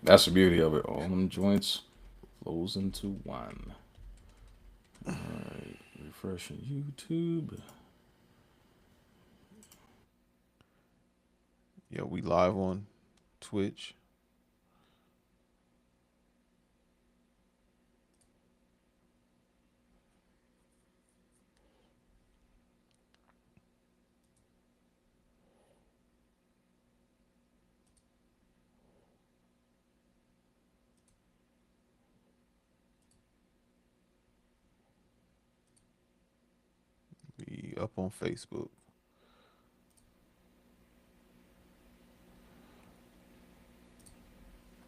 That's the beauty of it. All them joints flows into one. All right, refreshing YouTube. Yo, we live on Twitch. We up on Facebook.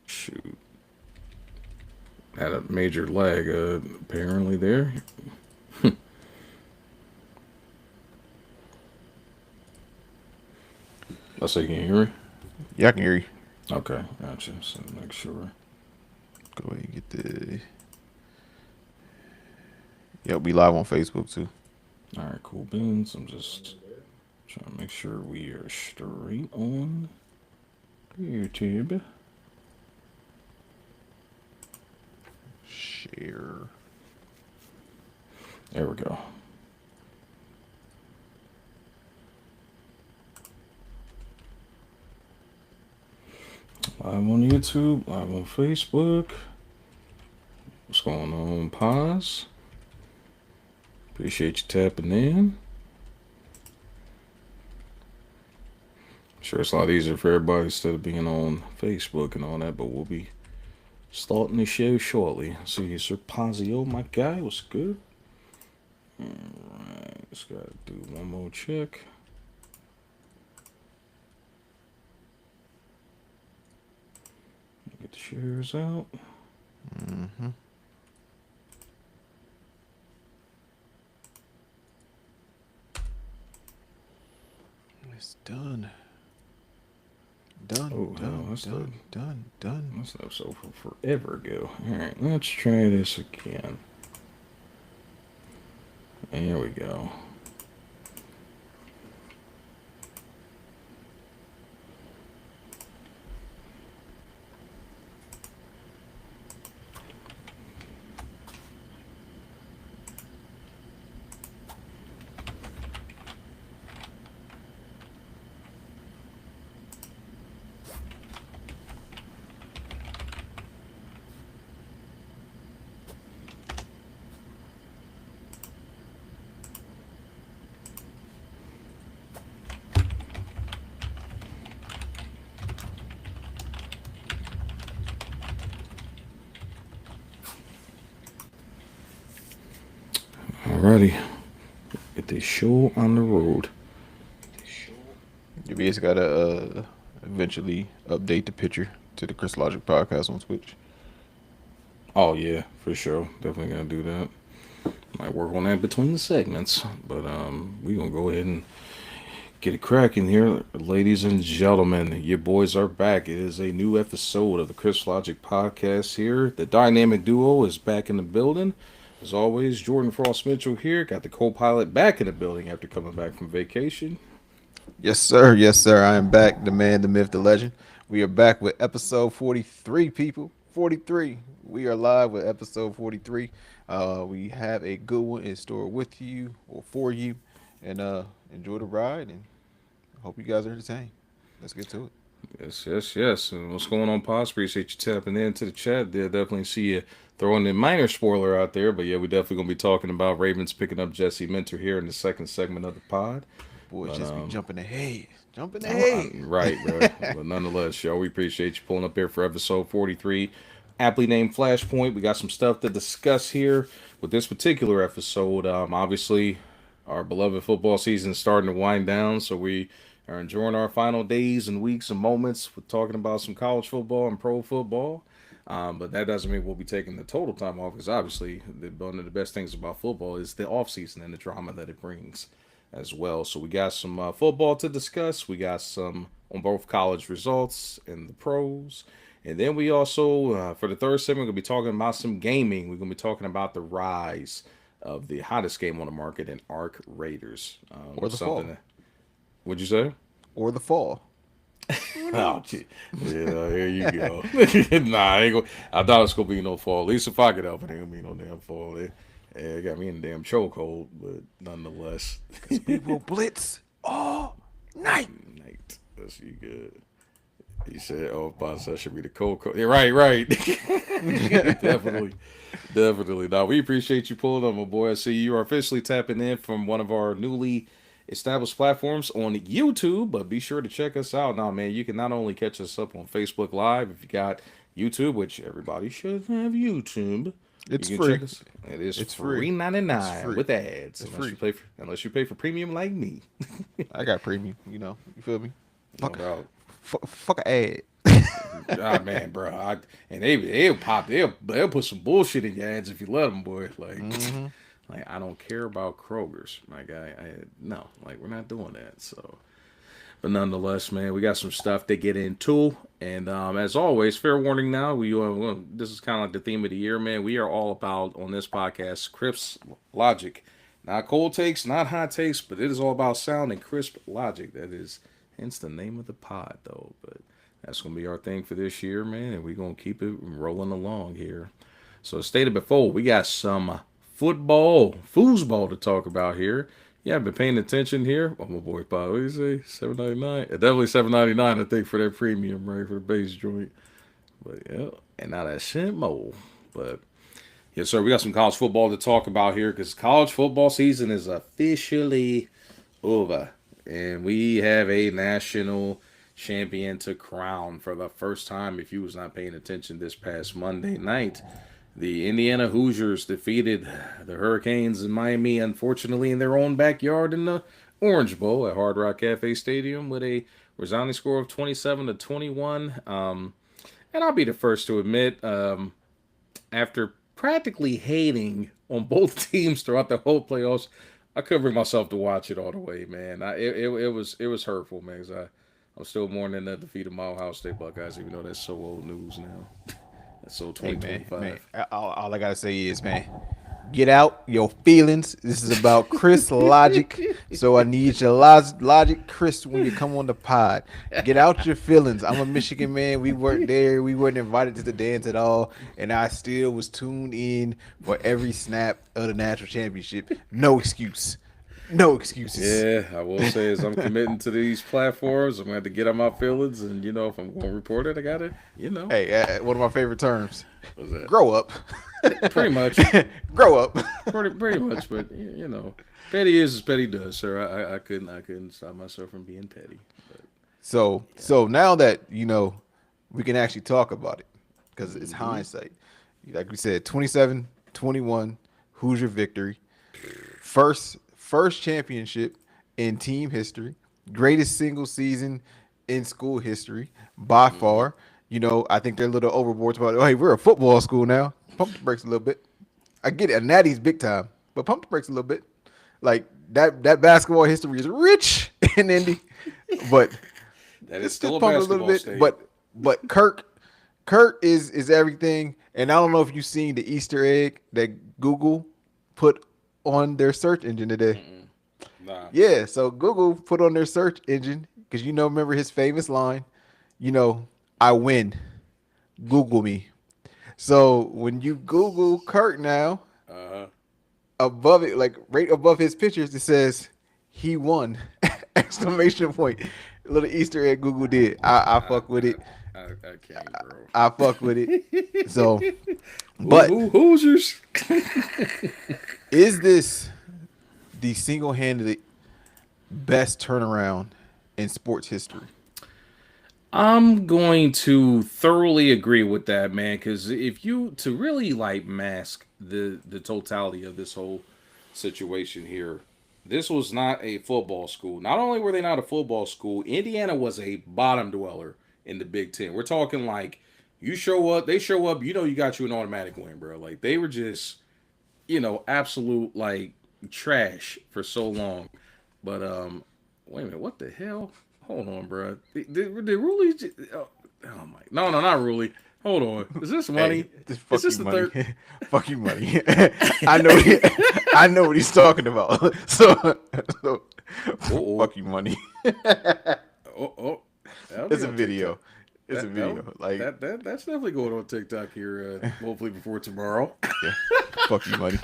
Shoot, had a major lag apparently there. Let's say you can hear me. Yeah, I can hear you. Okay, gotcha. So make sure. Go ahead and get the. Yeah, we live on Facebook too. All right, cool beans. I'm just trying to make sure we are straight on YouTube. Share. There we go. Live on YouTube, live on Facebook. What's going on, Paz? Appreciate you tapping in. Sure, it's a lot easier for everybody instead of being on Facebook and all that, but we'll be starting the show shortly. See, Sir Pazio, my guy, what's good? Alright, just gotta do one more check. Get the shares out. Mm-hmm. It's done. Done, Oh, hell, done, done, done, done. that's the episode from forever ago. Alright, let's try this again. And here we go. Alrighty, get this show on the road. You just gotta eventually update the picture to the Chris Logic podcast on Twitch. Oh yeah, for sure. Definitely gonna do that. Might work on that between the segments, but we gonna go ahead and get it cracking here, ladies and gentlemen. Your boys are back. It is a new episode of the Chris Logic podcast here. The dynamic duo is back in the building. As always, Jordan Frost Mitchell here. Got the co-pilot back in the building after coming back from vacation. Yes, sir. Yes, sir. I am back. The man, the myth, the legend. We are back with episode 43, people. 43. We are live with episode 43. We have a good one in store with you or for you. And enjoy the ride and hope you guys are entertained. Let's get to it. Yes, yes, yes. And what's going on, Pops? Appreciate you tapping into the chat. There, definitely see you throwing a minor spoiler out there, but yeah, we definitely gonna be talking about Ravens picking up Jesse Minter here in the second segment of the pod. Boys But just be jumping ahead. Jumping I'm right, bro. ahead. But nonetheless, yo, we appreciate you pulling up here for episode 43, aptly named Flashpoint. We got some stuff to discuss here with this particular episode. Obviously, our beloved football season is starting to wind down, so we are enjoying our final days and weeks and moments with talking about some college football and pro football. But that doesn't mean we'll be taking the total time off because obviously one of the best things about football is the off season and the drama that it brings as well. So we got some football to discuss. We got some on both college results and the pros. And then we also, for the third segment, we're going to be talking about some gaming. We're going to be talking about the rise of the hottest game on the market in Arc Raiders. or the Something fall. that, would you say? Or the fall. Oh, gee. Yeah, here you go. Nah, I ain't gonna, I thought it was gonna be no fall. At least if I could help it, ain't gonna be no damn fall. It got me in a damn chokehold, but nonetheless. Because we will blitz all night. Night. That's you good. He said, "Oh, boss, that should be the cold code." Yeah, right, right. Definitely, definitely. Now we appreciate you pulling up, my boy. I see you are officially tapping in from one of our newly established platforms on YouTube, but be sure to check us out. Now, man, you can not only catch us up on Facebook Live if you got YouTube, which everybody should have YouTube. It's You can free. check us. It is It's free free. ninety It's nine free. with ads, It's unless you free. pay for premium like me. I got premium. You feel me? No Fuck, doubt. fuck a ad. Ah man, bro, and they'll put some bullshit in your ads if you let them, boy. Like, Mm-hmm. like I don't care about Kroger's, my guy. No, like we're not doing that. So, but nonetheless, man, we got some stuff to get into, and as always, fair warning. Now this is kind of like the theme of the year, man. We are all about on this podcast crisp logic, not cold takes, not hot takes, but it is all about sound and crisp logic. That is, hence the name of the pod, though. But that's gonna be our thing for this year, man, and we're gonna keep it rolling along here. So, as stated before, we got some foosball to talk about here. Yeah, I've been paying attention here. Oh, my boy, Bob, what do you say? $7.99. Definitely $7.99, I think, for that premium, right, for the base joint. But yeah, and now that shit more. But yes, sir, we got some college football to talk about here because college football season is officially over, and we have a national champion to crown for the first time. If you was not paying attention this past Monday night, the Indiana Hoosiers defeated the Hurricanes in Miami, unfortunately, in their own backyard in the Orange Bowl at Hard Rock Cafe Stadium with a resounding score of 27-21. And I'll be the first to admit, after practically hating on both teams throughout the whole playoffs, I couldn't bring myself to watch it all the way, man. It was hurtful, man. 'Cause I'm still mourning the defeat of my Ohio State Buckeyes, even though that's so old news now. That's so Hey man, 2025. all I gotta say is, man, get out your feelings. This is about Chris logic, so I need your logic, Chris, when you come on the pod. Get out your feelings. I'm a Michigan man. We weren't there. We weren't invited to the dance at all, and I still was tuned in for every snap of the national championship. No excuse. No excuses. Yeah, I will say as I'm committing to these platforms, I'm gonna have to get on my feelings, and if I'm gonna report it, I gotta, Hey, one of my favorite terms. what's that? Grow up. Pretty much, Grow up. pretty much. But petty is as petty does, sir. I couldn't stop myself from being petty. But So now that we can actually talk about it because it's hindsight. Like we said, 27-21 Hoosier victory. First championship in team history. Greatest single season in school history by far. I think they're a little overboard about, oh, hey, we're a football school now. Pump the brakes a little bit. I get it. Natty's big time, but pump the brakes a little bit. Like that basketball history is rich in Indy, but that is just still a pump it basketball state. But Kurt is everything. And I don't know if you've seen the Easter egg that Google put on their search engine today. Nah. Yeah, so Google put on their search engine because remember his famous line, I win. Google me. So when you Google Kurt now, above it, like right above his pictures, it says he won! Exclamation point. Little Easter egg Google did. I fuck with it. I can't, bro. I fuck with it. So, but Hoosiers. is this the single-handed best turnaround in sports history? I'm going to thoroughly agree with that, man. Because if you to really like mask the totality of this whole situation here, this was not a football school. Not only were they not a football school, Indiana was a bottom dweller in the Big Ten. We're talking like you show up, they show up, you got you an automatic win, bro. Like they were just, absolute like trash for so long. But wait a minute, what the hell? Hold on, bro. Did Ruley? Oh my! No, not Ruley. Hold on. Is this money? Hey, this Is this fucking the money. third? Fuck you, money. I know what he's talking about. So Uh-oh. fuck you, money. Oh, That'll It's be a on TikTok. video. It's a That video. Like, that's definitely going on TikTok here. Hopefully before tomorrow. yeah, fuck you, money.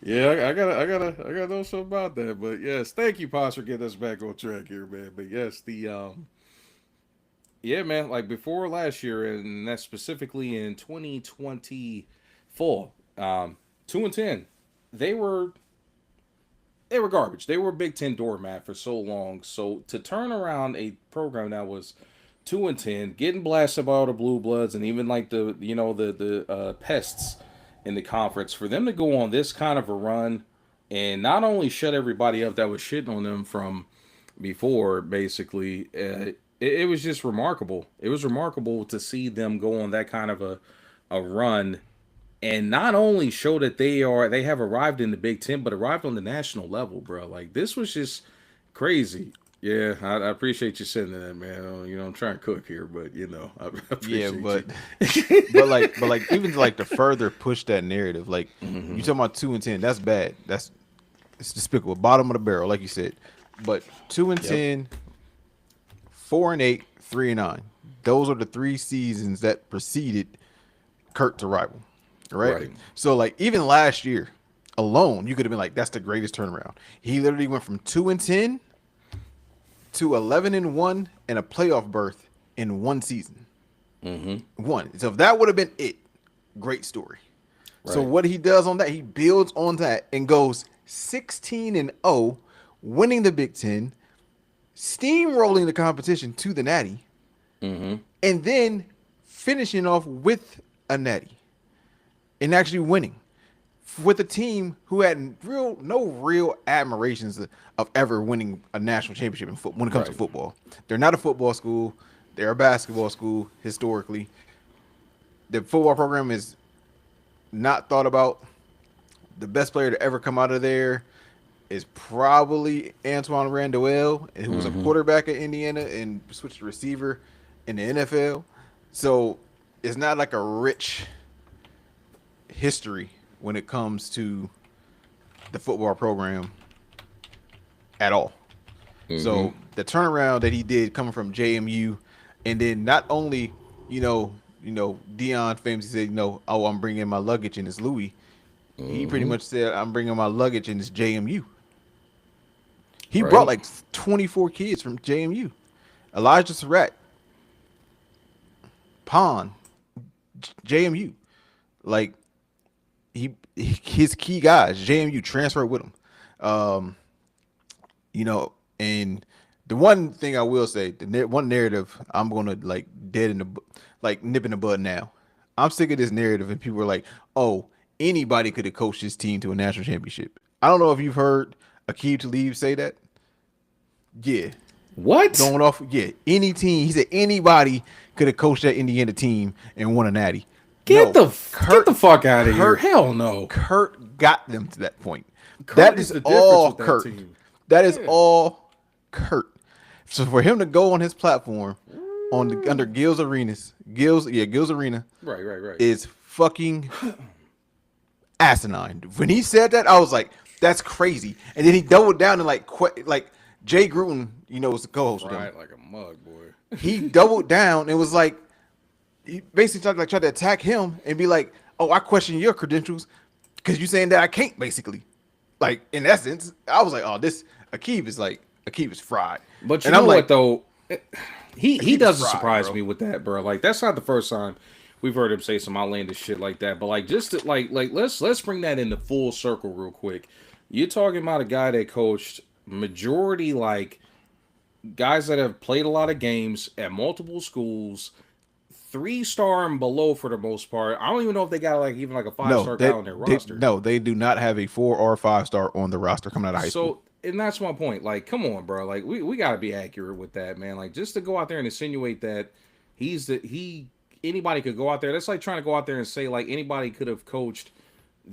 Yeah, I gotta know something about that. But yes, thank you, Pops, for getting us back on track here, man. But yes, yeah, man, like before last year, and that's specifically in 2024, 2-10, they were they were garbage. They were a Big Ten doormat for so long. So to turn around a program that was 2-10, getting blasted by all the blue bloods and even like the pests in the conference, for them to go on this kind of a run and not only shut everybody up that was shitting on them from before, basically, it was just remarkable. It was remarkable to see them go on that kind of a run and not only show that they have arrived in the Big Ten, but arrived on the national level, bro. Like this was just crazy. Yeah, I appreciate you saying that, man. You know, I'm trying to cook here, but I Yeah, appreciate but even like to further push that narrative, like you talking about 2-10, that's bad. It's despicable. Bottom of the barrel, like you said. But 2 and Yep. 10, 4-8, 3-9. Those are the 3 seasons that preceded Kurt's arrival. Right? Right. So like even last year alone, you could have been like, that's the greatest turnaround. He literally went from 2-10 to 11-1 and a playoff berth in one season. One. So if that would have been it, great story. So Right. what he does on that, he builds on that and goes 16-0, winning the Big Ten, steamrolling the competition to the Natty, and then finishing off with a Natty and actually winning with a team who had no real admirations of ever winning a national championship in when it comes to Right. football. They're not a football school. They're a basketball school historically. The football program is not thought about. The best player to ever come out of there is probably Antoine Randall, who was a quarterback at Indiana and switched to receiver in the NFL. So it's not like a rich history when it comes to the football program at all. So the turnaround that he did coming from JMU, and then not only, Dion famously said, oh, I'm bringing my luggage and it's Louis. He pretty much said, I'm bringing my luggage and it's JMU. He brought Right. like 24 kids from JMU. Elijah Surratt, Pond, JMU. Like, his key guys, JMU transferred with him. And the one thing I will say, one narrative I'm gonna like nip in the bud now. I'm sick of this narrative, and people are like, "Oh, anybody could have coached this team to a national championship." I don't know if you've heard Aqib Talib say that. Yeah, What? going off. Yeah, any team. He said anybody could have coached that Indiana team and won a natty. Get No, get the fuck out of here. Kurt- Hell no. Kurt got them to that point. Kurt That is is the difference all with that Kurt. team. That is Yeah. all Kurt. So for him to go on his platform under Gil's Arena, Right. is fucking asinine. When he said that, I was like, "That's crazy." And then he doubled down and like Jay Gruden, was the co-host with him. Right, like a mug, boy. He doubled down and was like, he basically tried to attack him and be like, "Oh, I question your credentials because you saying that I can't." Basically, like in essence, I was like, "Oh, this Aqib is fried." But you And know I'm what like, though? He Keep doesn't fried, surprise bro. me with that, bro. Like that's not the first time we've heard him say some outlandish shit like that. But like just to, let's bring that into full circle real quick. You're talking about a guy that coached majority like guys that have played a lot of games at multiple schools, 3-star and below for the most part. I don't even know if they got like even like a 5-star guy on their roster. They do not have a 4 or 5-star on the roster coming out of high school. So, and that's my point. Like, come on, bro. Like, we got to be accurate with that, man. Like, just to go out there and insinuate that anybody could go out there. That's like trying to go out there and say like anybody could have coached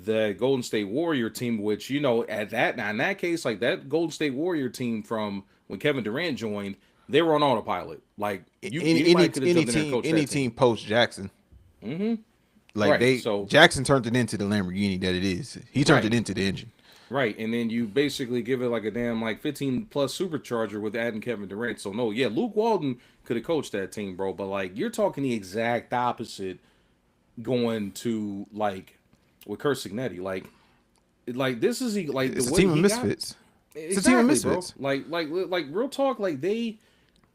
the Golden State Warrior team, which in that case, like that Golden State Warrior team from when Kevin Durant joined, they were on autopilot. Like, anybody could have jumped in there and coached Any that team. team post Jackson. Like Right, so Jackson turned it into the Lamborghini that it is. He turned Right. it into the engine. Right, and then you basically give it like a damn like 15 plus supercharger with adding Kevin Durant. So no, yeah, Luke Walton could have coached that team, bro. But like you're talking the exact opposite going to like with Kurt Signetti. Like this is like the It's a way team of he got misfits. It's a team of exactly, bro. misfits. Like real talk. Like the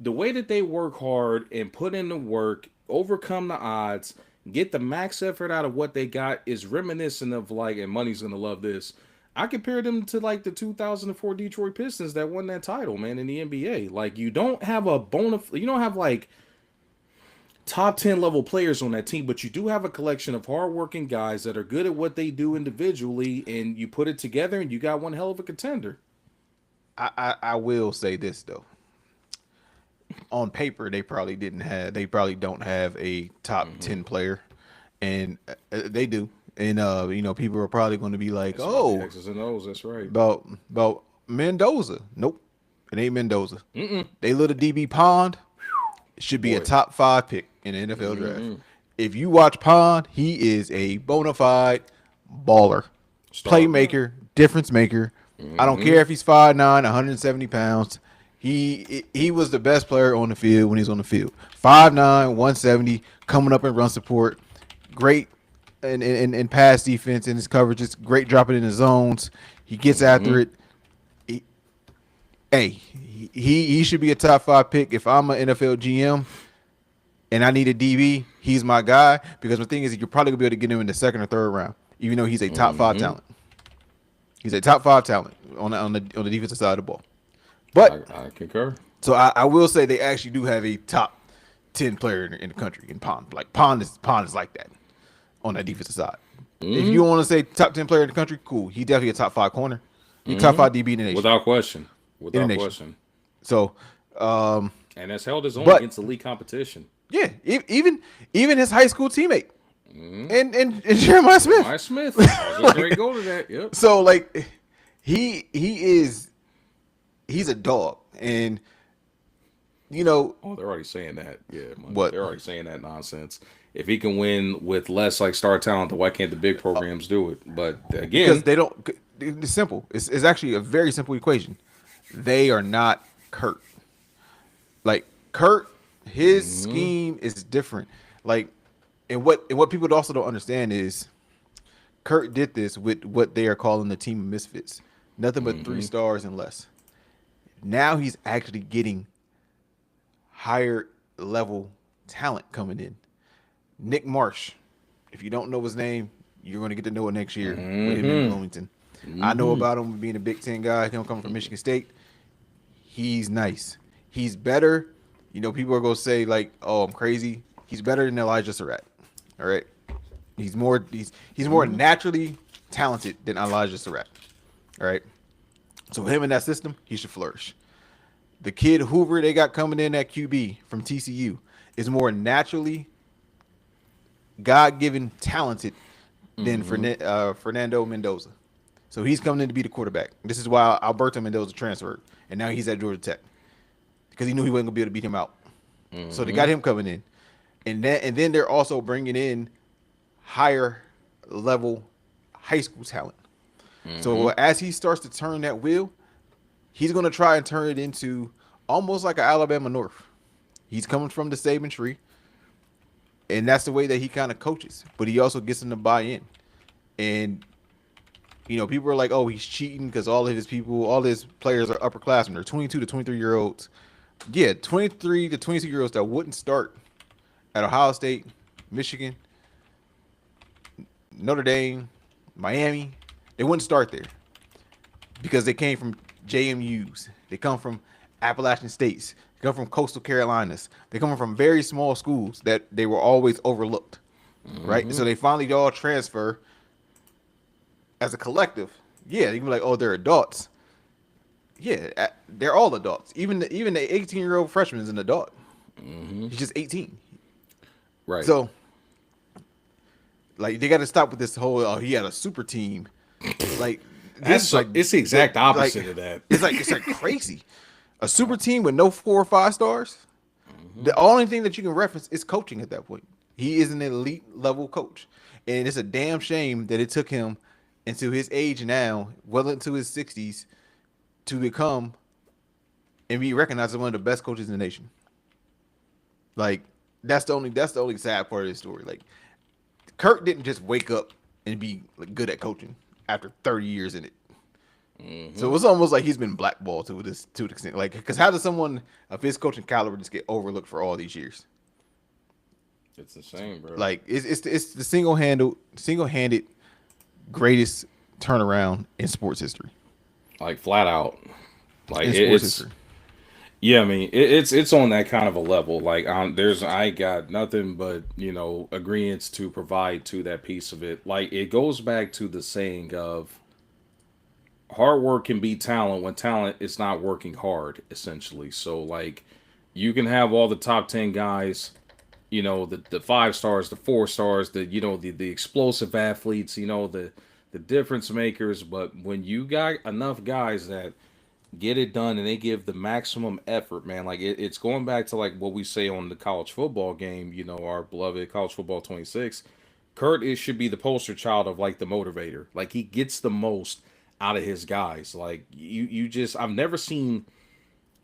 way that they work hard and put in the work, overcome the odds, get the max effort out of what they got is reminiscent of like, and Money's gonna love this. I compare them to like the 2004 Detroit Pistons that won that title, man, in the NBA. Like you don't have you don't have like top 10 level players on that team, but you do have a collection of hardworking guys that are good at what they do individually, and you put it together and you got one hell of a contender. I will say this though. On paper, they probably don't have a top 10 player, and they do. And people are probably going to be like, That's about the oh, X's and O's. That's right. about Mendoza. Nope, it ain't Mendoza. They little DB Pond should be a Boy. top 5 pick in the NFL draft. If you watch Pond, he is a bona fide baller, Star, bro. playmaker, difference maker. I don't care if he's 5'9", 170 pounds. He was the best player on the field when he was on the field. 5'9", 170, coming up in run support. Great in pass defense in his coverages. Great dropping in the zones. He gets after it. He should be a top 5 pick. If I'm an NFL GM and I need a DB, he's my guy. Because the thing is, you're probably gonna be able to get him in the second or third round, even though he's a top 5 talent. He's a top 5 talent on the defensive side of the ball. But I concur. so I will say they actually do have a top 10 player in the country in Pond. Like Pond is like that on that defensive side. If you want to say top 10 player in the country, cool. He's definitely a top 5 corner. He's top 5 DB in the nation. Without question. Without nation. question. So, And that's held his own but- against elite competition. yeah, even his high school teammate and Jeremiah Smith. Mike Smith. I was just going to go to that. Yep. So like he's a dog, and Oh, they're already saying that. Yeah. What? They're already saying that nonsense. If he can win with less like star talent, then why can't the big programs do it? But again, because they don't. It's simple. It's actually a very simple equation. They are not Kurt. Like Kurt, his scheme is different. Like, and what people also don't understand is Kurt did this with what they are calling the team of misfits. Nothing but 3 stars and less. Now he's actually getting higher level talent coming in. Nick Marsh, if you don't know his name, you're going to get to know it next year with him in Bloomington. I know about him being a Big Ten guy, him coming from Michigan State. He's nice. He's better. People are going to say like, "Oh, I'm crazy." He's better than Elijah Surratt. All right. He's more naturally talented than Elijah Surratt. All right. So him in that system, he should flourish. The kid Hoover they got coming in at QB from TCU is more naturally God-given talented than Fernando Mendoza. So he's coming in to be the quarterback. This is why Alberto Mendoza transferred, and now he's at Georgia Tech because he knew he wasn't gonna be able to beat him out. So they got him coming in, and then they're also bringing in higher level high school talent. So as he starts to turn that wheel, he's gonna try and turn it into almost like an Alabama North. He's coming from the Saban tree, and that's the way that he kind of coaches. But he also gets them to buy in, and people are like, "Oh, he's cheating because all his players are upperclassmen. They're 22 to 23-year-olds." Yeah, 23 to 22-year-olds that wouldn't start at Ohio State, Michigan, Notre Dame, Miami. They wouldn't start there because they came from JMUs. They come from Appalachian States. They come from Coastal Carolinas. They come from very small schools that they were always overlooked, right? So they finally all transfer as a collective. Yeah, you can be like, "Oh, they're adults." Yeah, they're all adults. Even the 18-year-old freshman is an adult. He's just 18. right. So, like, they got to stop with this whole, "Oh, he had a super team." Like, That's it's the exact opposite of that. It's like crazy. A super team with no 4 or 5 stars. The only thing that you can reference is coaching at that point. He is an elite level coach, and it's a damn shame that it took him into his age now, well into his 60s, to become and be recognized as one of the best coaches in the nation. Like that's the only sad part of the story. Like Kirk didn't just wake up and be like, good at coaching after 30 years in it. So Mm-hmm. it's almost like he's been blackballed to an extent. Like, because how does someone of his coaching caliber just get overlooked for all these years? It's insane, bro. Like, it's the single handed greatest turnaround in sports history. Like flat out. Like In sports it's history. yeah. I mean, it's on that kind of a level. Like there's I ain't got nothing but agreements to provide to that piece of it. Like it goes back to the saying of hard work can beat talent when talent is not working hard. Essentially, so like you can have all the top 10 guys, the 5 stars, the 4 stars, the explosive athletes, the difference makers. But when you got enough guys that get it done and they give the maximum effort, man, like it's going back to like what we say on the college football game, our beloved college football 26. Kurt is should be the poster child of like the motivator. Like he gets the most out of his guys. Like you just I've never seen.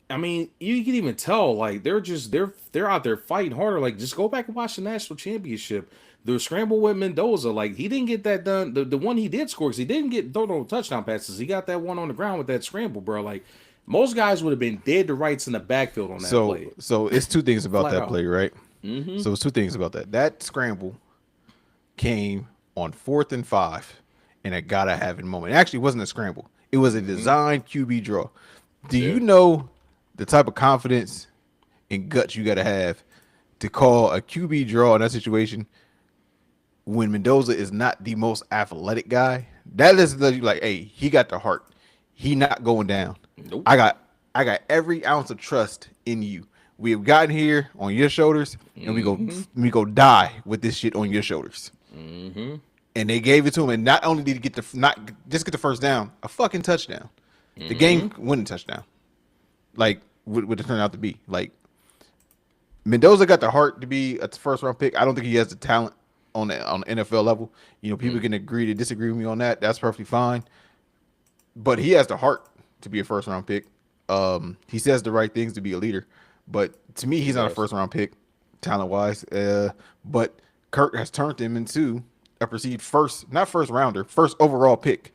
I mean, you can even tell like they're out there fighting harder. Like just go back and watch the national championship. The scramble with Mendoza, like he didn't get that done. The one he did score, because he didn't get throw no touchdown passes. He got that one on the ground with that scramble, bro. Like most guys would have been dead to rights in the backfield on that play, So it's two things about flat that out. play, right? Mm-hmm. So it's two things about that. That scramble came on 4th and 5 in a gotta have it moment. It actually wasn't a scramble. It was a Mm-hmm. designed QB draw. Do Yeah. you know the type of confidence and guts you gotta have to call a QB draw in that situation when Mendoza is not the most athletic guy? That is literally like, hey, he got the heart. He not going down. Nope. I got I got every ounce of trust in you. We have gotten here on your shoulders, and Mm-hmm. we go die with this shit on your shoulders. Mm-hmm. And they gave it to him, and not only did he get the not just get the first down, a fucking touchdown, the Mm-hmm. game winning touchdown. Like what it turned out to be. Like Mendoza got the heart to be a first round pick. I don't think he has the talent on the NFL level. People Mm. can agree to disagree with me on that. That's perfectly fine. But he has the heart to be a first round pick. He says the right things to be a leader. But to me, He he's not a does. first round pick, talent wise. But Kirk has turned him into a perceived first, not first rounder, first overall pick,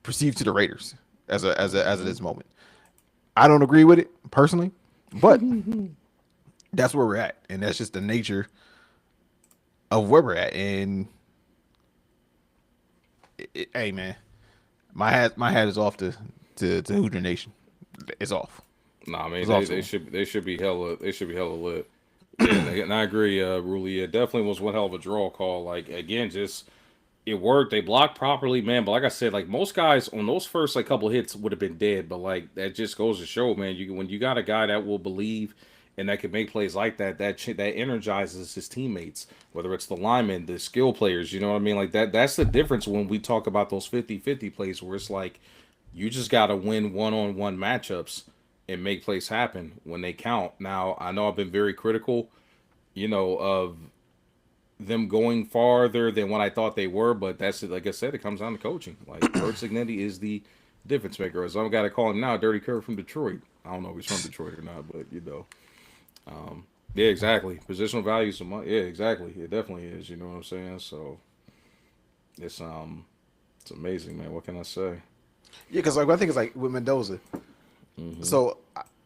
perceived to the Raiders as of Mm-hmm. this moment. I don't agree with it personally, but that's where we're at, and that's just the nature of where we're at. And hey, man, my hat is off to Hoosier Nation. It's off. Nah, I mean It's off to they him. should be hella lit. Yeah, and I agree, Ruli. It definitely was one hell of a draw call. Like again, just it worked. They blocked properly, man. But like I said, like most guys on those first like couple hits would have been dead. But like that just goes to show, man. You when you got a guy that will believe and that can make plays like that, that energizes his teammates. Whether it's the linemen, the skill players, you know what I mean? Like that. That's the difference when we talk about those 50-50 plays, where it's like you just got to win one-on-one matchups and make plays happen when they count. Now I know I've been very critical, of them going farther than what I thought they were. But that's it. Like I said, it comes down to coaching. Like Kurt Signetti is the difference maker. As I'm got to call him now, Dirty Kurt from Detroit. I don't know if he's from Detroit or not, but yeah, exactly. Positional values, yeah, exactly. It definitely is. You know what I'm saying? So it's it's amazing, man. What can I say? Yeah, because like I think it's like with Mendoza. Hmm. So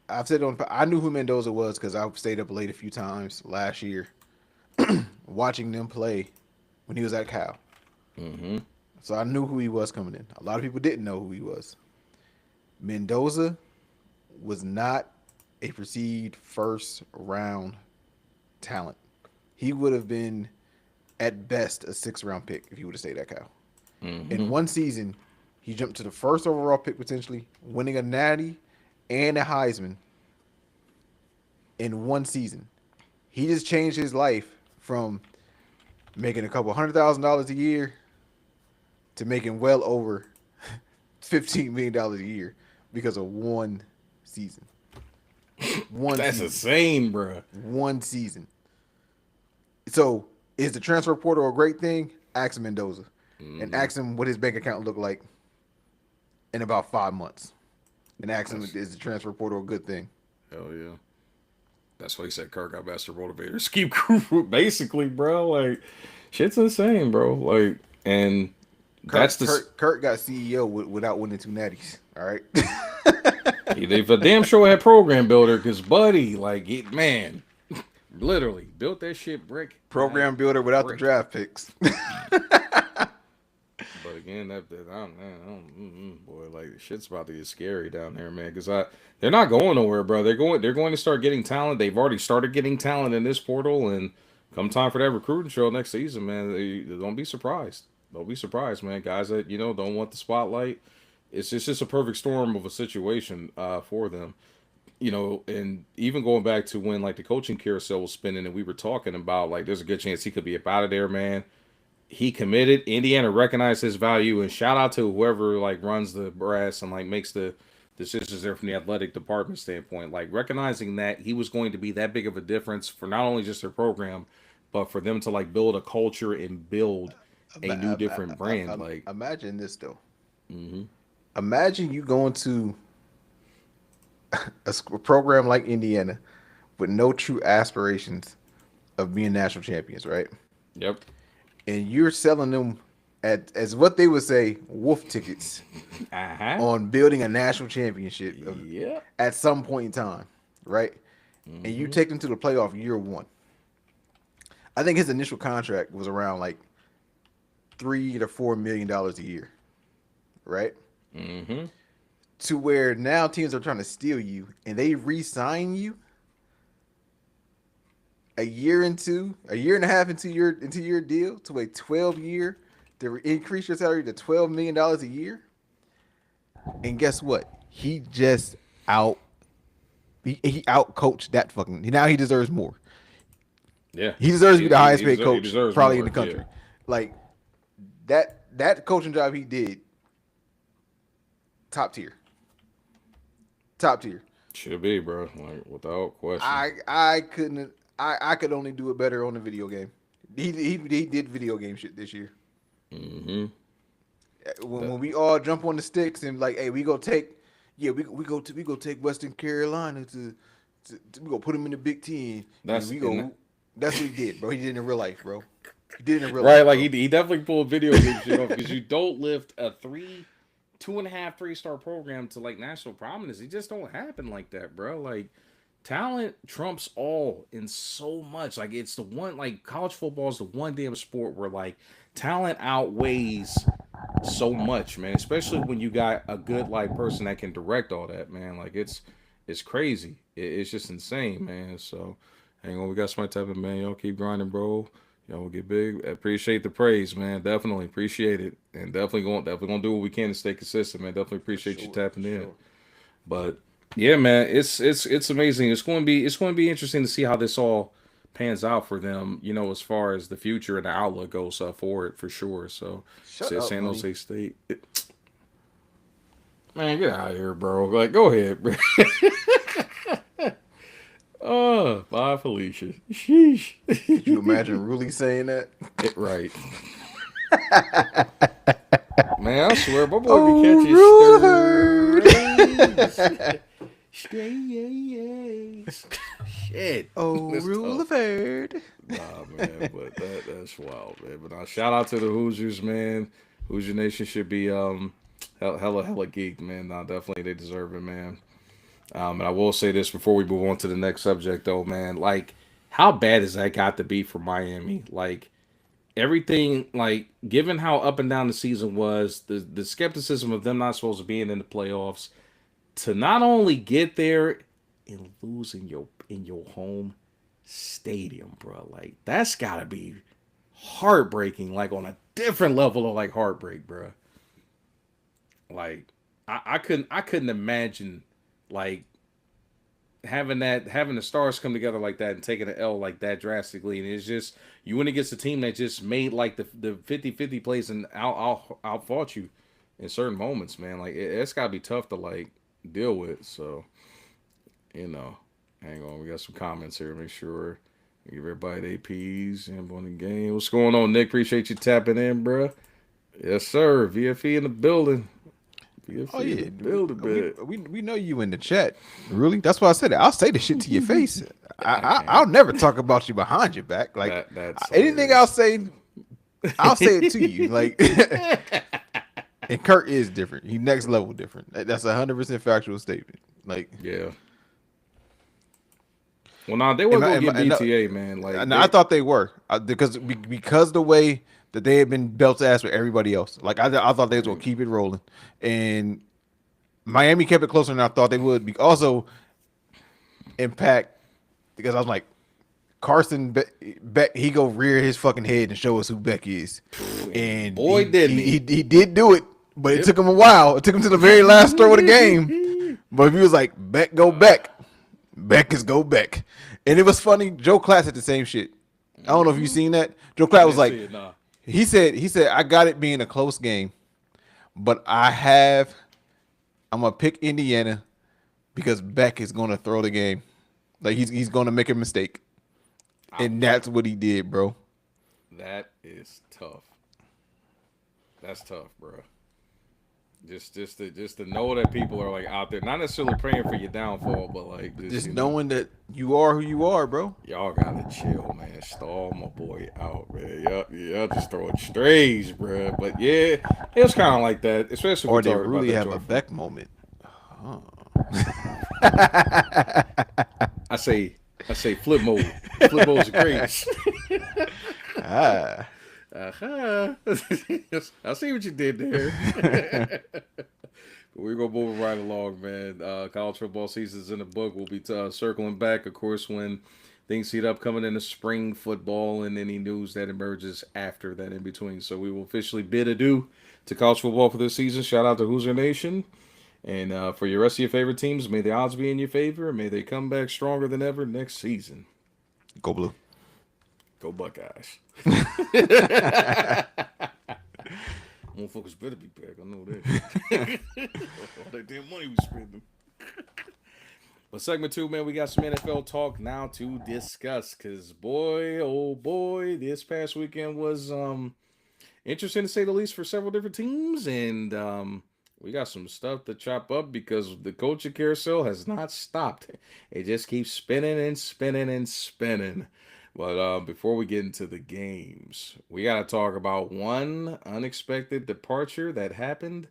I've said on I knew who Mendoza was because I stayed up late a few times last year watching them play when he was at Cal. Hmm. So I knew who he was coming in. A lot of people didn't know who he was. Mendoza was not a perceived first round talent. He would have been at best a 6th round pick if he would have stayed at Cal. In Hmm. one season, he jumped to the first overall pick potentially, winning a Natty and a Heisman in one season. He just changed his life from making a couple $100,000 a year to making well over $15 million a year because of one season. One That's season. insane, bro. One season. So is the transfer portal a great thing? Ask Mendoza. and Mm-hmm. ask him what his bank account looked like in about 5 months, and ask him That's is the transfer portal a good thing? hell yeah. That's why he said Kirk got master motivators. Keep basically, bro. Like shit's insane, bro. Like and that's the Kurt got CEO without winning two natties. All right. they for damn sure had program builder because buddy, like it, man, literally built that shit brick by Program builder without the brick. draft picks. But again, that I don't, man, boy, like shit's about to get scary down there, man. Because they're not going nowhere, bro. They're going to start getting talent. They've already started getting talent in this portal, and come time for that recruiting show next season, man, they don't be surprised. Don't be surprised, man. Guys that don't want the spotlight. It's just a perfect storm of a situation for them. And even going back to when like the coaching carousel was spinning, and we were talking about like there's a good chance he could be up out of there, man. He committed. Indiana recognized his value, and shout out to whoever like runs the brass and like makes the decisions there from the athletic department standpoint. Like recognizing that he was going to be that big of a difference for not only just their program, but for them to like build a culture and build a new different brand. Like, Imagine this though. mm-hmm, Imagine you going to a program like Indiana with no true aspirations of being national champions, right? yep, And you're selling them at, as what they would say, wolf tickets uh huh, on building a national championship yep, at some point in time, right? And you mm-hmm, take them to the playoff year one. I think his initial contract was around like $3 to $4 million a year, right? mm-hmm. To where now teams are trying to steal you and they re-sign you a year and a half into your deal to a 12 year to increase your salary to $12 million a year. And guess what? He out coached that fucking. Now he deserves more. Yeah, He deserves to be the highest paid he coach deserves probably in the more. Yeah, country. Like that coaching job he did, top tier, top tier. should be, bro. Like without question. I couldn't. I could only do it better on the video game. He did video game shit this year. Mm-hmm. When we all jump on the sticks and like, hey, we go take, yeah, we go take Western Carolina to we go put him in the Big Ten and That's we and go. That's what he did, bro. He did it in real life, bro. He did it in real right, life, like bro. he definitely pulled video game shit off because you don't lift a 2.5, 3-star program to like national prominence. It just don't happen like that, bro. Like talent trumps all in so much. Like it's the one like college football is the one damn sport where like talent outweighs so much, man. Especially when you got a good like person that can direct all that, man. Like it's crazy. It's just insane, man. So hang on, we got somebody typing, man. Y'all keep grinding, bro. Y'all will get big. Appreciate the praise, man. Definitely appreciate it, and definitely gonna do what we can to stay consistent, man. Definitely For appreciate you sure, for tapping in. sure. But yeah, man, it's amazing. It's going to be interesting to see how this all pans out for them. As far as the future and the outlook goes forward for sure. So, Shut says up, San honey. Jose State. Man, get out of here, bro. Like, go ahead, bro. Oh, bye, Felicia. Sheesh. Could you imagine really saying that? Right. Man, I swear, my boy be Oh, catching rule herd. strays. Strays. Shit. Oh, That's rule tough. of herd. Nah, man, but that's wild, man. But shout out to the Hoosiers, man. Hoosier Nation should be hella geeked, man. Nah, definitely they deserve it, man. And I will say this before we move on to the next subject, though, man. Like, how bad has that got to be for Miami? Like, everything, like, given how up and down the season was, the skepticism of them not supposed to be in the playoffs, to not only get there and lose in your home stadium, bro. Like, that's gotta be heartbreaking, like on a different level of like heartbreak, bro. Like, I couldn't imagine like having the stars come together like that and taking an L like that drastically. And it's just you went against a team that just made like the 50-50 plays and outfought you in certain moments, man. Like it's gotta be tough to like deal with. So, you know, hang on, we got some comments here. Make sure give everybody their P's and on the game. What's going on, Nick? Appreciate you tapping in, bro. Yes, sir. VFE in the building. Oh VFE in the yeah, building, man. we know you in the chat. Really? That's why I said it. I'll say the shit to your face. I I'll can't. never talk about you behind your back. Like That's anything I'll hilarious. say, I'll say it to you. Like, and Kurt is different. He next level different. That's 100% factual statement. Like, Yeah. Well, nah, they and, were my- gonna and, my- get and, BTA, man. Like I they, thought they were because the way that they had been belt to ass with everybody else. Like I thought they was gonna right. keep it rolling, and Miami kept it closer than I thought they would. Also, impact because I was like Carson Beck. He go rear his fucking head and show us who Beck is, And and boy, didn't he did do it, but it Yep. took him a while. It took him to the very last throw of the game. But if he was like Beck go Beck, Beck is go Beck, and it was funny. Joe Klatt said the same shit. I don't know if you seen that. Joe I Klatt was didn't like, see it. Nah. he said I got it being a close game, but I'm gonna pick Indiana because Beck is gonna throw the game. Like he's gonna make a mistake. And that's what he did, bro. That is tough. That's tough, bro. Just to know that people are like out there, not necessarily praying for your downfall, but like just Just knowing that you are who you are, bro. y'all gotta chill, man. Stall my boy out, man. Y'all just throwing strays, bro. But yeah, it was kind of like that, especially if Or we they talking about really that have a joint from. Beck moment. Huh. I say, I say, flip mode. Flip mode's the greatest. Ah. Uh-huh. I see what you did there. We're gonna move right along, man. College football season's in the book. We'll be circling back, of course, when things heat up coming into spring football and any news that emerges after that in between. So we will officially bid adieu to college football for this season. Shout out to Hoosier Nation. And for your rest of your favorite teams, may the odds be in your favor. May they come back stronger than ever next season. Go blue. Go Buckeyes. Motherfuckers better be back. I know that. All that damn money we spending. But segment 2, man, we got some NFL talk now to discuss. Cause boy, oh boy, this past weekend was interesting to say the least for several different teams, and we got some stuff to chop up because the coaching carousel has not stopped. It just keeps spinning and spinning and spinning. But before we get into the games, we got to talk about one unexpected departure that happened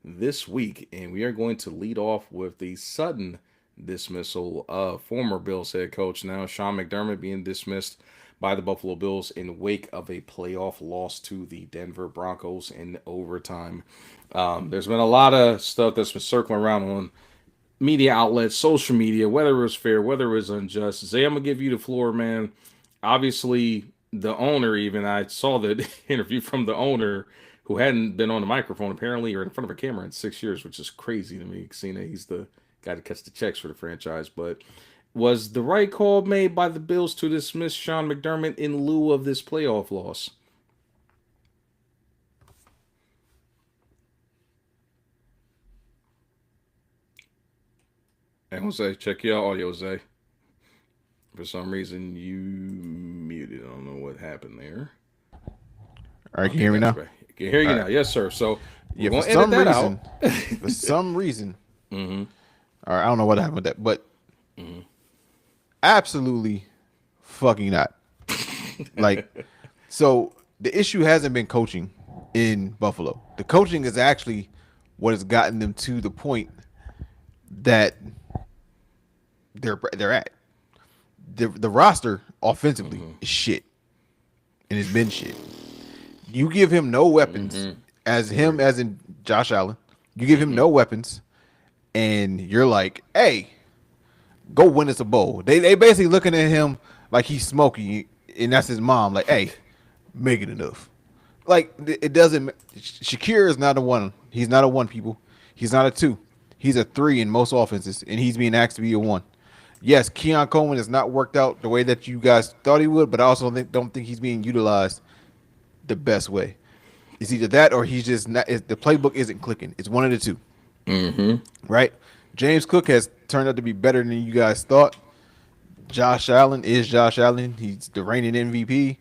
this week. And we are going to lead off with the sudden dismissal of former Bills head coach, now Sean McDermott, being dismissed by the Buffalo Bills in wake of a playoff loss to the Denver Broncos in overtime. There's been a lot of stuff that's been circling around on media outlets, social media, whether it was fair, whether it was unjust. Zay, I'm going to give you the floor, man. Obviously, the owner, even I saw the interview from the owner who hadn't been on the microphone apparently or in front of a camera in 6 years, which is crazy to me, seeing that he's the guy to catch the checks for the franchise. But was the right call made by the Bills to dismiss Sean McDermott in lieu of this playoff loss? Hey, Jose, check your audio, Jose. For some reason, you muted. I don't know what happened there. All right, can you Okay, hear me got now? you back. I can hear you All now. right. Yes, sir. So we're Yeah, for going to edit some that reason, out. for some reason, Mm-hmm. all right, I don't know what happened with that, but Mm-hmm. absolutely fucking not. Like, so the issue hasn't been coaching in Buffalo. The coaching is actually what has gotten them to the point that they're at. The roster offensively Mm-hmm. is shit, and it's been shit. You give him no weapons, Mm-hmm. him Agreed. as in Josh Allen. You give him Mm-hmm. no weapons, and you're like, hey, go win us a bowl. They basically looking at him like he's Smokey, and that's his mom. Like, hey, make it enough. Like it doesn't. Shakir is not a one. He's not a one. People. He's not a two. He's a three in most offenses, and he's being asked to be a one. Yes, Keon Coleman has not worked out the way that you guys thought he would, but I also don't think he's being utilized the best way. It's either that or he's just not. The playbook isn't clicking. It's one of the two, Mm-hmm. right? James Cook has turned out to be better than you guys thought. Josh Allen is Josh Allen. He's the reigning MVP.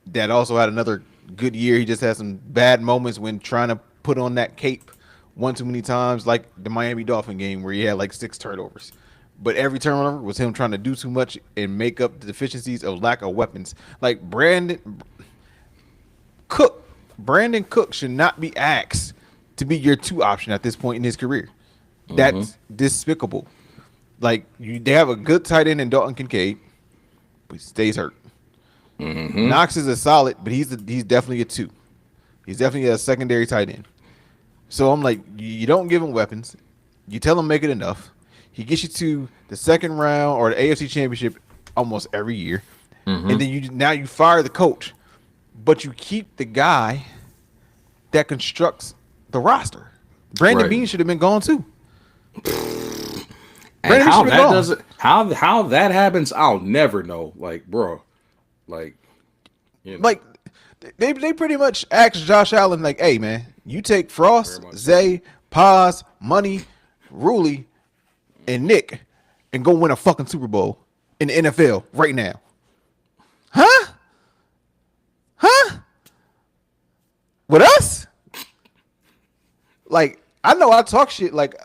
That also had another good year. He just had some bad moments when trying to put on that cape one too many times, like the Miami Dolphin game where he had like 6 turnovers. But every turnover was him trying to do too much and make up the deficiencies of lack of weapons. Like Cook, Brandon Cook should not be asked to be your 2 option at this point in his career. Mm-hmm. That's despicable. Like they have a good tight end in Dalton Kincaid, but he stays hurt. Mm-hmm. Knox is a solid, but he's definitely a 2. He's definitely a secondary tight end. So I'm like, you don't give him weapons. You tell him make it enough. He gets you to the second round or the AFC Championship almost every year, Mm-hmm. and then you fire the coach, but you keep the guy that constructs the roster. Brandon Right. Beane should have been gone too. And Brandon Beane how should have been that gone. doesn't how that happens, I'll never know. Like, bro, like, you know, Like they pretty much asked Josh Allen like, "Hey man, you take very Frost, much so. Zay, Paz, Money, Ruley, and Nick, and go win a fucking Super Bowl in the NFL right now." Huh? Huh? With us? Like I know I talk shit like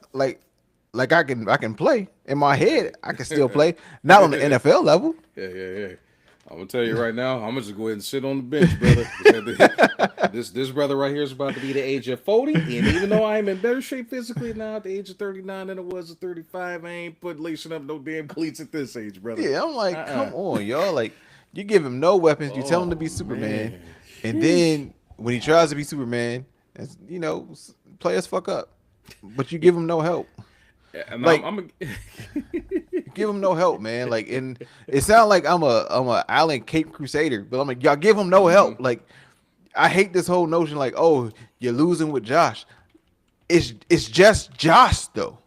I can play in my head. I can still play, not on the NFL level. Yeah. I'm gonna tell you right now. I'm gonna just go ahead and sit on the bench, brother. This brother right here is about to be the age of 40, and even though I'm in better shape physically now at the age of 39 than I was at 35, I ain't put lacing up no damn cleats at this age, brother. Yeah, I'm like, Uh-uh. come on, y'all. Like, you give him no weapons. You tell him to Oh be Superman, man. and Sheesh. then when he tries to be Superman, players fuck up. But you give him no help. And Like, I'm a, give him no help, man. Like, and it sounds like I'm a Allen Cape Crusader, but I'm like, y'all give him no help. Mhm. Like, I hate this whole notion. Like, oh, you're losing with Josh. It's just Josh though.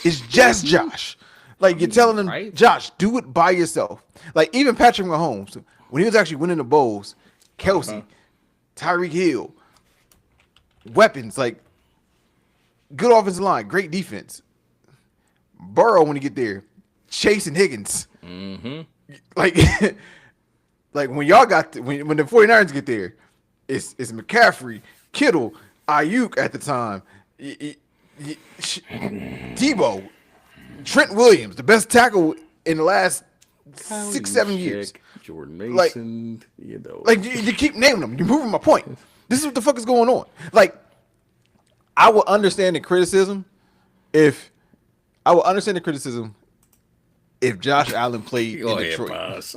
It's just Josh. Like you're telling him, right? Josh, do it by yourself. Like even Patrick Mahomes, when he was actually winning the bowls, Uh huh. Kelsey, Tyreek Hill, weapons like good offensive line, great defense. Burrow when he get there, Chase and Higgins. Mm-hmm. Like like when y'all when the 49ers get there, it's McCaffrey, Kittle, Ayuk at the time, Debo, Trent Williams, the best tackle in the last Kyle 6-7 years. Juszczyk, Jordan Like, Mason, you know. like you keep naming them. You're moving my point. This is what the fuck is going on. Like, I would understand the criticism if if Josh Allen played Go in ahead, Detroit, boss.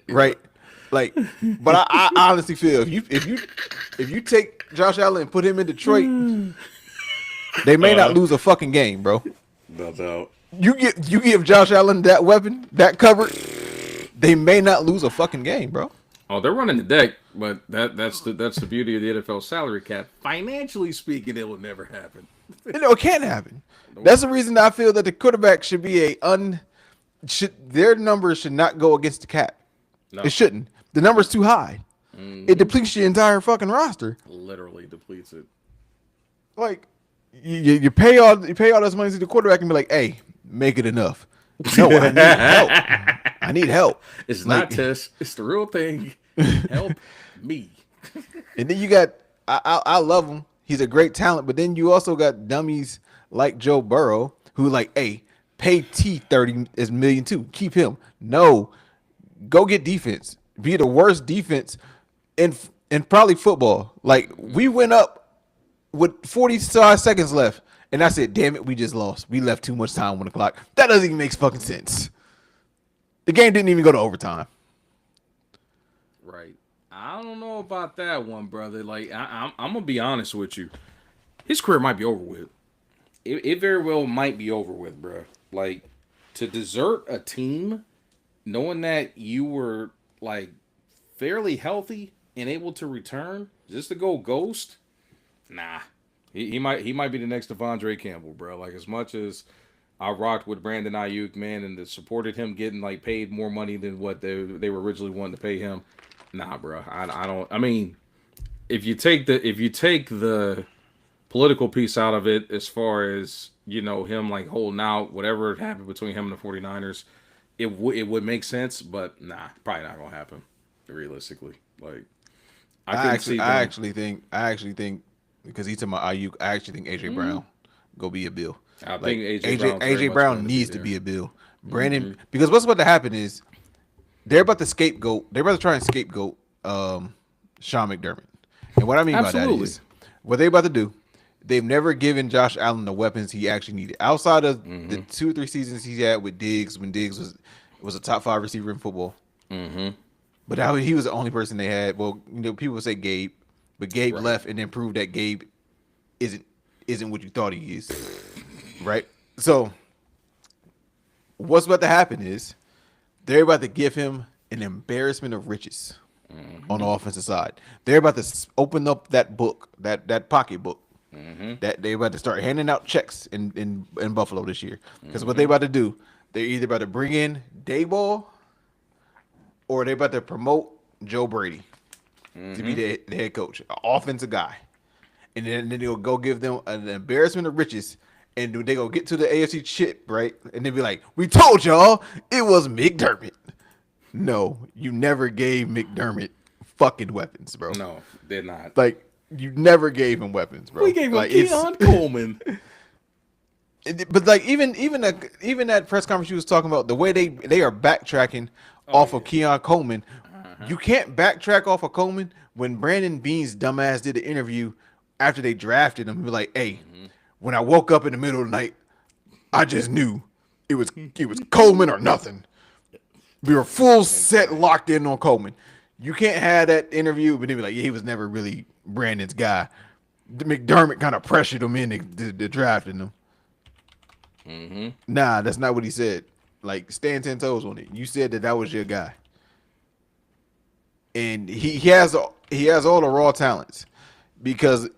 right? Like, but I honestly feel if you take Josh Allen and put him in Detroit, they may not lose a fucking game, bro. No doubt. You give Josh Allen that weapon, that cover, they may not lose a fucking game, bro. Oh, they're running the deck, but that's the beauty of the NFL salary cap. Financially speaking, it will never happen. It can't happen. Nope. That's the reason I feel that the quarterback should be their numbers should not go against the cap. No, It shouldn't. The number's too high. It depletes your entire fucking roster. literally depletes it. Like you pay all this money to the quarterback and be like, hey, make it enough. No, I need help. I need help. It's Like, not Tess. It's the real thing. Help me. and then you got I love him. He's a great talent, but then you also got dummies like Joe Burrow who like, hey, pay T 30 million too. Keep him. No, go get defense. Be the worst defense in probably football. Like we went up with 45 seconds left, and I said, damn it, we just lost. We left too much time on the clock. That doesn't even make fucking sense. The game didn't even go to overtime. Right. I don't know about that one, brother. Like I'm gonna be honest with you. His career might be over with. It very well might be over with, bro. Like to desert a team, knowing that you were like fairly healthy and able to return, just to go ghost. Nah, he might be the next Devondre Campbell, bro. Like as much as I rocked with Brandon Ayuk, man, and supported him getting like paid more money than what they were originally wanting to pay him. Nah, bro. I don't. I mean, if you take the political piece out of it, as far as him like holding out, whatever happened between him and the 49ers, it would make sense, but nah, probably not gonna happen realistically. Like I can see them. I actually think because he's talking about Ayuk, I actually think AJ Mm, Brown go be a Bill. I think Like AJ Brown's very AJ much going Brown to be needs to there. be a Bill. Brandon, Hmm. because what's about to happen is they're about to scapegoat. They're about to try and scapegoat Sean McDermott. And what I mean by that Absolutely. is what they about to do. They've never given Josh Allen the weapons he actually needed. Outside of the Hmm. 2 or 3 seasons he had with Diggs, when Diggs was a top 5 receiver in football. Hmm. But he was the only person they had. Well, people would say Gabe, but Gabe Right. left and then proved that Gabe isn't isn't what you thought he is. Right? So what's about to happen is they're about to give him an embarrassment of riches on the offensive side. They're about to open up that book, that pocketbook, Hmm. that they're about to start handing out checks in Buffalo this year. Because what they Hmm. about to do, they're either about to bring in Dayball or they're about to promote Joe Brady to be Hmm. the head coach, an offensive guy. And then they'll go give them an embarrassment of riches. And they go get to the AFC chip, right? And they'll be like, we told y'all it was McDermott. No, you never gave McDermott fucking weapons, bro. No, they're not. Like, you never gave him weapons, We bro. gave him Like, it's Keon Coleman. but like even that press conference you was talking about, the way they are backtracking Oh off yeah. of Keon Coleman, Uh-huh. you can't backtrack off of Coleman when Brandon Bean's dumbass did the interview after they drafted him. He was like, "Hey, when I woke up in the middle of the night, I just knew it was Coleman or nothing. We were full set Exactly. locked in on Coleman. You can't have that interview, but they be like, yeah, he was never really Brandon's guy. McDermott kind of pressured him into drafting him. Hmm. Nah, that's not what he said. Like, stand 10 toes on it. You said that was your guy, and he has all the raw talents. Because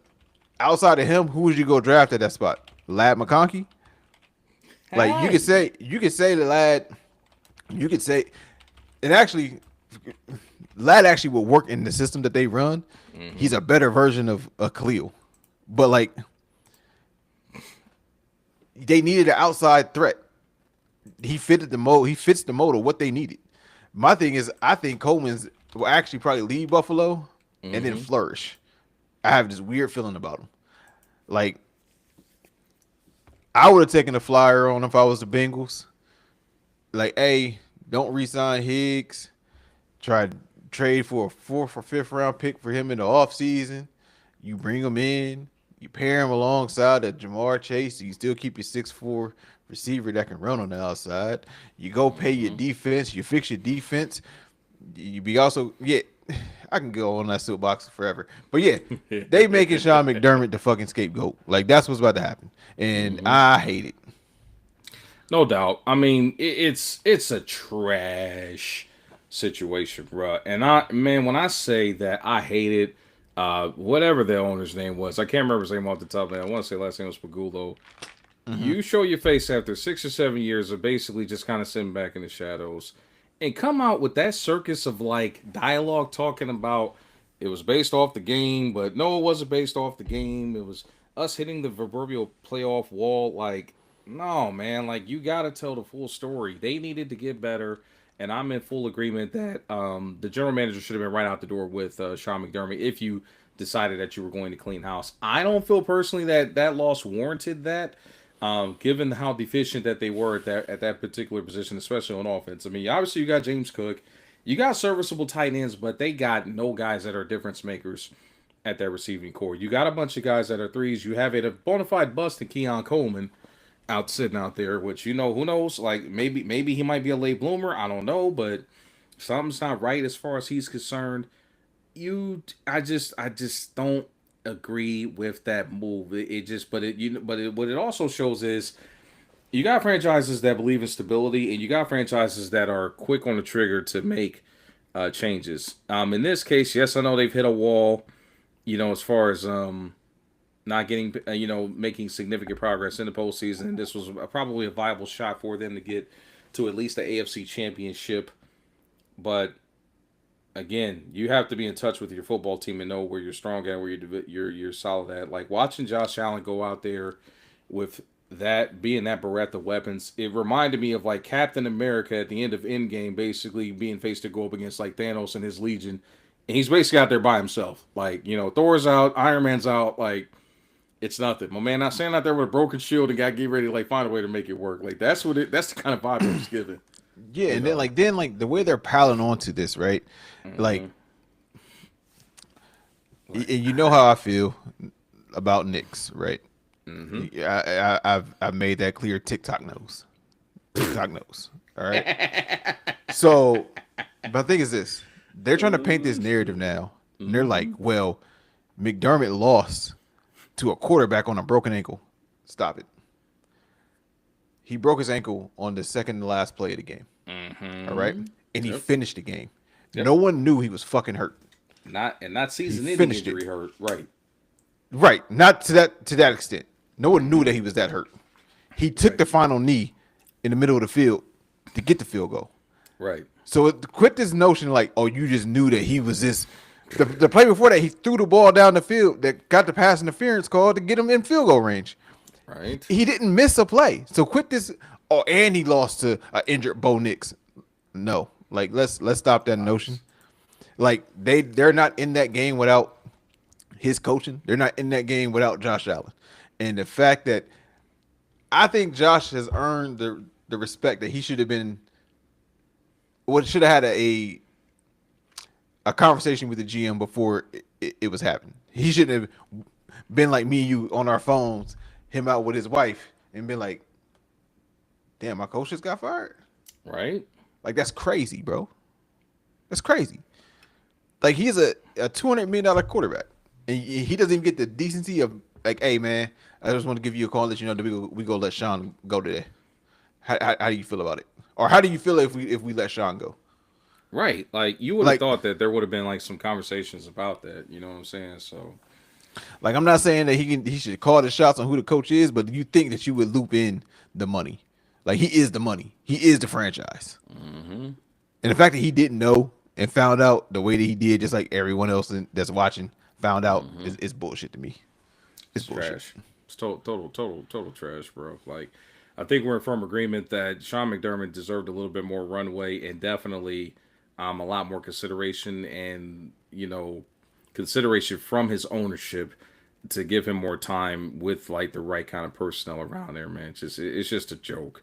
outside of him, who would you go draft at that spot? Lad McConkey. Like Hey. you could say the lad. You could say, and actually, Lad actually will work in the system that they run. Hmm. He's a better version of a Khalil, but like they needed an outside threat. He fitted the mold. He fits the mold of what they needed. My thing is, I think Coleman's will actually probably leave Buffalo and then Hmm. flourish. I have this weird feeling about him. Like I would have taken a flyer on him if I was the Bengals. Like, hey, don't re-sign Higgs. Try to trade for a 4th or 5th round pick for him in the offseason. You bring him in. You pair him alongside a Jamar Chase. So you still keep your 6'4" receiver that can run on the outside. You go pay your Hmm. defense. You fix your defense. You be also I can go on that soapbox forever. But yeah, they making Sean McDermott the fucking scapegoat. Like that's what's about to happen, and Hmm. I hate it. No doubt. I mean, it's a trash situation, bro. And when I say that, I hate it. Whatever the owner's name was, I can't remember his name off the top of my head. I want to say last name was Pagulo. Mm-hmm. You show your face after 6 or 7 years of basically just kind of sitting back in the shadows, and come out with that circus of like dialogue talking about it was based off the game, but no, it wasn't based off the game. It was us hitting the proverbial playoff wall. Like, no, man, like you got to tell the full story. They needed to get better, and I'm in full agreement that the general manager should have been right out the door with Sean McDermott if you decided that you were going to clean house. I don't feel personally that that loss warranted that. Given how deficient that they were at that particular position, especially on offense. I mean, obviously you got James Cook, you got serviceable tight ends, but they got no guys that are difference makers at that receiving core. You got a bunch of guys that are threes. You have a bona fide bust in Keon Coleman out sitting out there, which who knows? Like maybe he might be a late bloomer. I don't know, but something's not right as far as he's concerned. I just don't agree with that move. It just but it you know but it, what it also shows is you got franchises that believe in stability and you got franchises that are quick on the trigger to make changes. In this case, yes, I know they've hit a wall. As far as not getting making significant progress in the postseason. And this was probably a viable shot for them to get to at least the AFC Championship, but again, you have to be in touch with your football team and know where you're strong at, where you're solid at. Like watching Josh Allen go out there with that being that bereft of weapons, it reminded me of like Captain America at the end of Endgame, basically being faced to go up against like Thanos and his Legion And he's basically out there by himself. Like, Thor's out, Iron Man's out. Like, it's nothing. My man not standing out there with a broken shield and got to get ready to like find a way to make it work. Like that's the kind of vibe it was giving. Yeah, You and then know. like the way they're piling onto this, right? Like, and you know how I feel about Knicks, right? I've made that clear. TikTok knows. TikTok knows. All right. So, but the thing is this: they're trying to paint this narrative now, and they're like, "Well, McDermott lost to a quarterback on a broken ankle." Stop it. He broke his ankle on the second to last play of the game. All right, and he Yep. finished the game. Yep. No one knew he was fucking hurt. Not He season-ending finished injury it. hurt. Right. Right, not to that extent. No one knew that he was that hurt. He took Right. the final knee in the middle of the field to get the field goal. Right. So quit this notion like, oh, you just knew that he was this. The play before that, he threw the ball down the field that got the pass interference call to get him in field goal range. Right. He didn't miss a play. So quit this. Oh, and he lost to an injured Bo Nix. No, like let's stop that notion. Like they're not in that game without his coaching. They're not in that game without Josh Allen. And the fact that I think Josh has earned the respect that he should have been. What should have had a conversation with the GM before it was happening. He shouldn't have been like me and you on our phones, him out with his wife, and been like, "Damn, my coach just got fired." Right. Like that's crazy, bro. That's crazy. Like he's a $200 million quarterback, and he doesn't even get the decency of like, "Hey man, I just want to give you a call and let you know that we go let Sean go today." How do you feel about it? Or how do you feel if we let Sean go? Right. Like you would have Like thought that there would have been like some conversations about that. You know what I'm saying? So I'm not saying that he should call the shots on who the coach is, but you think that you would loop in the money. Like he is the money. He is the franchise. And the fact that he didn't know and found out the way that he did, just like everyone else that's watching found out, is bullshit to me. It's it's bullshit. trash. It's total trash, bro. Like I think we're in firm agreement that Sean McDermott deserved a little bit more runway and definitely a lot more consideration and consideration from his ownership to give him more time with like the right kind of personnel around there, man. It's just a joke.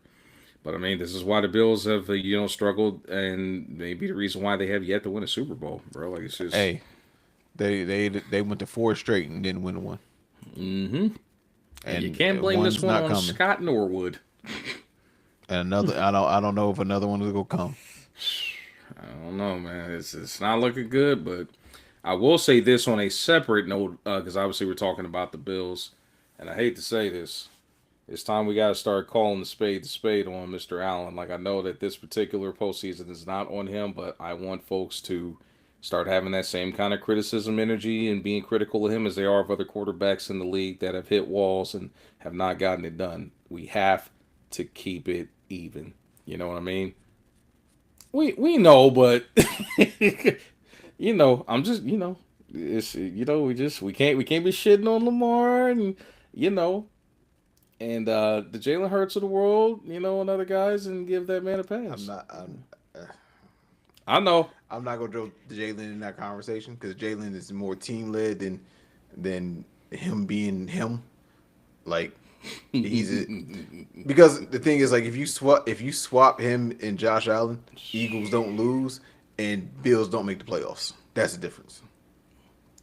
But I mean, this is why the Bills have struggled, and maybe the reason why they have yet to win a Super Bowl, bro. Like it's just Hey, they went to 4 straight and didn't win one. and you And can't blame this one's one not on coming. Scott Norwood. And another, I don't know if another one is gonna come. I don't know, man. It's not looking good, but I will say this on a separate note because obviously we're talking about the Bills, and I hate to say this. It's time we got to start calling the spade on Mr. Allen. Like, I know that this particular postseason is not on him, but I want folks to start having that same kind of criticism energy and being critical of him as they are of other quarterbacks in the league that have hit walls and have not gotten it done. We have to keep it even. You know what I mean? We know, but I'm just it's we can't be shitting on Lamar and you know the Jalen Hurts of the world, and other guys, and give that man a I'm pass. not. I'm, I know. I'm not gonna throw Jalen in that conversation because Jalen is more team led than him being him. Like because the thing is like if you swap him and Josh Allen, Eagles don't lose and Bills don't make the playoffs. That's the difference.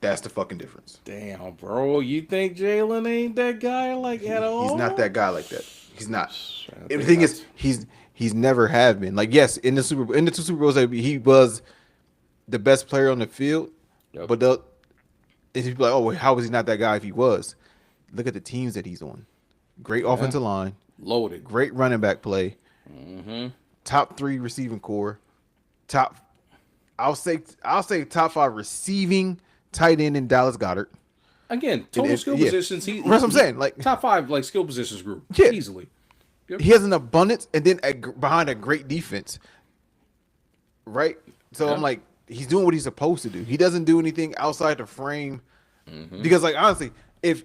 That's the fucking difference. Damn, bro, you think Jalen ain't that guy like at He's not that all? guy like that. He's not. I And the think thing that's is, he's never have been. Like yes, in the 2 Super Bowls, he was the best player on the field. Yep. But and people like, oh, well, how was he not that guy if he was? Look at the teams that he's on. Great Yeah, offensive line, loaded. great running back play, Mm-hmm. top 3 receiving core, top. I'll say top 5 receiving tight end in Dallas Goddard. Again, total skill Yeah, positions. that's what I'm saying. Like top five like skill positions group yeah, easily. Yep. he has an abundance, and then behind a great defense, right? So I'm Yeah. like, he's doing what he's supposed to do. He doesn't do anything outside the frame, Mm-hmm. because like honestly, if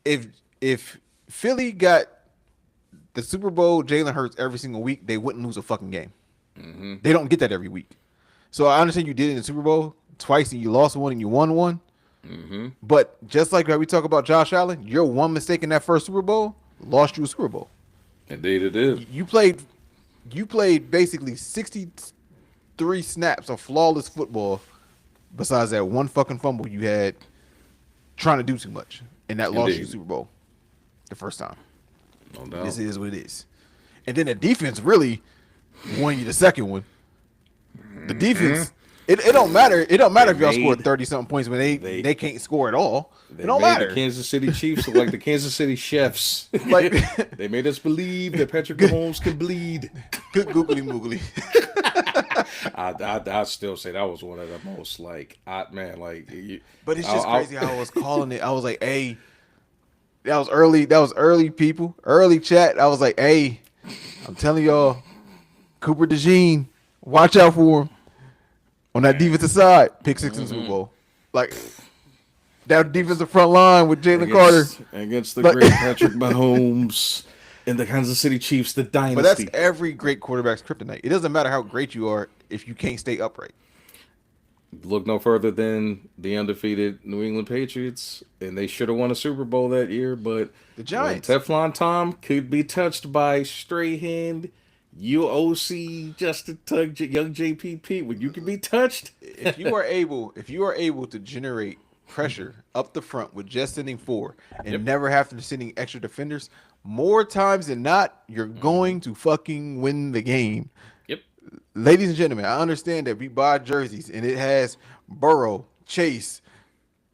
if Philly got the Super Bowl Jalen Hurts every single week, they wouldn't lose a fucking game. Mm-hmm. They don't get that every week. So I understand you did it in the Super Bowl twice and you lost one and you won one. Mm-hmm. But just like how we talk about Josh Allen, your one mistake in that first Super Bowl lost you a Super Bowl. Indeed, it is. You played basically 63 snaps of flawless football. Besides that one fucking fumble you had trying to do too much, and that lost you Indeed. Super Bowl the first time. No doubt. This is what it is. And then the defense really won you the second one. The defense, it don't matter. It don't matter if y'all scored 30-something points when they can't score at all. It don't made matter. The Kansas City Chiefs look like the Kansas City Chefs. Like They made us believe that Patrick Mahomes can bleed. good googly moogly. I still say that was one of the most But it's just crazy how I was calling it. I was like, hey, that was early. That was early, people. Early chat. I was like, hey, I'm telling y'all, Cooper DeJean, watch out for him on that defensive side. Pick six in the Super Bowl. Like, that defensive front line with Jalen Carter. Against the great Patrick Mahomes and the Kansas City Chiefs, the dynasty. But that's every great quarterback's kryptonite. It doesn't matter how great you are if you can't stay upright. Look no further than the undefeated New England Patriots, and they should have won a Super Bowl that year, but The Giants. Teflon Tom could be touched by stray hand UOC Justin Tug young JPP. When you can be touched, If you are able to generate pressure up the front with just sending four and never having to sending extra defenders, more times than not, you're going to fucking win the game. Yep. Ladies and gentlemen, I understand that we buy jerseys and it has Burrow, Chase,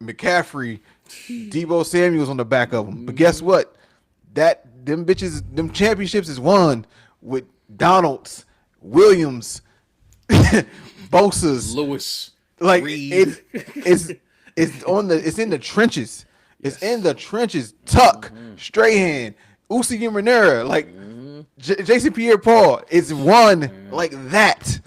McCaffrey, Debo Samuels on the back of them. But guess what? Them championships is won with Donalds, Williams, Bosa's, Lewis, like Reed. it's in the trenches. It's in the trenches. Tuck, Strahan, Uzi Renera, like Jason Pierre-Paul. It's won like that.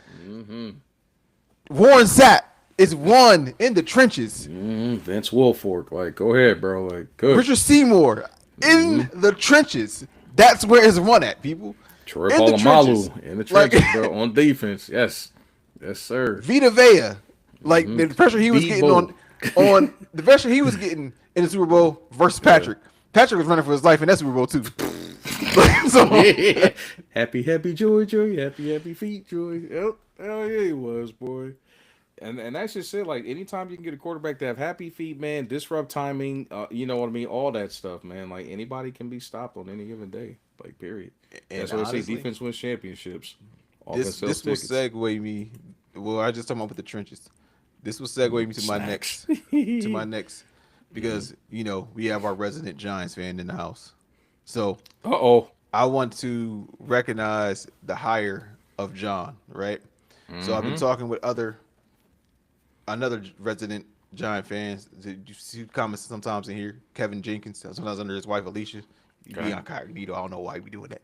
Warren Sapp is won in the trenches. Vince Wilfork, like, go ahead, bro. Like, good. Richard Seymour in the trenches. That's where it's won at, people. Troy in the trenches. Polamalu in the trenches, Like- bro, on defense. Yes, sir. Vita Vea, like the pressure he was getting on the pressure he was getting in the Super Bowl versus Patrick. Patrick was running for his life in that Super Bowl too. So, happy joy, happy feet, joy. Yep. Hell yeah, he was, boy. And that's just it. Like, anytime you can get a quarterback to have happy feet, man, disrupt timing, you know what I mean, all that stuff, man. Like, anybody can be stopped on any given day. Like, period. And that's what I say. honestly, Defense wins championships. this will segue me. Well, I just talking about with the trenches. This will segue me to my next, because we have our resident Giants fan in the house. So, I want to recognize the hire of John. Right. So I've been talking with another resident Giant fans. You see comments sometimes in here. Kevin Jenkins, sometimes under his wife Alicia. Be incognito. I don't know why we doing that,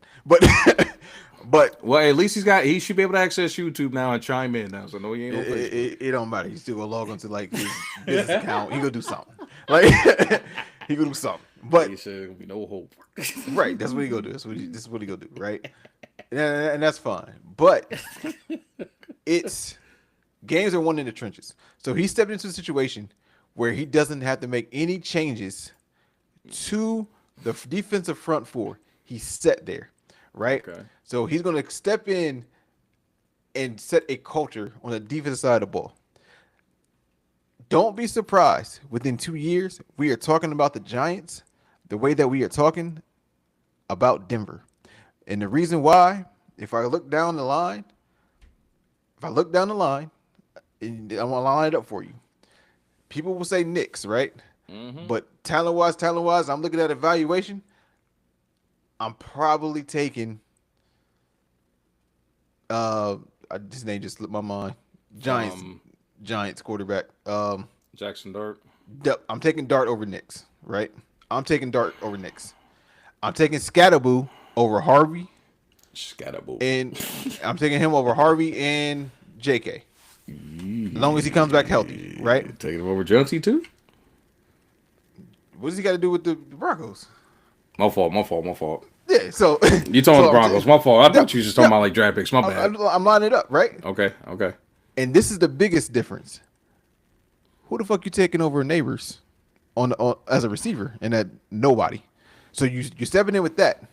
but well, at least he should be able to access YouTube now and chime in now. So no, he ain't. It don't matter. He's still gonna log onto like his business account. He gonna do something. Like he gonna do something. But he said there'll be no hope. Right. That's what he gonna do. This is what he gonna do. Right. And that's fine. But it's games are won in the trenches. So he stepped into a situation where he doesn't have to make any changes to the defensive front four. He's set there, right? Okay. So he's going to step in and set a culture on the defensive side of the ball. Don't be surprised. Within 2 years, we are talking about the Giants the way that we are talking about Denver. And the reason why, if I look down the line, and I'm going to line it up for you. People will say Knicks, right? Mm-hmm. But talent-wise, I'm looking at evaluation. I'm probably taking his name just slipped my mind. Giants quarterback. Jackson Dart. I'm taking Dart over Knicks, right? I'm taking Dart over Knicks. I'm taking Scatterboo over Harvey. Scatterboo. And I'm taking him over Harvey and JK. As long as he comes back healthy, right? Taking him over Jonesy too? What does he got to do with the Broncos? My fault. Yeah, so you talking about the Broncos? My fault. I thought you were just talking about like draft picks. My bad. I'm lining it up, right? Okay. And this is the biggest difference. Who the fuck you taking over neighbors on as a receiver and that nobody? So you're stepping in with that.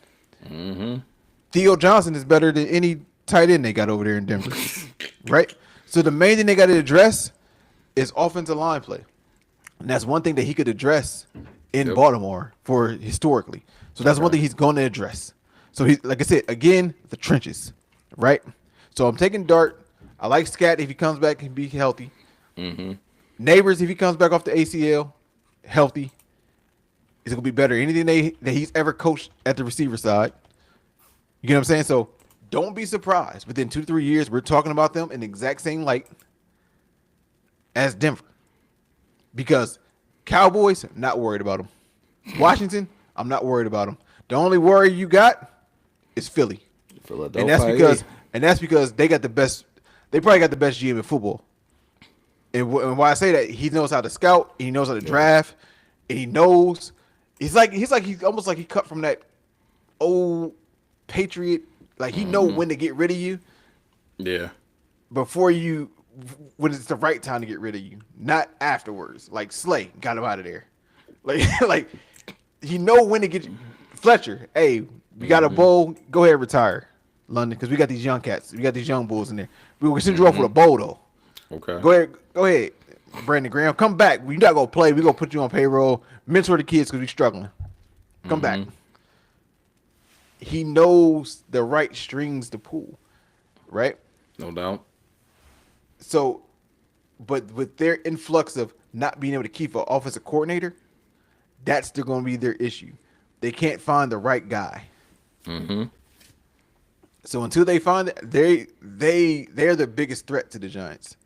Mm-hmm. Theo Johnson is better than any tight end they got over there in Denver, right? So the main thing they got to address is offensive line play, and that's one thing that he could address in Yep. Baltimore for historically. So that's one Okay. thing he's going to address. So he, like I said, again, the trenches, right? So I'm taking Dart. I like Scat if he comes back and be healthy. Mm-hmm. Neighbors if he comes back off the ACL, healthy, is gonna be better. Anything that he's ever coached at the receiver side. You get what I'm saying? So don't be surprised. Within 2-3 years, we're talking about them in the exact same light as Denver. Because Cowboys, not worried about them. Washington, I'm not worried about them. The only worry you got is Philly. Philadelphia. And that's because they got the best. They probably got the best GM in football. And why I say that, he knows how to scout, he knows how to draft, and he knows. He's almost like he cut from that old Patriot. Like he know when to get rid of you Yeah. when it's the right time to get rid of you, not afterwards. Like Slay got him out of there. Like like he know when to get you. Fletcher. Hey, we got a bowl. Go ahead, retire, London, because we got these young cats. We got these young bulls in there. We will send you off with a bowl though. Okay. Go ahead, Brandon Graham. Come back. We're not gonna play. We're gonna put you on payroll. Mentor the kids because we're struggling. Come back. He knows the right strings to pull, right? No doubt. So, but with their influx of not being able to keep an offensive coordinator, that's still going to be their issue. They can't find the right guy. Mm-hmm. So until they find it, they're the biggest threat to the Giants.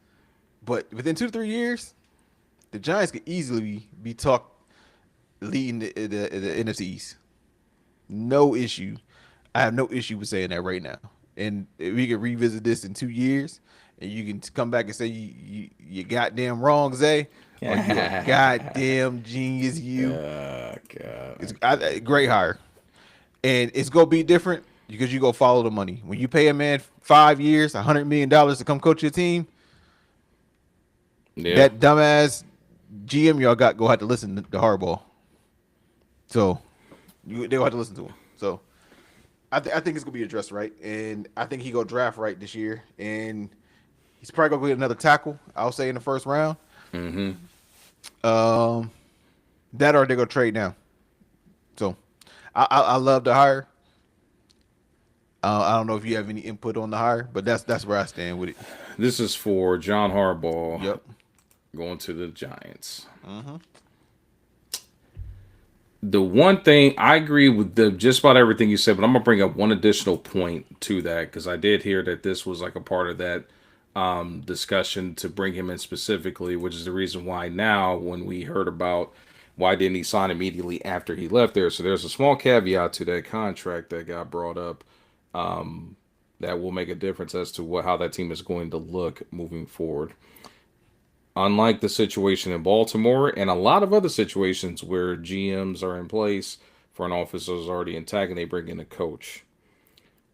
But within 2-3 years, the Giants could easily be talked leading the NFC East. No issue. I have no issue with saying that right now. And we can revisit this in 2 years, and you can come back and say you goddamn wrong, Zay, or you a goddamn genius, you. God. It's great hire, and it's gonna be different because you go follow the money. When you pay a man 5 years, $100 million to come coach your team, Yeah. that dumbass GM y'all got go have to listen to Harbaugh. So they'll have to listen to him. So I think it's gonna be addressed right, and I think he go draft right this year, and he's probably gonna get another tackle. I'll say in the first round. Mm-hmm. That or they go trade now. So I love the hire. I don't know if you have any input on the hire, but that's where I stand with it. This is for John Harbaugh. Yep. Going to the Giants. Mm-hmm. The one thing I agree with just about everything you said, but I'm gonna bring up one additional point to that because I did hear that this was like a part of that discussion to bring him in specifically, which is the reason why now when we heard about why didn't he sign immediately after he left there. So there's a small caveat to that contract that got brought up that will make a difference as to how that team is going to look moving forward. Unlike the situation in Baltimore and a lot of other situations where GMs are in place, front office is already intact, and they bring in a coach.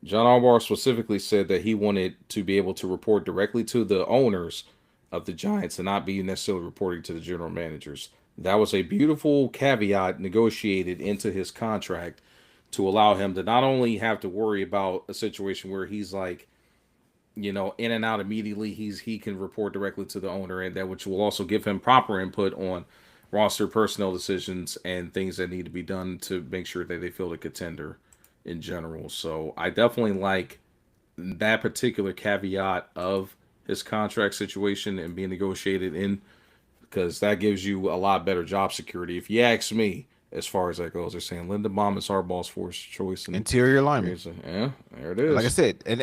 John Harbaugh specifically said that he wanted to be able to report directly to the owners of the Giants and not be necessarily reporting to the general managers. That was a beautiful caveat negotiated into his contract to allow him to not only have to worry about a situation where he's like, in and out immediately. He can report directly to the owner, and that which will also give him proper input on roster personnel decisions and things that need to be done to make sure that they field a contender in general. So I definitely like that particular caveat of his contract situation and being negotiated in because that gives you a lot better job security. If you ask me, as far as that goes, they're saying Lindenbaum is Harbaugh's first choice. And Interior lineman. yeah, there it is. Like I said, and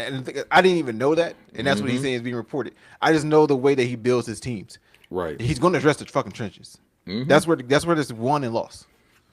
I didn't even know that, and that's what he's saying is being reported. I just know the way that he builds his teams. Right. He's going to address the fucking trenches. That's where there's won and lost.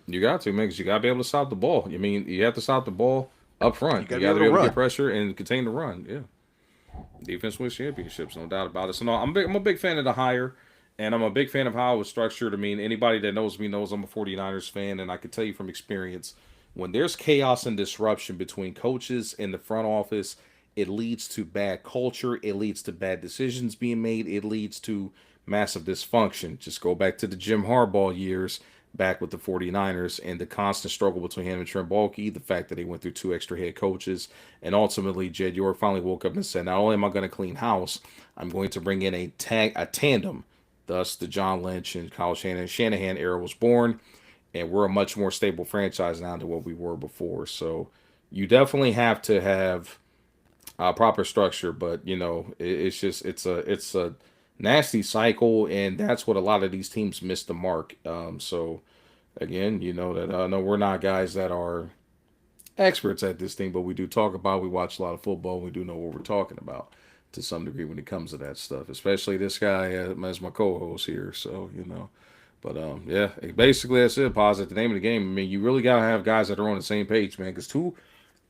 You got to, man, because you got to be able to stop the ball. I mean, you have to stop the ball up front. You got to be able to get pressure and contain the run. Yeah. Defense wins championships, no doubt about it. So, no, I'm a big fan of the hire, and I'm a big fan of how it was structured. I mean, anybody that knows me knows I'm a 49ers fan, and I can tell you from experience, when there's chaos and disruption between coaches and the front office, it leads to bad culture. It leads to bad decisions being made. It leads to massive dysfunction. Just go back to the Jim Harbaugh years back with the 49ers and the constant struggle between him and Trent Baalke, the fact that he went through two extra head coaches, and ultimately Jed York finally woke up and said, not only am I going to clean house, I'm going to bring in a tandem. Thus, the John Lynch and Kyle Shanahan era was born, and we're a much more stable franchise now than what we were before. So you definitely have to have proper structure, but it's just it's a nasty cycle, and that's what a lot of these teams miss the mark. So again, that no, we're not guys that are experts at this thing, but we do talk about. We watch a lot of football. We do know what we're talking about to some degree when it comes to that stuff, especially this guy as my co-host here. So but yeah, basically that's it. Positive. The name of the game. I mean, you really gotta have guys that are on the same page, man. Because two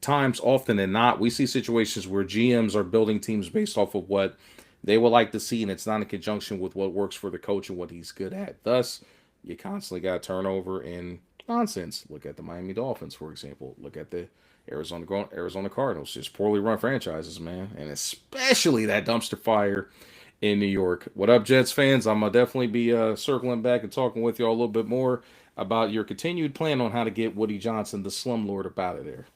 times often than not, we see situations where GMs are building teams based off of what they would like to see, and it's not in conjunction with what works for the coach and what he's good at. Thus, you constantly got turnover and nonsense. Look at the Miami Dolphins, for example. Look at the Arizona Cardinals, just poorly run franchises, man, and especially that dumpster fire in New York. What up, Jets fans? I'm gonna definitely be circling back and talking with y'all a little bit more about your continued plan on how to get Woody Johnson, the slumlord, up out of there.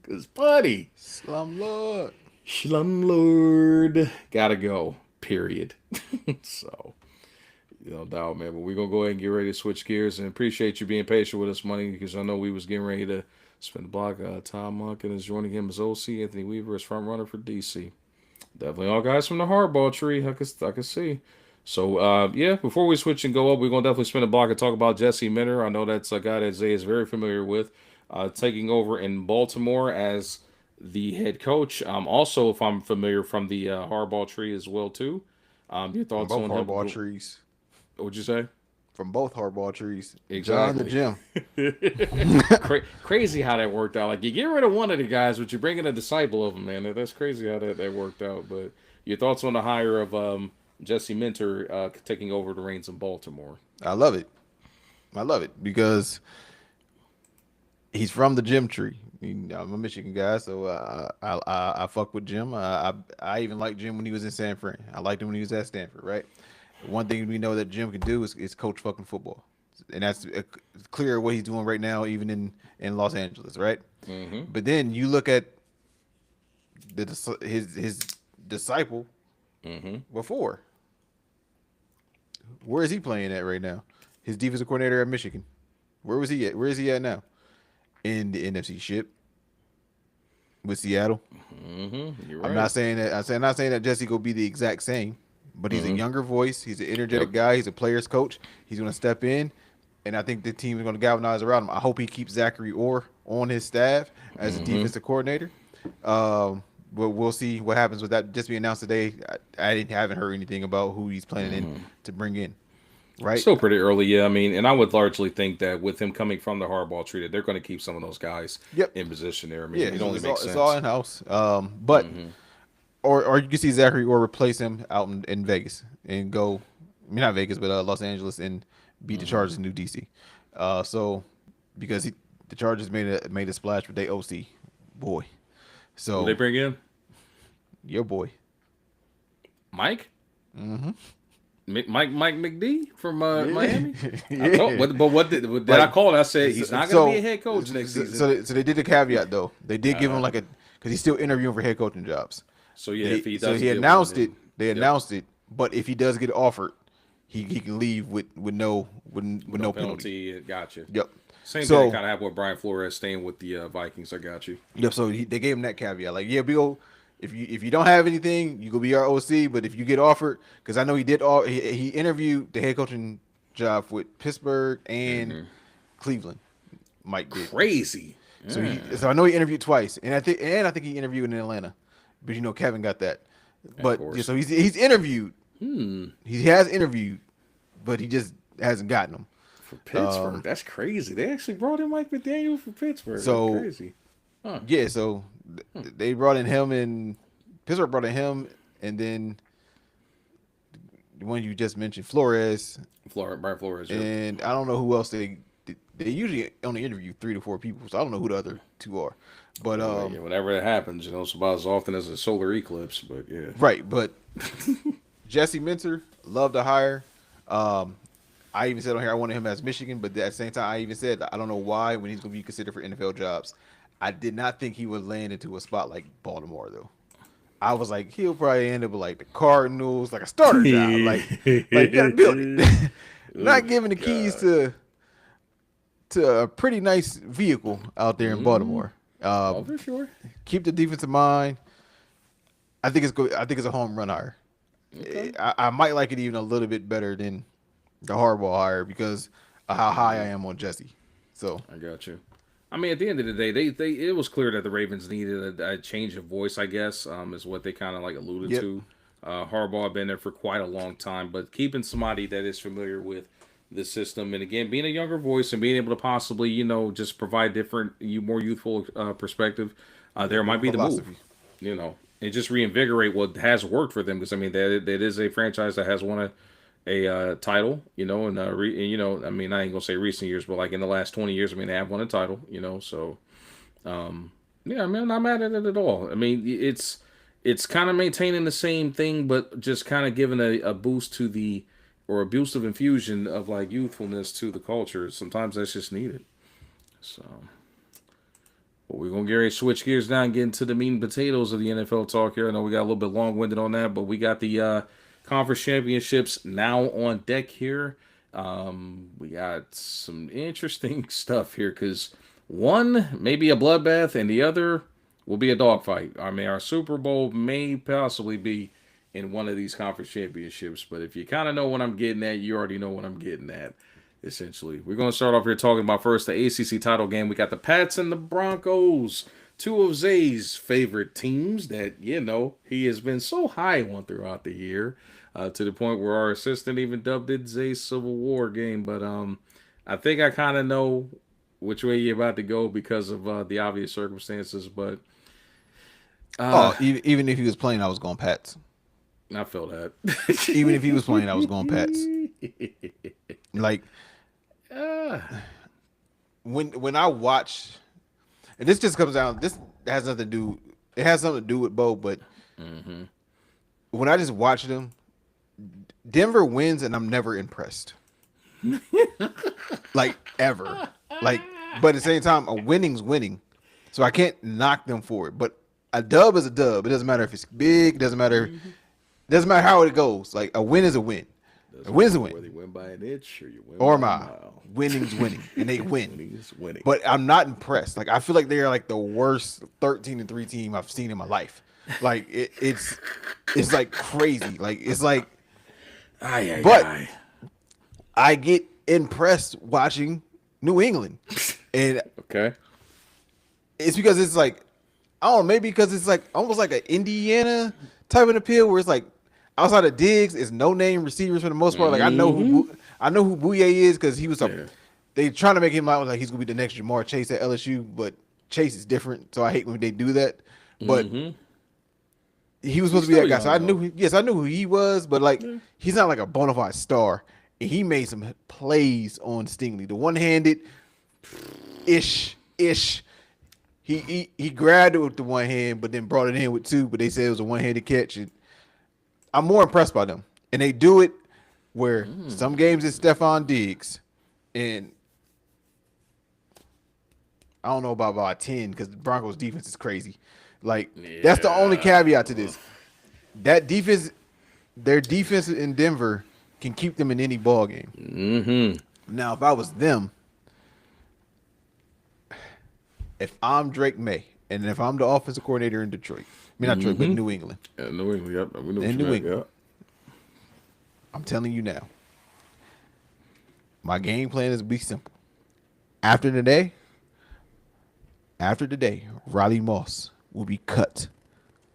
Cause buddy, Slumlord. slumlord, gotta go. Period. So. No doubt, man. But we're gonna go ahead and get ready to switch gears, and appreciate you being patient with us, money, because I know we was getting ready to spin the block. Tom Monken is joining him as OC. Anthony Weaver is front runner for DC. Definitely all guys from the hardball tree. I can see. So yeah, before we switch and go up, we're gonna definitely spin the block and talk about Jesse Minter. I know that's a guy that Zay is very familiar with, taking over in Baltimore as the head coach. Also, if I'm familiar from the hardball tree as well too. Your From thoughts both on him? hardball trees. What'd you say? From both hardball trees. John the Exactly. Jim. Crazy how that worked out. Like you get rid of one of the guys, but you're bringing a disciple of him, man. That's crazy how that worked out. But your thoughts on the hire of Jesse Minter taking over the reins in Baltimore? I love it. I love it because he's from the Jim tree. I'm a Michigan guy, so I fuck with Jim. I even liked Jim when he was in San Fran. I liked him when he was at Stanford, right? One thing we know that Jim can do is coach fucking football, and that's clear what he's doing right now, even in Los Angeles, right? Mm-hmm. But then you look at his disciple Mm-hmm. before. Where is he playing at right now? His defensive coordinator at Michigan. Where was he at? Where is he at now? In the NFC ship with Seattle. Mm-hmm. You're right. I'm not saying that. I'm not saying that Jesse will be the exact same, but he's a younger voice. He's an energetic guy. He's a player's coach. He's going to step in, and I think the team is going to galvanize around him. I hope he keeps Zachary Orr on his staff as a defensive coordinator. But we'll see what happens with that. Just be announced today. I haven't heard anything about who he's planning in to bring in. Right? Still pretty early, yeah. I mean, and I would largely think that with him coming from the hardball tree, that they're going to keep some of those guys in position there. I mean, it only makes sense. It's all in house. But or you can see Zachary or replace him out in Vegas and go. I mean, not Vegas, but Los Angeles and beat the Chargers in New DC. So because the Chargers made a splash with their OC boy. So Who they bring in? Your boy, Mike. Mm-hmm. Mike McD from Miami. Yeah. But what did I call it? I said he's not going to be a head coach next season. So they did the caveat though. They did give him like because he's still interviewing for head coaching jobs. So yeah, if he does, so he announced it. They announced it. But if he does get offered, he can leave with no penalty. Gotcha. Yep. Same thing they kind of have with Brian Flores staying with the Vikings. I got you. Yep. So they gave him that caveat. Like, yeah, if you don't have anything, you go be our OC. But if you get offered, because I know he did he interviewed the head coaching job with Pittsburgh and Cleveland. Mike did. Crazy. So I know he interviewed twice, and I think he interviewed in Atlanta, but Kevin got that. But yeah, so he's interviewed. He has interviewed, but he just hasn't gotten them. For Pittsburgh, that's crazy. They actually brought in Mike McDaniel for Pittsburgh. So that's crazy. Huh. Yeah, so they brought in him, and Pittsburgh brought in him, and then the one you just mentioned, Brian Flores. Yeah. And I don't know who else they they usually only interview 3 to 4 people, so I don't know who the other 2 are. But Yeah, whenever it happens, it's about as often as a solar eclipse. But yeah, right, but Jesse Minter, love to hire. I even said on here I wanted him as Michigan, but at the same time, I even said I don't know why when he's going to be considered for NFL jobs. I did not think he would land into a spot like Baltimore though. I was like, he'll probably end up with like the Cardinals, like a starter job, like you got to build it. oh Not giving the keys God. to a pretty nice vehicle out there in Baltimore. Oh, for sure. Keep the defensive mind. I think it's good. I think it's a home run hire. Okay. I might like it even a little bit better than the Harbaugh hire because of how high I am on Jesse. So I got you. I mean, at the end of the day, they it was clear that the Ravens needed a change of voice. I guess is what they kind of like alluded yep, to. Harbaugh had been there for quite a long time, but keeping somebody that is familiar with the system, and again, being a younger voice and being able to possibly, just provide different, more youthful perspective, there might be the move. philosophy. And just reinvigorate what has worked for them. Because I mean, that is a franchise that has won a title, I mean, I ain't gonna say recent years, but like in the last 20 years, I mean, they have won a title, so yeah, I mean, I'm not mad at it at all. I mean, it's kind of maintaining the same thing, but just kind of giving a boost to or a boost of infusion of like youthfulness to the culture. Sometimes that's just needed. So, but we're gonna get ready to switch gears now and get into the meat and potatoes of the NFL talk here. I know we got a little bit long winded on that, but we got the conference championships now on deck here. We got some interesting stuff here because one may be a bloodbath and the other will be a dogfight. I mean, our Super Bowl may possibly be in one of these conference championships, but if you kind of know what I'm getting at, you already know what I'm getting at. Essentially, we're going to start off here talking about first the ACC title game. We got the Pats and the Broncos, two of Zay's favorite teams that he has been so high on throughout the year. To the point where our assistant even dubbed it Zay's Civil War game. But I think I kind of know which way you're about to go because of the obvious circumstances. But Even if he was playing, I was going Pats. I feel that. Even if he was playing, I was going Pats. Like when I watch, and this just comes down. This has nothing to do. It has something to do with Bo, but when I just watch them. Denver wins and I'm never impressed. Like ever. Like, but at the same time, a winning's winning. So I can't knock them for it. But a dub is a dub. It doesn't matter if it's big, it doesn't matter how it goes. Like a win is a win. A win is a win. Whether you win by an inch or you win or by a mile. mile. Winning's winning. And they win. Winning is winning. But I'm not impressed. Like I feel like they are like the worst 13-3 team I've seen in my life. Like it's like crazy. Like it's like I get impressed watching New England. And okay. It's because it's like, I don't know, maybe because it's like almost like an Indiana type of appeal where it's like outside of Diggs, it's no name receivers for the most part. Like I know who Bouye is because he was they trying to make him out like he's gonna be the next Jamar Chase at LSU, but Chase is different, so I hate when they do that. But he was supposed to be that guy, so I knew who he was, but like he's not like a bona fide star. And he made some plays on Stingley, the one-handed ish. He grabbed it with the one hand, but then brought it in with two. But they said it was a one-handed catch. And I'm more impressed by them, and they do it where some games it's Stephon Diggs, and I don't know about 10 because the Broncos defense is crazy. Like that's the only caveat to this. That defense, their defense in Denver can keep them in any ball game. Now, if I was them, if I'm Drake May, and if I'm the offensive coordinator in Detroit, I mean not Detroit, but New England. Yeah, New England, yep. We know In New England. Yep. I'm telling you now, my game plan is to be simple. After today, Riley Moss will be cut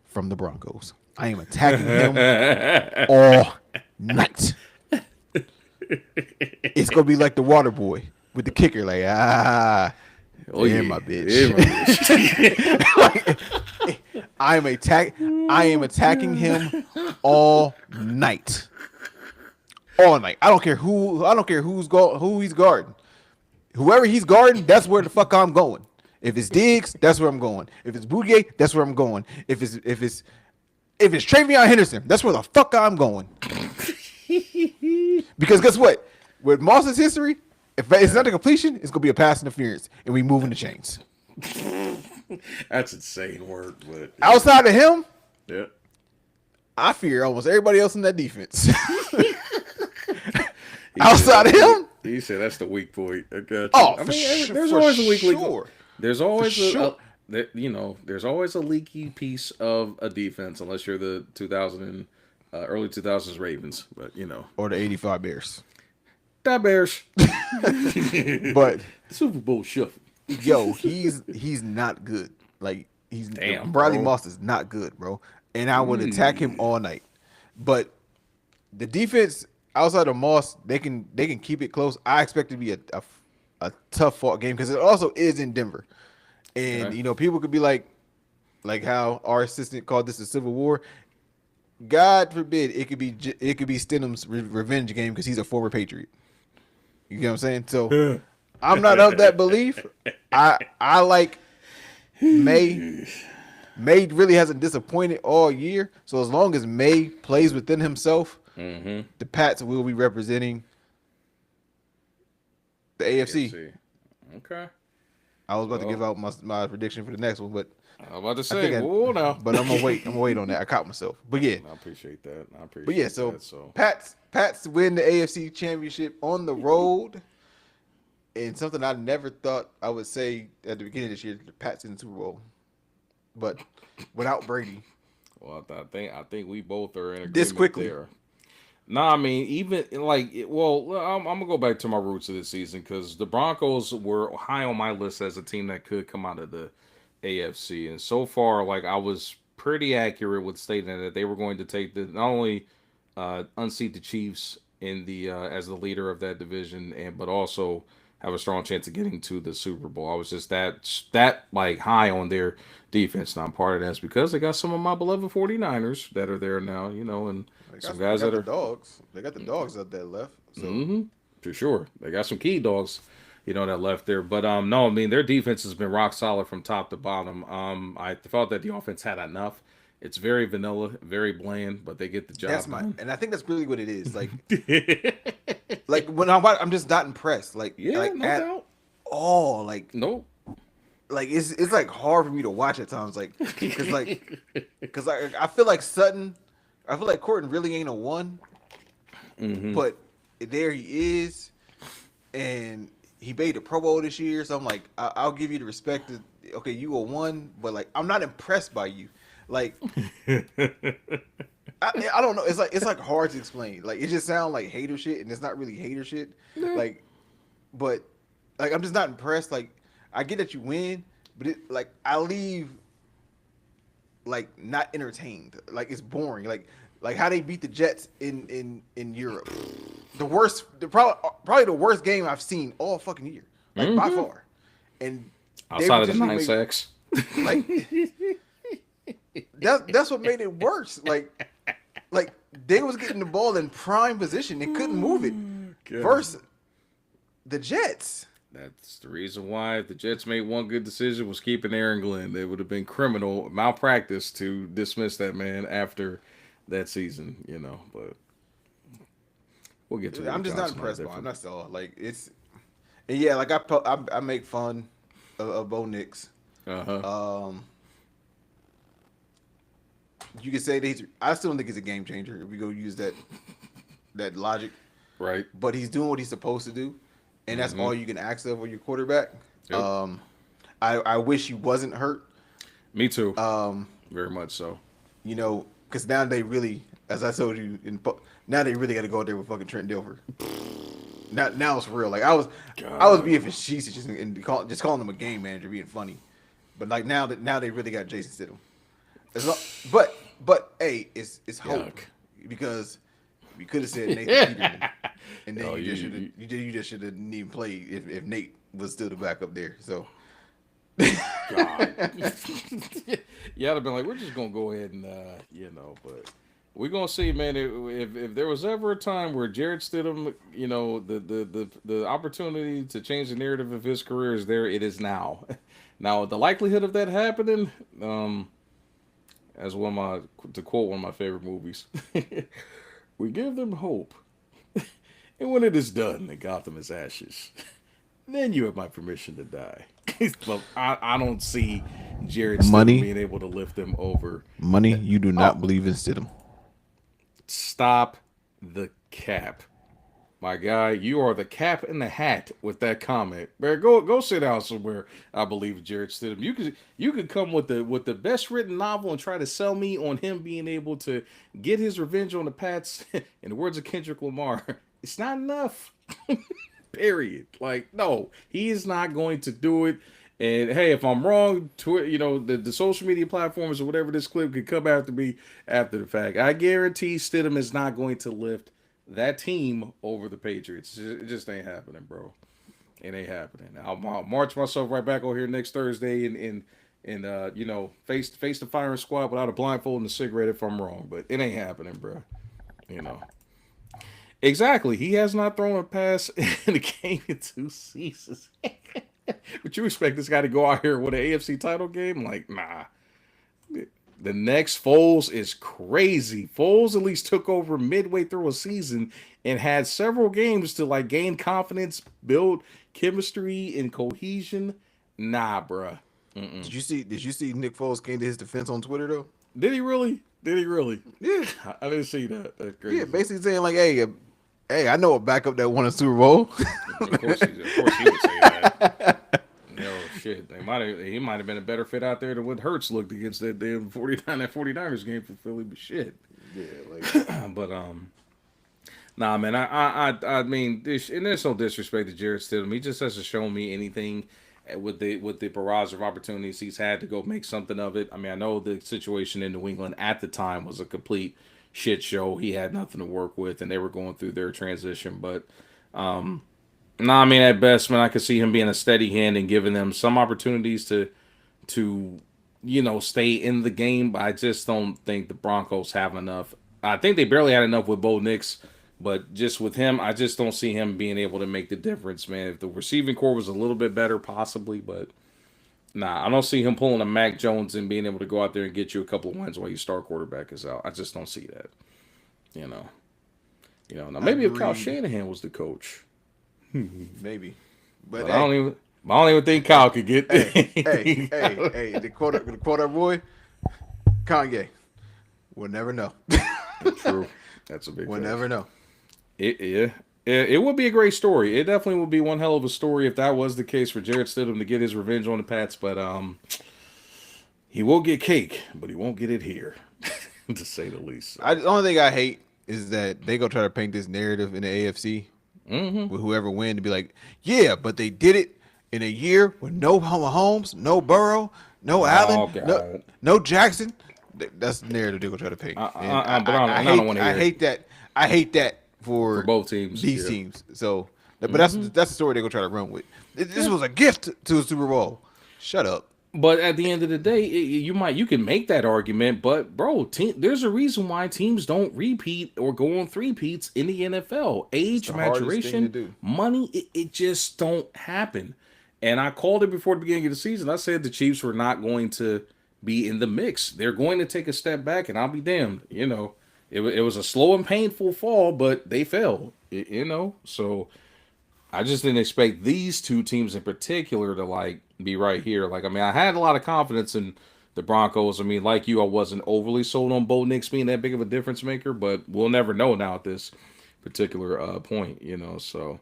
from the Broncos. I am attacking him all night. It's gonna be like the water boy with the kicker, like my bitch. I am attacking him all night. All night. I don't care who he's guarding. Whoever he's guarding, that's where the fuck I'm going. If it's Diggs, that's where I'm going. If it's Boudier, that's where I'm going. If it's Travion Henderson, that's where the fuck I'm going. Because guess what? With Moss's history, if it's not a completion, it's gonna be a pass interference, and we moving the chains. That's insane work, but Outside of him, yeah. I fear almost everybody else in that defense. Outside of him, he said that's the weak point. I got you. Oh, I for mean, sure, there's for always a weak link. sure. There's always sure. there's always a leaky piece of a defense, unless you're the 2000 early 2000s Ravens, but Or the 85 Bears. that Bears. But Super Bowl shuffle. yo, he's not good. Like Damn, Bradley bro. Moss is not good, bro. And I would attack him all night. But the defense outside of Moss, they can keep it close. I expect it to be a tough fought game because it also is in Denver. And Okay. people could be like how our assistant called this a civil war. God forbid it could be Stidham's revenge game because he's a former Patriot. You get what I'm saying? So I'm not of that belief. I like May. May really hasn't disappointed all year. So as long as May plays within himself, the Pats will be representing the AFC. Okay. I was about to give out my prediction for the next one, but I'm about to I say, think whoa, now. but I'm gonna wait. I'm gonna wait on that. I caught myself. But yeah, I appreciate that. but yeah. So Pats win the AFC Championship on the road, and something I never thought I would say at the beginning of this year: the Pats in the Super Bowl, but without Brady. Well, I think we both are in agreement This quickly. there. Nah, I mean, even I'm gonna go back to my roots of this season because the Broncos were high on my list as a team that could come out of the AFC, and so far, like I was pretty accurate with stating that they were going to take the not only unseat the Chiefs in the as the leader of that division, and but also have a strong chance of getting to the Super Bowl. I was just that like high on their defense. Now I'm part of that's because they got some of my beloved 49ers that are there now, and some guys they got that the are dogs. They got the dogs out there left. So for sure. They got some key dogs, that left there. But no, I mean their defense has been rock solid from top to bottom. I felt that the offense had enough. It's very vanilla, very bland, but they get the job done. and I think that's really what it is. Like when I'm just not impressed. Like Yeah, no at doubt. all. Like Nope. it's like hard for me to watch at times. Like because I feel like Sutton, I feel like Corton really ain't a one, but there he is, and he made the Pro Bowl this year. So I'm like, I'll give you the respect. Okay, you a one, but like I'm not impressed by you. Like I don't know. It's like hard to explain. Like it just sounds like hater shit, and it's not really hater shit. Like, but like I'm just not impressed. Like I get that you win, but I leave like not entertained. Like it's boring. Like how they beat the Jets in Europe. Probably the worst game I've seen all fucking year. Like by far. And Outside of the 9-6. like that's what made it worse. Like they was getting the ball in prime position and couldn't move it. Versus the Jets. That's the reason why if the Jets made one good decision was keeping Aaron Glenn. They would have been criminal malpractice to dismiss that man after that season, but we'll get to it. I'm just not impressed by him. That's all. Like it's, and yeah, like I make fun of Bo Nix. You can say that I still don't think he's a game changer if we go use that logic. Right. But he's doing what he's supposed to do, and that's all you can ask of your quarterback. Yep. I wish he wasn't hurt. Me too. Very much so. Because now they really, as I told you, now they really got to go out there with fucking Trent Dilfer. Now it's real. Like I was being facetious and just calling him a game manager, being funny. But like now they really got Jason Stidham. But hey, it's hope because we could have said Nathan Peterman, and then you just should have even played if Nate was still the backup there. So. God. Yeah, I'd have been like, we're just gonna go ahead and but we're gonna see, man. If there was ever a time where Jared Stidham, the opportunity to change the narrative of his career is there, it is now. Now, the likelihood of that happening, as one of my to quote one of my favorite movies, we give them hope, and when it is done, and Gotham is ashes, then you have my permission to die. But I don't see Jared Stidham Money, being able to lift them over. money. You do Oh, not believe in Stidham. stop the cap. My guy, you are the cap in the hat with that comment. Man, go sit down somewhere. I believe in Jared Stidham. You could come with the best written novel and try to sell me on him being able to get his revenge on the Pats. In the words of Kendrick Lamar, it's not enough. Period. Like, no, he is not going to do it. And hey, if I'm wrong, the social media platforms or whatever this clip could come after me after the fact. I guarantee Stidham is not going to lift that team over the Patriots. It just ain't happening, bro. It ain't happening. I'll march myself right back over here next Thursday and face the firing squad without a blindfold and a cigarette if I'm wrong. But it ain't happening, bro. You know. Exactly. He has not thrown a pass in a game in 2 seasons. But you expect this guy to go out here with an AFC title game? Like, nah. The next Foles is crazy. Foles at least took over midway through a season and had several games to like gain confidence, build chemistry and cohesion. Nah, bruh. Mm-mm. Did you see Nick Foles came to his defense on Twitter though? Did he really? Did he really? Yeah, I didn't see that. That's yeah, crazy. basically saying like, hey, I know a backup that won a Super Bowl. Of course he would say that. No shit. He might have been a better fit out there than what Hurts looked against that damn 49ers game for Philly, but shit. Yeah, like But nah, man. I mean, and there's no disrespect to Jared Stidham. He just hasn't shown me anything with the barrage of opportunities he's had to go make something of it. I mean, I know the situation in New England at the time was a complete shit show. He had nothing to work with, and they were going through their transition. But nah, I mean, at best, man, I could see him being a steady hand and giving them some opportunities to stay in the game. But I just don't think the Broncos have enough. I think they barely had enough with Bo Nix, but just with him, I just don't see him being able to make the difference, man. If the receiving core was a little bit better, possibly, but nah, I don't see him pulling a Mac Jones and being able to go out there and get you a couple of wins while your star quarterback is out. I just don't see that. You know, Now maybe if Kyle agreed, Shanahan was the coach, maybe, but but I don't hey, even. I don't even think Kyle could get. hey, the quote boy, Kanye. We'll never know. True, that's a big. We'll Fact. never know. Yeah, it would be a great story. It definitely would be one hell of a story if that was the case for Jared Stidham to get his revenge on the Pats. But he will get cake, but he won't get it here, to say the least. So. The only thing I hate is that they go try to paint this narrative in the AFC with whoever win to be like, yeah, but they did it in a year with no Mahomes, no Burrow, no Allen, Oh God. no Jackson. That's the narrative they go try to paint. And But I I don't hate want to I hear it hate that. I hate that for for both teams. these Yeah. teams. So, but that's the story they go try to run with. This was a gift to a Super Bowl. Shut up. But at the end of the day, you can make that argument, but bro, there's a reason why teams don't repeat or go on three-peats in the NFL. It's Age, the hardest thing to maturation, do. money, it just don't happen. And I called it before the beginning of the season. I said the Chiefs were not going to be in the mix. They're going to take a step back, and I'll be damned. It was a slow and painful fall, but they fell. So I just didn't expect these two teams in particular to like be right here. Like, I mean, I had a lot of confidence in the Broncos. I mean, like you, I wasn't overly sold on Bo Nix being that big of a difference maker, but we'll never know now at this particular point. So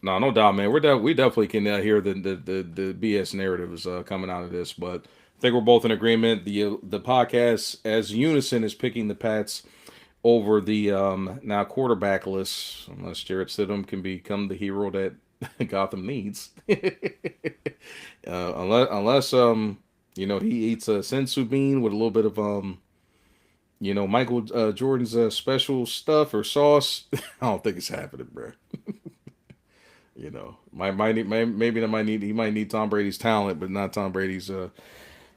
no doubt, man. We definitely can hear the BS narrative is coming out of this, but I think we're both in agreement. The podcast as unison is picking the Pats over the now quarterbackless, unless Jarrett Stidham can become the hero that Gotham needs. Unless he eats a sensu bean with a little bit of Michael Jordan's special stuff or sauce. I don't think it's happening, bro. Maybe he might need Tom Brady's talent, but not Tom Brady's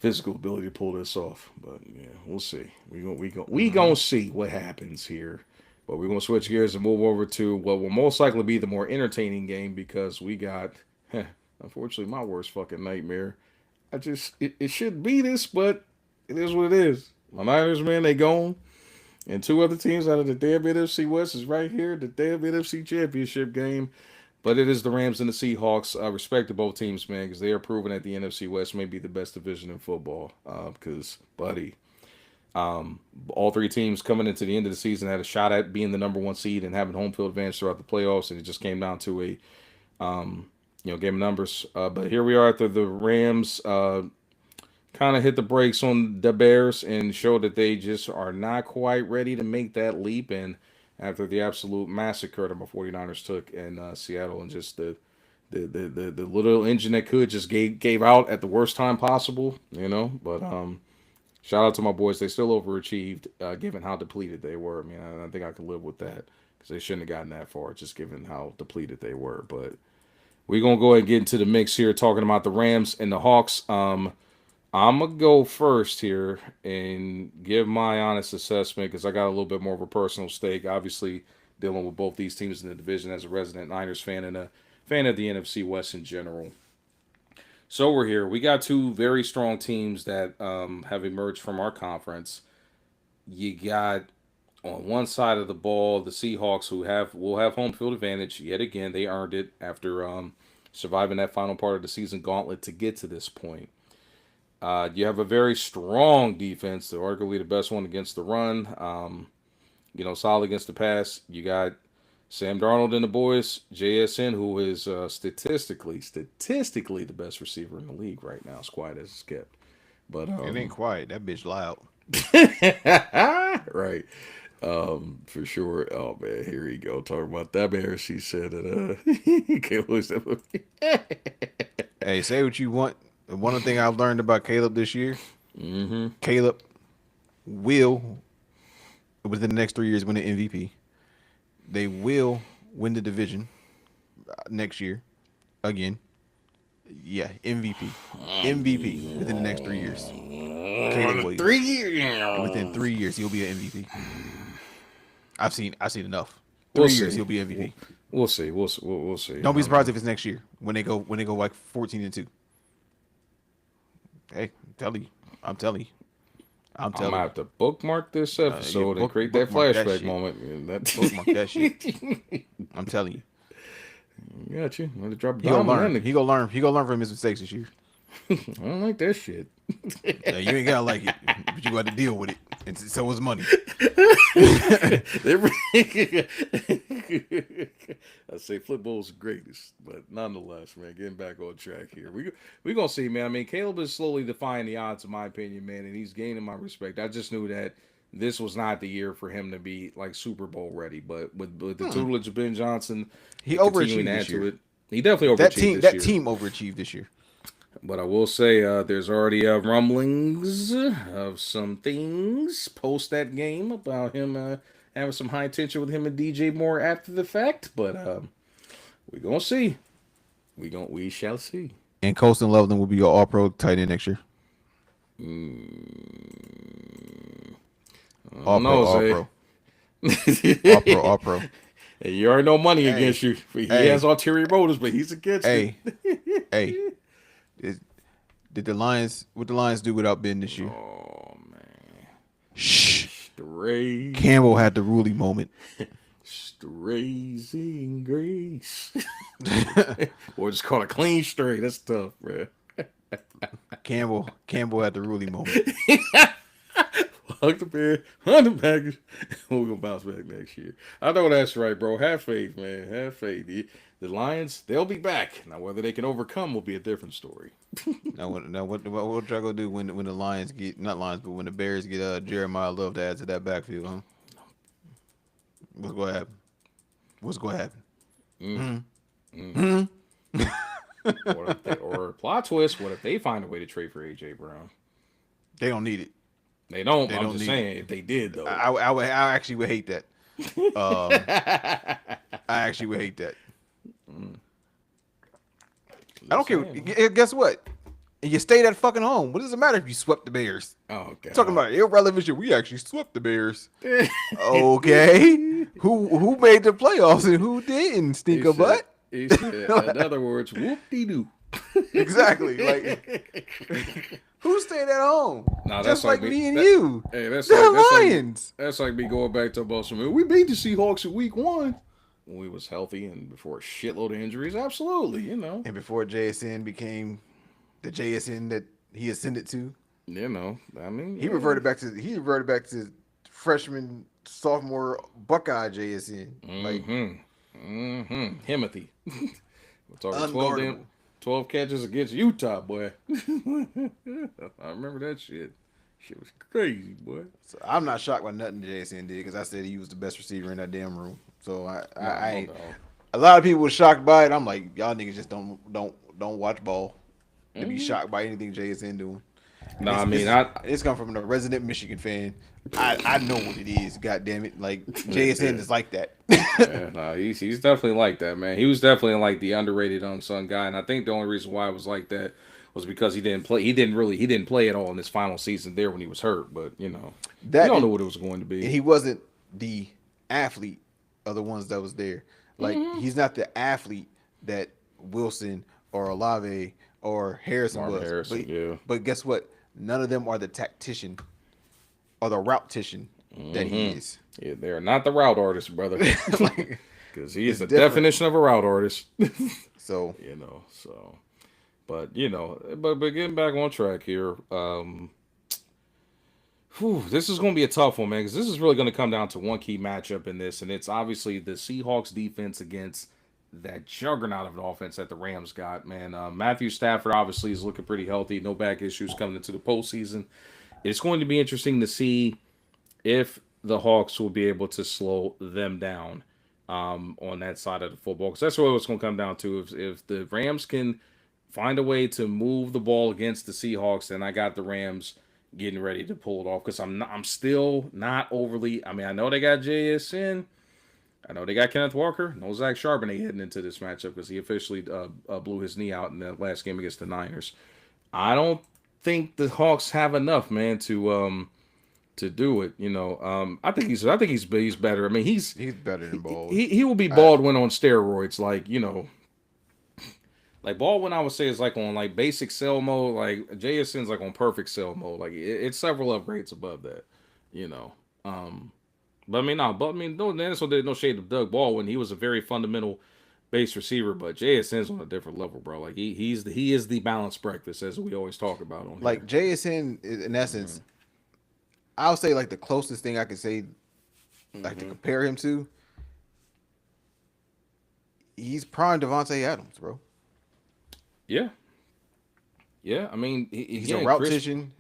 physical ability to pull this off. But yeah, we'll see. We gonna see what happens here. But we're gonna switch gears and move over to what will most likely be the more entertaining game because we got, unfortunately, my worst fucking nightmare. It should be this, but it is what it is. My Niners, man, they gone. And two other teams out of the damn NFC West is right here, the damn NFC Championship game. But it is the Rams and the Seahawks. I respect to both teams, man, because they are proving that the NFC West may be the best division in football. Because, buddy, all three teams coming into the end of the season had a shot at being the number one seed and having home field advantage throughout the playoffs, and it just came down to a game of numbers. But here we are after the Rams kind of hit the brakes on the Bears and showed that they just are not quite ready to make that leap. And after the absolute massacre that my 49ers took in Seattle and just the little engine that could just gave out at the worst time possible, But shout out to my boys. They still overachieved given how depleted they were. I mean, I think I could live with that because they shouldn't have gotten that far just given how depleted they were. But we're going to go ahead and get into the mix here talking about the Rams and the Hawks. I'm going to go first here and give my honest assessment because I got a little bit more of a personal stake. Obviously, dealing with both these teams in the division as a resident Niners fan and a fan of the NFC West in general. So we're here. We got two very strong teams that have emerged from our conference. You got on one side of the ball the Seahawks who will have home field advantage yet again. They earned it after surviving that final part of the season gauntlet to get to this point. You have a very strong defense. They're arguably the best one against the run. Solid against the pass. You got Sam Darnold and the boys. JSN, who is statistically the best receiver in the league right now, as quiet as it's kept. But it ain't quiet. That bitch loud. Right. For sure. Oh man, here you go. Talking about that man. She said that. Hey, say what you want. One thing I've learned about Caleb this year, Caleb will, within the next 3 years, win the MVP. They will win the division next year again. Yeah, MVP within the next 3 years. Caleb Williams. 3 years. Within 3 years, he'll be an MVP. I've seen enough. We'll 3 years, see. he'll be MVP. We'll see. We'll see. Don't be surprised if it's next year when they go like 14-2. Hey, I'm telling you. I'm gonna have to bookmark this episode and create that flashback moment. Bookmark that shit. I'm telling you. Got you. I'm gonna drop He gonna learn. He gonna learn from his mistakes this year. I don't like that shit. Yeah, you ain't gotta like it, but you got to deal with it. And so is money. I say football's the greatest, but nonetheless, man, getting back on track here. We gonna see, man. I mean, Caleb is slowly defying the odds, in my opinion, man, and he's gaining my respect. I just knew that this was not the year for him to be like Super Bowl ready, but with the tutelage of Ben Johnson, he overachieved this year. He definitely overachieved that team overachieved this year. But I will say there's already rumblings of some things post that game about him having some high tension with him and DJ Moore after the fact. But we're going to see. We shall see. And Colston Loveland will be your all-pro tight end next year. All-pro. All-pro. Hey, you already know money against you. He has ulterior motives, but he's against it. Hey. Did the Lions? What the Lions do without Ben this year? Oh man! Shh. Stray. Campbell had the ruling moment. Strays grace. Or just call it clean straight. That's tough, man. Campbell had the ruling moment. Fuck the bear, hunt the package. We're gonna bounce back next year. I know that's right, bro. Have faith, man. Have faith. The Lions, they'll be back. Now, whether they can overcome will be a different story. Now what y'all gonna do when the Lions get but when the Bears get Jeremiah Love to add to that backfield, huh? What's gonna happen? Or plot twist, what if they find a way to trade for AJ Brown? They don't need it. They don't. I'm just saying, if they did, though, I actually would hate that. I actually would hate that. I don't care. Guess what? and you stayed at fucking home. What does it matter if you swept the Bears? Oh Talking God. about irrelevant shit. We actually swept the Bears. Okay, who made the playoffs and who didn't? he Stink a said. butt. He said. In other words, whoop de doo. Exactly. Like who stayed at home? Nah, that's Just like like me. me and That you. hey, The Lions. that's like me going back to Boston. We beat the Seahawks in week 1 when we was healthy and before a shitload of injuries. Absolutely, you know. And before JSN became the JSN that he ascended to, You know. I mean, he yeah. reverted back to freshman sophomore Buckeye JSN. Like Himothy. We're talking 12 unguardable. 12 catches against Utah, boy. I remember that shit. Shit was crazy, boy. So I'm not shocked by nothing JSN did because I said he was the best receiver in that damn room. So Nah, I no ain't. doubt. A lot of people were shocked by it. I'm like, y'all niggas just don't watch ball to be Hmm. shocked by anything JSN doing. And Nah, I this mean, is it's come from a resident Michigan fan. I know what it is. God damn it! Like JSN is like that. yeah, nah, he's definitely like that, man. He was definitely like the underrated unsung guy, and I think the only reason why it was like that was because he didn't play. He didn't play at all in his final season there when he was hurt. But you know, we That all and knew what it was going to be. he wasn't the athlete of the ones that was there. Like he's not the athlete that Wilson or Olave or Harrison Marvin was. Harrison, yeah. But guess what? None of them are the tactician or the route-tician that he is. Yeah, they're not the route artist, brother. Like Because he is it's the different. definition of a route artist. So you know, so but you know, but getting back on track here, this is going to be a tough one, man, because this is really going to come down to one key matchup in this, and it's obviously the Seahawks defense against that juggernaut of an offense that the Rams got, man. Matthew Stafford obviously is looking pretty healthy, no back issues coming into the postseason. It's going to be interesting to see if the Hawks will be able to slow them down on that side of the football, because that's really what's going to come down to. If the Rams can find a way to move the ball against the Seahawks, then I got the Rams getting ready to pull it off, because I'm still not overly. I mean, I know they got JSN. I know they got Kenneth Walker. No Zach Charbonnet heading into this matchup because he officially blew his knee out in the last game against the Niners. I don't think the Hawks have enough, man, to do it. You know, he's better. I mean, he's better than Baldwin. he will be I, Baldwin on steroids. Like, you know, like Baldwin, I would say, is like on like basic cell mode. Like JSN's like on perfect cell mode. Like it's several upgrades above that. You know, but I mean, no, but I mean, no, there's no shade of Doug Baldwin. He was a very fundamental base receiver, but JSN's on a different level, bro. Like he is the balanced breakfast, as we always talk about on here. like JSN in essence, I'll say like the closest thing I could say like to compare him to, he's prime Devontae Adams, bro. Yeah, yeah. I mean, He's a again, route Chris. tician.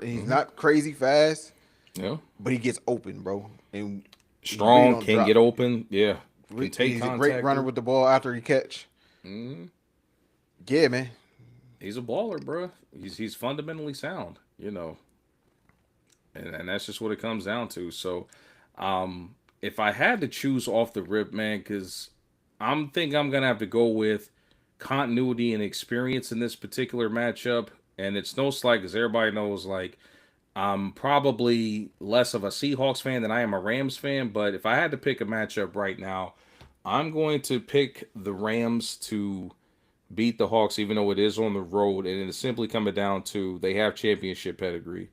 He's not crazy fast, Yeah, but he gets open, bro. And he really strong, don't can drop. get open. Yeah, can take He's a great contact. runner with the ball after he catch. Yeah, man. He's a baller, bro. He's fundamentally sound. You know, and that's just what it comes down to. So, if I had to choose off the rip, man, because I'm gonna have to go with continuity and experience in this particular matchup, and it's no slight because everybody knows like I'm probably less of a Seahawks fan than I am a Rams fan. But if I had to pick a matchup right now, I'm going to pick the Rams to beat the Hawks, even though it is on the road, and it's simply coming down to they have championship pedigree,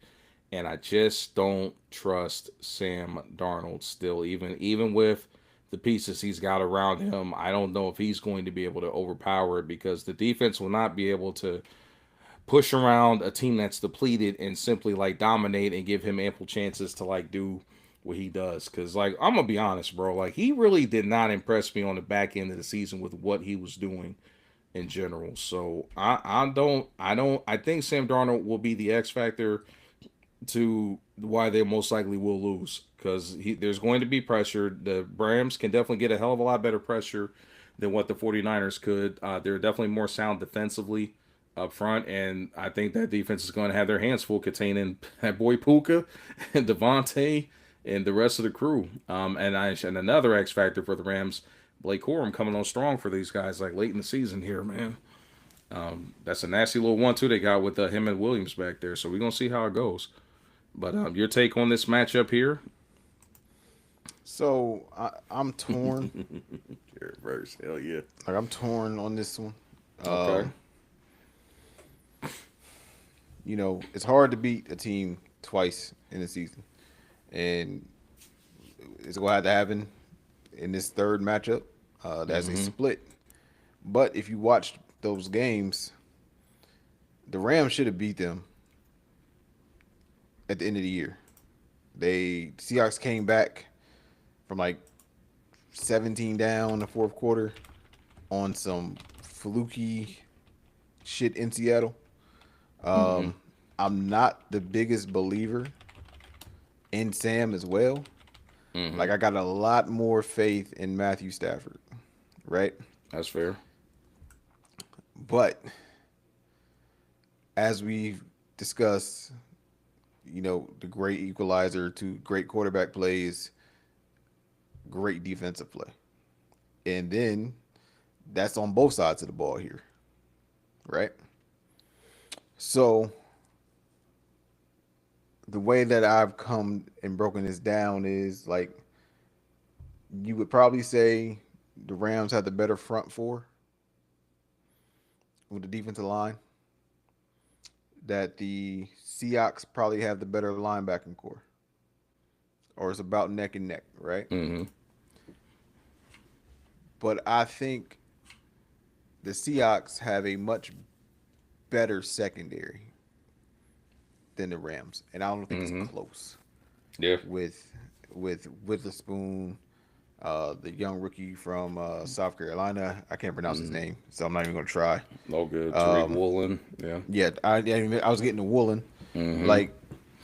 and I just don't trust Sam Darnold still, even with the pieces he's got around him. I don't know if he's going to be able to overpower it because the defense will not be able to push around a team that's depleted and simply like dominate and give him ample chances to like do what he does. Because like I'm gonna be honest, bro, like he really did not impress me on the back end of the season with what he was doing in general. So I think Sam Darnold will be the X factor to why they most likely will lose because there's going to be pressure. The Rams can definitely get a hell of a lot better pressure than what the 49ers could. They're definitely more sound defensively up front, and I think that defense is going to have their hands full containing that boy Puka and Devontae and the rest of the crew. And another X factor for the Rams, Blake Corum coming on strong for these guys like late in the season here, man. That's a nasty little 1-2 they got with him and Williams back there. So we're gonna see how it goes. But your take on this matchup here? So I'm torn. Jared Verse, hell yeah. Like I'm torn on this one. Okay. It's hard to beat a team twice in the season, and it's gonna have to happen in this third matchup. That's a split. But if you watch those games, the Rams should have beat them at the end of the year. Seahawks came back from like 17 down in the fourth quarter on some fluky shit in Seattle. I'm not the biggest believer in Sam as well. Like I got a lot more faith in Matthew Stafford, right? That's fair. But as we've discussed, the great equalizer to great quarterback play is great defensive play. And then that's on both sides of the ball here, right? So the way that I've come and broken this down is like you would probably say the Rams have the better front four with the defensive line, that the Seahawks probably have the better linebacking core, or it's about neck and neck, right? But I think the Seahawks have a much better secondary than the Rams, and I don't think it's close. Yeah. With Witherspoon, the young rookie from South Carolina, I can't pronounce his name, so I'm not even gonna try. No good. Tariq Woolen. Yeah. Yeah, I was getting the Woolen, like,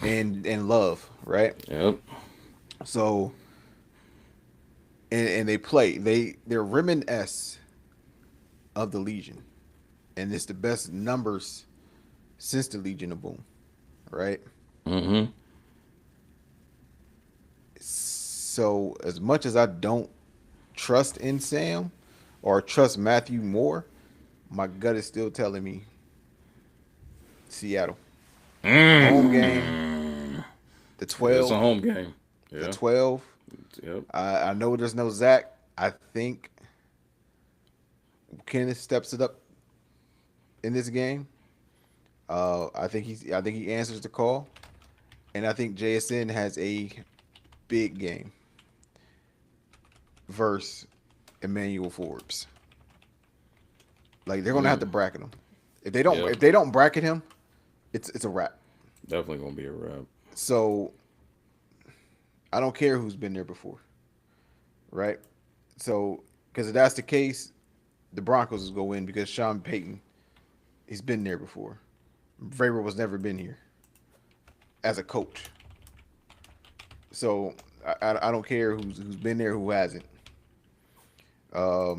and Love, right? Yep. So, and they're Rimmon S of the Legion, and it's the best numbers since the Legion of Boom, right? So as much as I don't trust in Sam or trust Matthew more, my gut is still telling me Seattle. Home game, the It's 12. a home game. Yeah. The 12. Yep. I know there's no Zach. I think Kenneth steps it up in this game. I think he answers the call, and I think JSN has a big game versus Emmanuel Forbes. Like they're gonna have to bracket him. If they don't bracket him, it's a wrap. Definitely gonna be a wrap. So I don't care who's been there before, right? So because if that's the case, the Broncos is gonna win because Sean Payton, he's been there before. Vrabel was never been here as a coach. So I don't care who's been there, who hasn't. But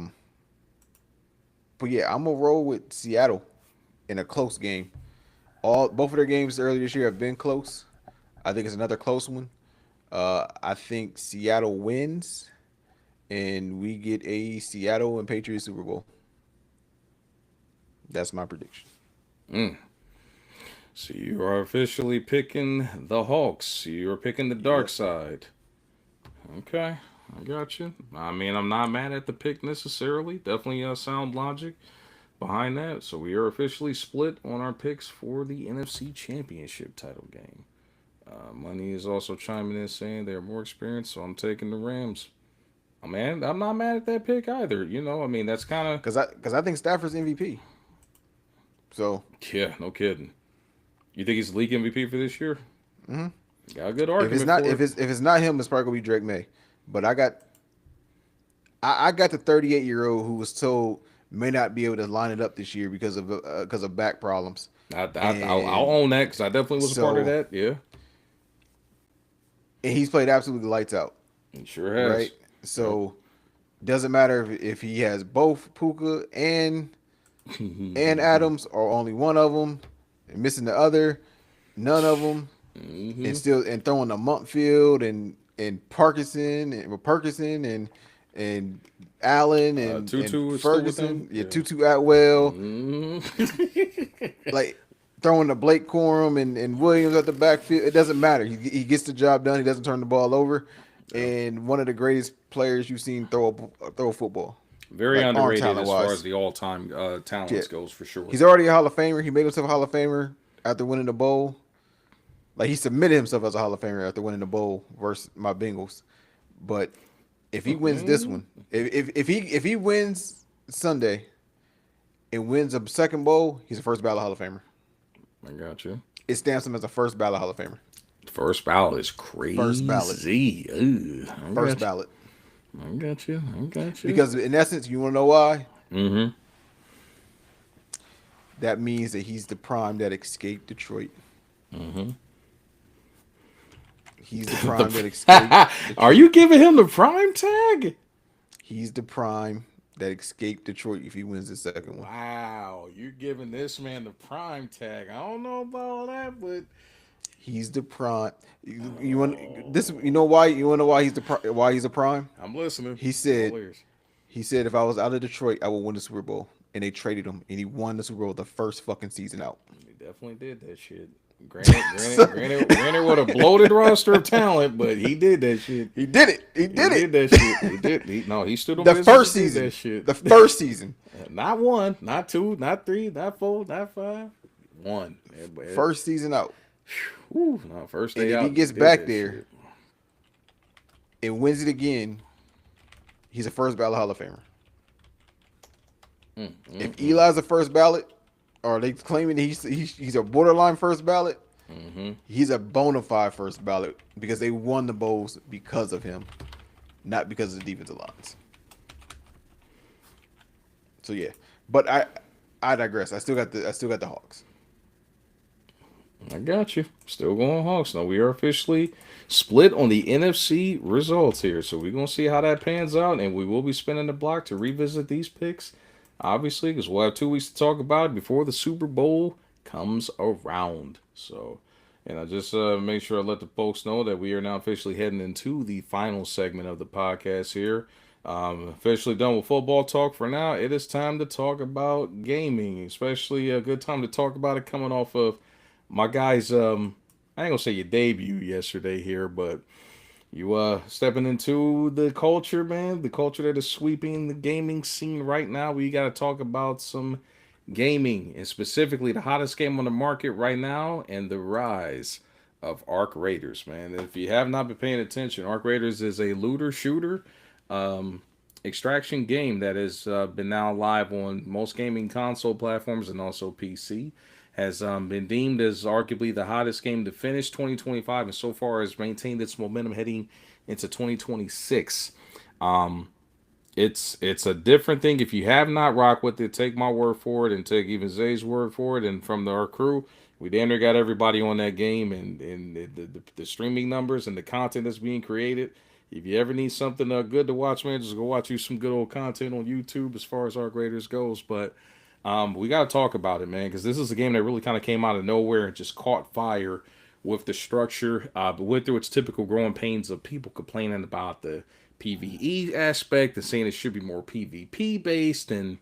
yeah, I'm gonna roll with Seattle in a close game. Both of their games earlier this year have been close. I think it's another close one. I think Seattle wins, and we get a Seattle and Patriots Super Bowl. That's my prediction. So you are officially picking the Hawks. You're picking the dark side. Okay, I got you. I mean, I'm not mad at the pick necessarily. Definitely sound logic behind that. So we are officially split on our picks for the NFC Championship title game. Money is also chiming in saying they're more experienced, so I'm taking the Rams. I'm not mad at that pick either. I mean, that's kind of because I think Stafford's MVP. So yeah, no kidding. You think he's the league MVP for this year? Got a good argument. If it's not him, it's probably gonna be Drake May. But I got the 38-year-old who was told may not be able to line it up this year because of back problems. I'll own that because I definitely was a part of that. Yeah, and he's played absolutely lights out. he sure has. Right. So doesn't matter if he has both Puka and Adams or only one of them. And missing the other, none of them, and throwing a Montfield and Parkinson and and Allen and Tutu is still with them. Ferguson, yeah, Tutu Atwell, Mm. like throwing the Blake Corum and Williams at the backfield. It doesn't matter. He gets the job done. He doesn't turn the ball over, Yeah. and one of the greatest players you've seen throw a football, Very like arm underrated talent as far as wise. the all-time Yeah, talents goes for sure. he's already a Hall of Famer. He made himself a Hall of Famer after winning the bowl. Like he submitted himself as a Hall of Famer after winning the bowl versus my Bengals. But if he wins this one, if he wins Sunday and wins a second bowl, he's a first ballot Hall of Famer. I got you. It stamps him as a first ballot Hall of Famer. First ballot is First ballot. crazy. I First got you. ballot. I got you. I got you. Because in essence, you want to know why? Mm-hmm. That means that he's the prime that escaped Detroit. Mm-hmm. He's the prime that escaped Detroit. Are you giving him the prime tag? He's the prime that escaped Detroit if he wins the second one. Wow, you're giving this man the prime tag. I don't know about all that, but He's the prime. You want this? You know why? You want to know why why he's a prime? I'm listening. He said if I was out of Detroit, I would win the Super Bowl, and they traded him, and he won the Super Bowl the first fucking season out. He definitely did that shit. Granted, with a bloated roster of talent, but he did that shit. He did it. He did that shit. He did. He stood on the first and did season. That shit. The first season. Not one, not two, not three, not four, not five. One. First season out. Whew, no, first day and if out. he gets back there shit. And wins it again, he's a first ballot Hall of Famer. If Eli's a first ballot, or they claiming he's a borderline first ballot, he's a bona fide first ballot because they won the bowls because of him, not because of the defensive lines. So yeah, but I digress. I still got the Hawks. I got you. Still going Hawks. Now we are officially split on the NFC results here, so we're gonna see how that pans out, and we will be spinning the block to revisit these picks. Obviously, because we'll have 2 weeks to talk about it before the Super Bowl comes around. So, and I just make sure I let the folks know that we are now officially heading into the final segment of the podcast here. Officially done with football talk for now. It is time to talk about gaming, especially a good time to talk about it coming off of my guys. I ain't gonna say your debut yesterday here, but you stepping into the culture, man. The culture that is sweeping the gaming scene right now. We got to talk about some gaming, and specifically the hottest game on the market right now, and the rise of Arc Raiders, man. If you have not been paying attention, Arc Raiders is a looter shooter extraction game that has been now live on most gaming console platforms and also PC. Has been deemed as arguably the hottest game to finish 2025, and so far has maintained its momentum heading into 2026. It's a different thing. If you have not rocked with it, take my word for it, and take even Zay's word for it. And from our crew, we damn near got everybody on that game, and the streaming numbers and the content that's being created. If you ever need something good to watch, man, just go watch you some good old content on YouTube as far as Arc Raiders goes. But we got to talk about it, man, because this is a game that really kind of came out of nowhere and just caught fire with the structure, but went through its typical growing pains of people complaining about the PvE aspect and saying it should be more PvP based, and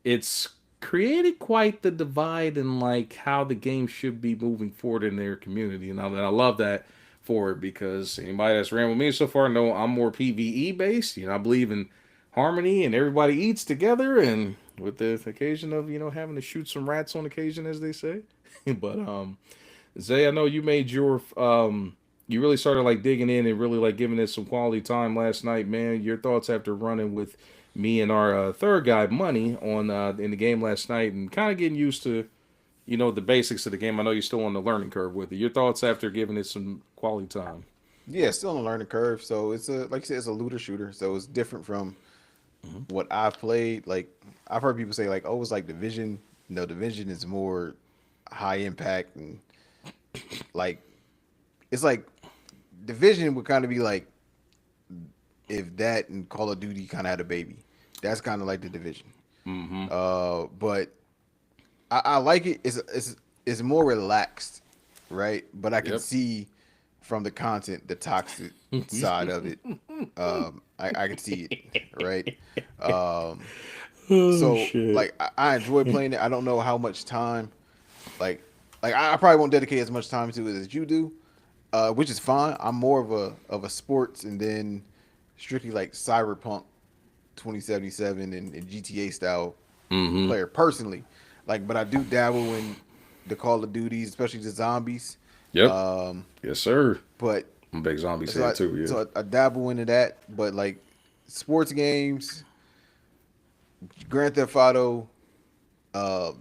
it's created quite the divide in like how the game should be moving forward in their community. And I love that for it, because anybody that's ran with me so far know I'm more PvE based. I believe in harmony and everybody eats together, and with the occasion of having to shoot some rats on occasion, as they say. But Zay, I know you made your you really started like digging in and really like giving it some quality time last night, man. Your thoughts after running with me and our third guy Money on in the game last night, and kind of getting used to the basics of the game. I know you're still on the learning curve with it. Your thoughts after giving it some quality time? Yeah, still on the learning curve. So it's like you said, it's a looter shooter. So it's different from what I've played. Like I've heard people say like, oh, it's like Division. No, Division is more high impact, and like it's like Division would kind of be like if that and Call of Duty kind of had a baby. That's kind of like the Division. But I like it. It's more relaxed, right? But I can see from the content the toxic side of it. I can see it, right? Um, Oh so shit. like I enjoy playing it. I don't know how much time, like I probably won't dedicate as much time to it as you do, which is fine. I'm more of a sports and then strictly like Cyberpunk 2077 and GTA style Mm-hmm. player personally. Like, but I do dabble in the Call of Duties, especially the zombies. Yep. Um, Yes, sir. but I'm a big zombies so head I too. Yeah. so I dabble into that. But like sports games, Grand Theft Auto, uh,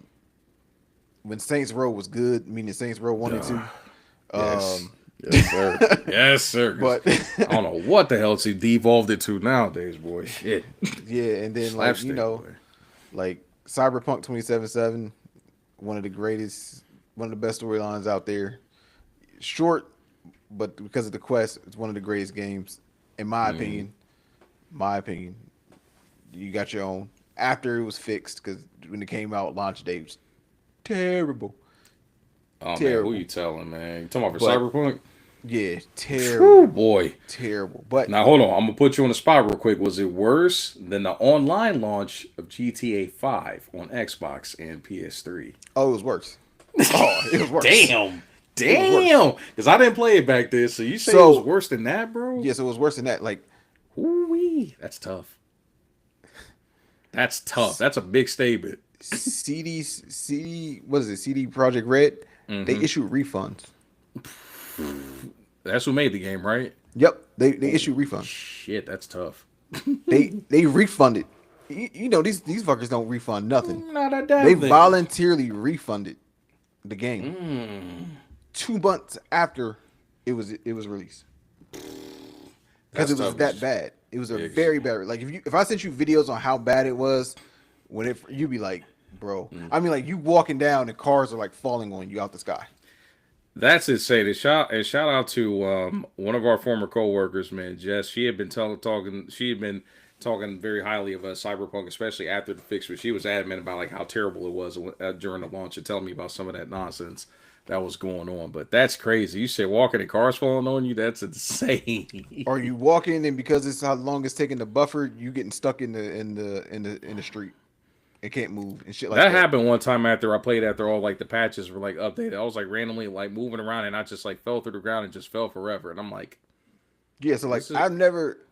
when Saints Row was good, meaning Saints Row 1 and 2. Yes. Um, Yes, sir. Yes, sir. 'Cause but I don't know what the hell it's devolved it to nowadays, boy. Shit. yeah, and then like Slapstick, boy. like Cyberpunk 2077, one of the greatest, one of the best storylines out there. Short, but because of the quest, it's one of the greatest games, in my Mm. opinion. My opinion. You got your own. After it was fixed, because when it came out, launch date was terrible, Oh man, who terrible. you telling, man? You talking about for But Cyberpunk? yeah, Whew, terrible, boy. terrible. But Now hold on, I'm gonna put you on the spot real quick. Was it worse than the online launch of GTA 5 on Xbox and PS3? oh, it was worse. Oh, it was worse. Damn. It was worse. Damn. Because I didn't play it back then. So you say it was So worse than that, bro? yes, it was worse than that. Like Ooh-wee. That's tough. That's tough. That's a big statement. CD, what is it? CD Project Red. They Mm-hmm. issue refunds. That's who made the game, right? Yep, they Oh issue refunds. shit, that's tough. They refunded. You know these fuckers don't refund nothing. Not a They damn thing. voluntarily refunded the game Mm, 2 months after it was released because that's it was tough. that bad. It was a Yeah, very bad. Like if I sent you videos on how bad it was, when it you'd be like, bro. I mean, like you walking down and cars are like falling on you out the sky. that's insane. And shout out to one of our former coworkers, man, Jess. She had been talking. She had been talking very highly of Cyberpunk, especially after the fix. But she was adamant about like how terrible it was during the launch and telling me about some of that nonsense that was going on. But that's crazy. You said walking and cars falling on you. That's insane. Or you walk in and because it's how long it's taking to buffer, you getting stuck in the street and can't move and shit like That that. happened one time after all like the patches were like updated. I was like randomly like moving around and I just like fell through the ground and just fell forever. And I'm like, Yeah, so like this is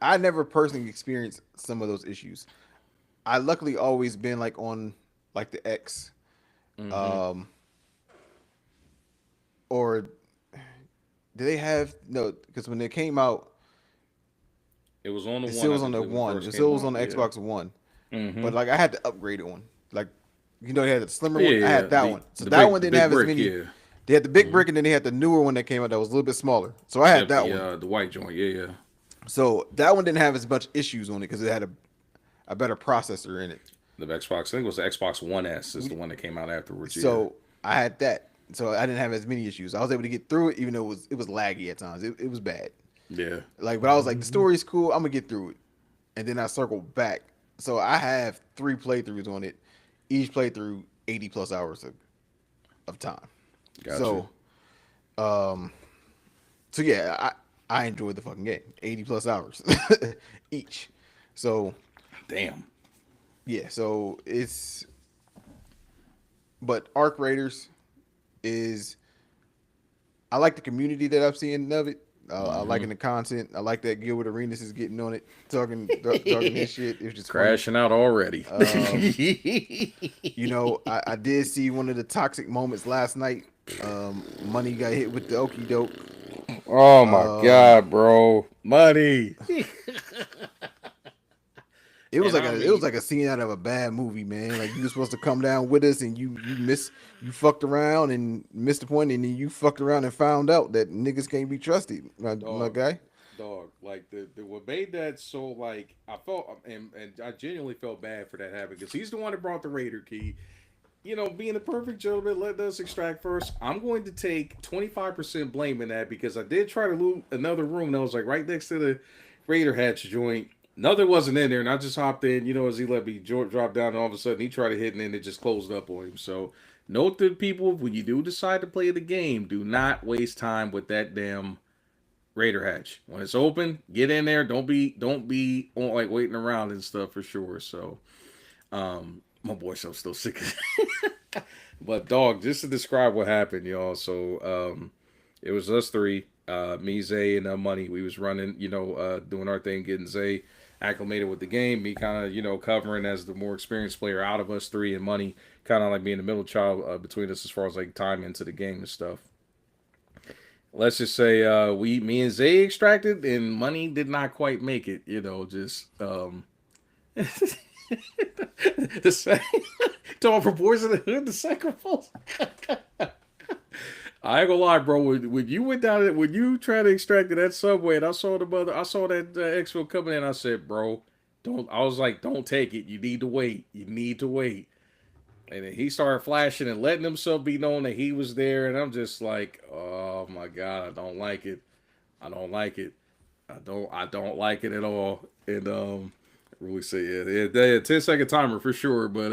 I never personally experienced some of those issues. I luckily always been like on like the X, mm-hmm. um, or do they have no? Because when they came out, It was on the it one still I was on think the when it one. first It still came was on out. the Yeah. Xbox One, Mm-hmm. but like I had to upgrade one. Like they had the slimmer Yeah, one. I yeah. had that The one. So the that big one the didn't big have as brick, many. yeah. They had the big Mm-hmm. brick, and then they had the newer one that came out that was a little bit smaller. So I had Yep, that one. the white joint, yeah, yeah. So that one didn't have as much issues on it because it had a better processor in it. The Xbox, I think it was the Xbox One S is the one that came out afterwards, yeah. So I had that. So I didn't have as many issues. I was able to get through it, even though it was laggy at times. It was bad. Yeah. Like, but I was like, the story's cool. I'm gonna get through it, and then I circled back. So I have 3 playthroughs on it. Each playthrough 80 plus hours of time. Gotcha. So, um, so yeah, I enjoyed the fucking game. 80 plus hours each. So Damn. yeah, so it's but Arc Raiders is I like the community that I'm seeing of it. I liking the content. I like that Gilbert Arenas is getting on it, talking his shit. It was just funny. Crashing out already. Um, I did see one of the toxic moments last night. Money got hit with the okey doke. Oh my Um, god, bro. Money. it was And like I it was mean, like a scene out of a bad movie, man. Like you were supposed to come down with us, and you fucked around and missed the point, and then you fucked around and found out that niggas can't be trusted, my dog, guy. like the what made that so like I felt and I genuinely felt bad for that happening because he's the one that brought the Raider key. Being a perfect gentleman, let us extract first. I'm going to take 25% blame in that because I did try to loot another room that was like right next to the Raider hatch joint. Nothing wasn't in there, and I just hopped in, as he let me drop down, and all of a sudden he tried to hit, and then it just closed up on him. So, note to people when you do decide to play the game, do not waste time with that damn Raider hatch. When it's open, get in there. Don't be on, like waiting around and stuff for sure. So my boy, so I'm still sick. But dog, just to describe what happened, y'all. So it was us three, me, Zay, and Money. We was running, doing our thing, getting Zay acclimated with the game. Me kind of, covering as the more experienced player out of us three, and Money kind of like being the middle child between us as far as like time into the game and stuff. Let's just say me and Zay extracted, and Money did not quite make it. Just the same. Talking for boys in the hood, the sacrifice. I ain't gonna lie, bro. When you went down, when you tried to extract that subway, and I saw that exfil coming in. I said, bro, don't. I was like, don't take it. You need to wait. You need to wait. And then he started flashing and letting himself be known that he was there, and I'm just like, oh my god, I don't like it. I don't like it. I don't like it at all. And really say yeah, 10-second timer for sure, but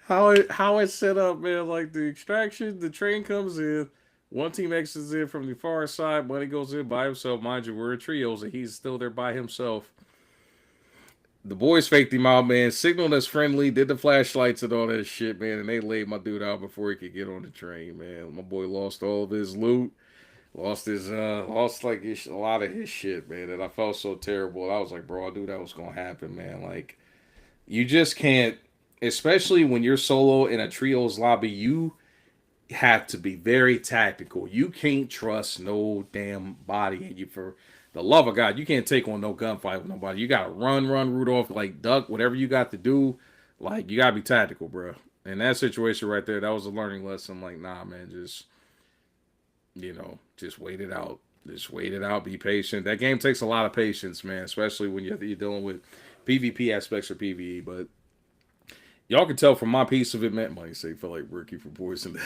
how it's set up, man, like the extraction, the train comes in, one team exits in from the far side, Buddy goes in by himself, mind you, we're in trios and he's still there by himself. The boys faked him out, man, signaled us friendly, did the flashlights and all that shit, man, and they laid my dude out before he could get on the train, man. My boy lost all of his loot. Lost like a lot of his shit, man, and I felt so terrible. I was like, bro, I knew that was gonna happen, man. Like, you just can't, especially when you're solo in a trios lobby. You have to be very tactical. You can't trust no damn body, and you, for the love of God, you can't take on no gunfight with nobody. You gotta run, Rudolph, like duck, whatever you got to do. Like, you gotta be tactical, bro. In that situation right there, that was a learning lesson. Like, nah, man, just wait it out. Just wait it out. Be patient. That game takes a lot of patience, man, especially when you're dealing with PvP aspects or PvE. But y'all can tell from my piece of it, man. Money say feel like rookie for boys and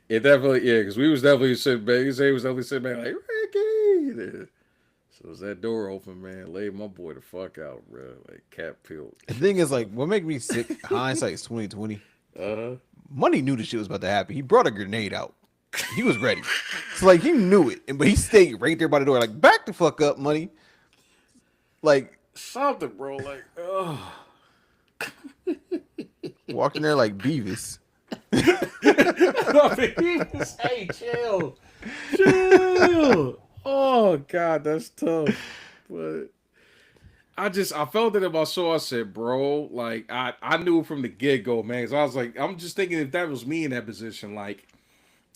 it definitely, yeah, because we was definitely sitting back. Zay was definitely sitting back like Ricky. So as that door open, man, laid my boy the fuck out, bro. Like cat peeled. The thing is, like, what make me sick? Hindsight's 2020. Money knew the shit was about to happen. He brought a grenade out. He was ready. So like he knew it, but he stayed right there by the door, like back the fuck up, Money. Like something, bro. Like, oh, walked in there like Beavis. Hey, chill. Oh God, that's tough. But I felt it in my soul. I said, bro, like I knew from the get go, man. So I was like, I'm just thinking if that was me in that position, like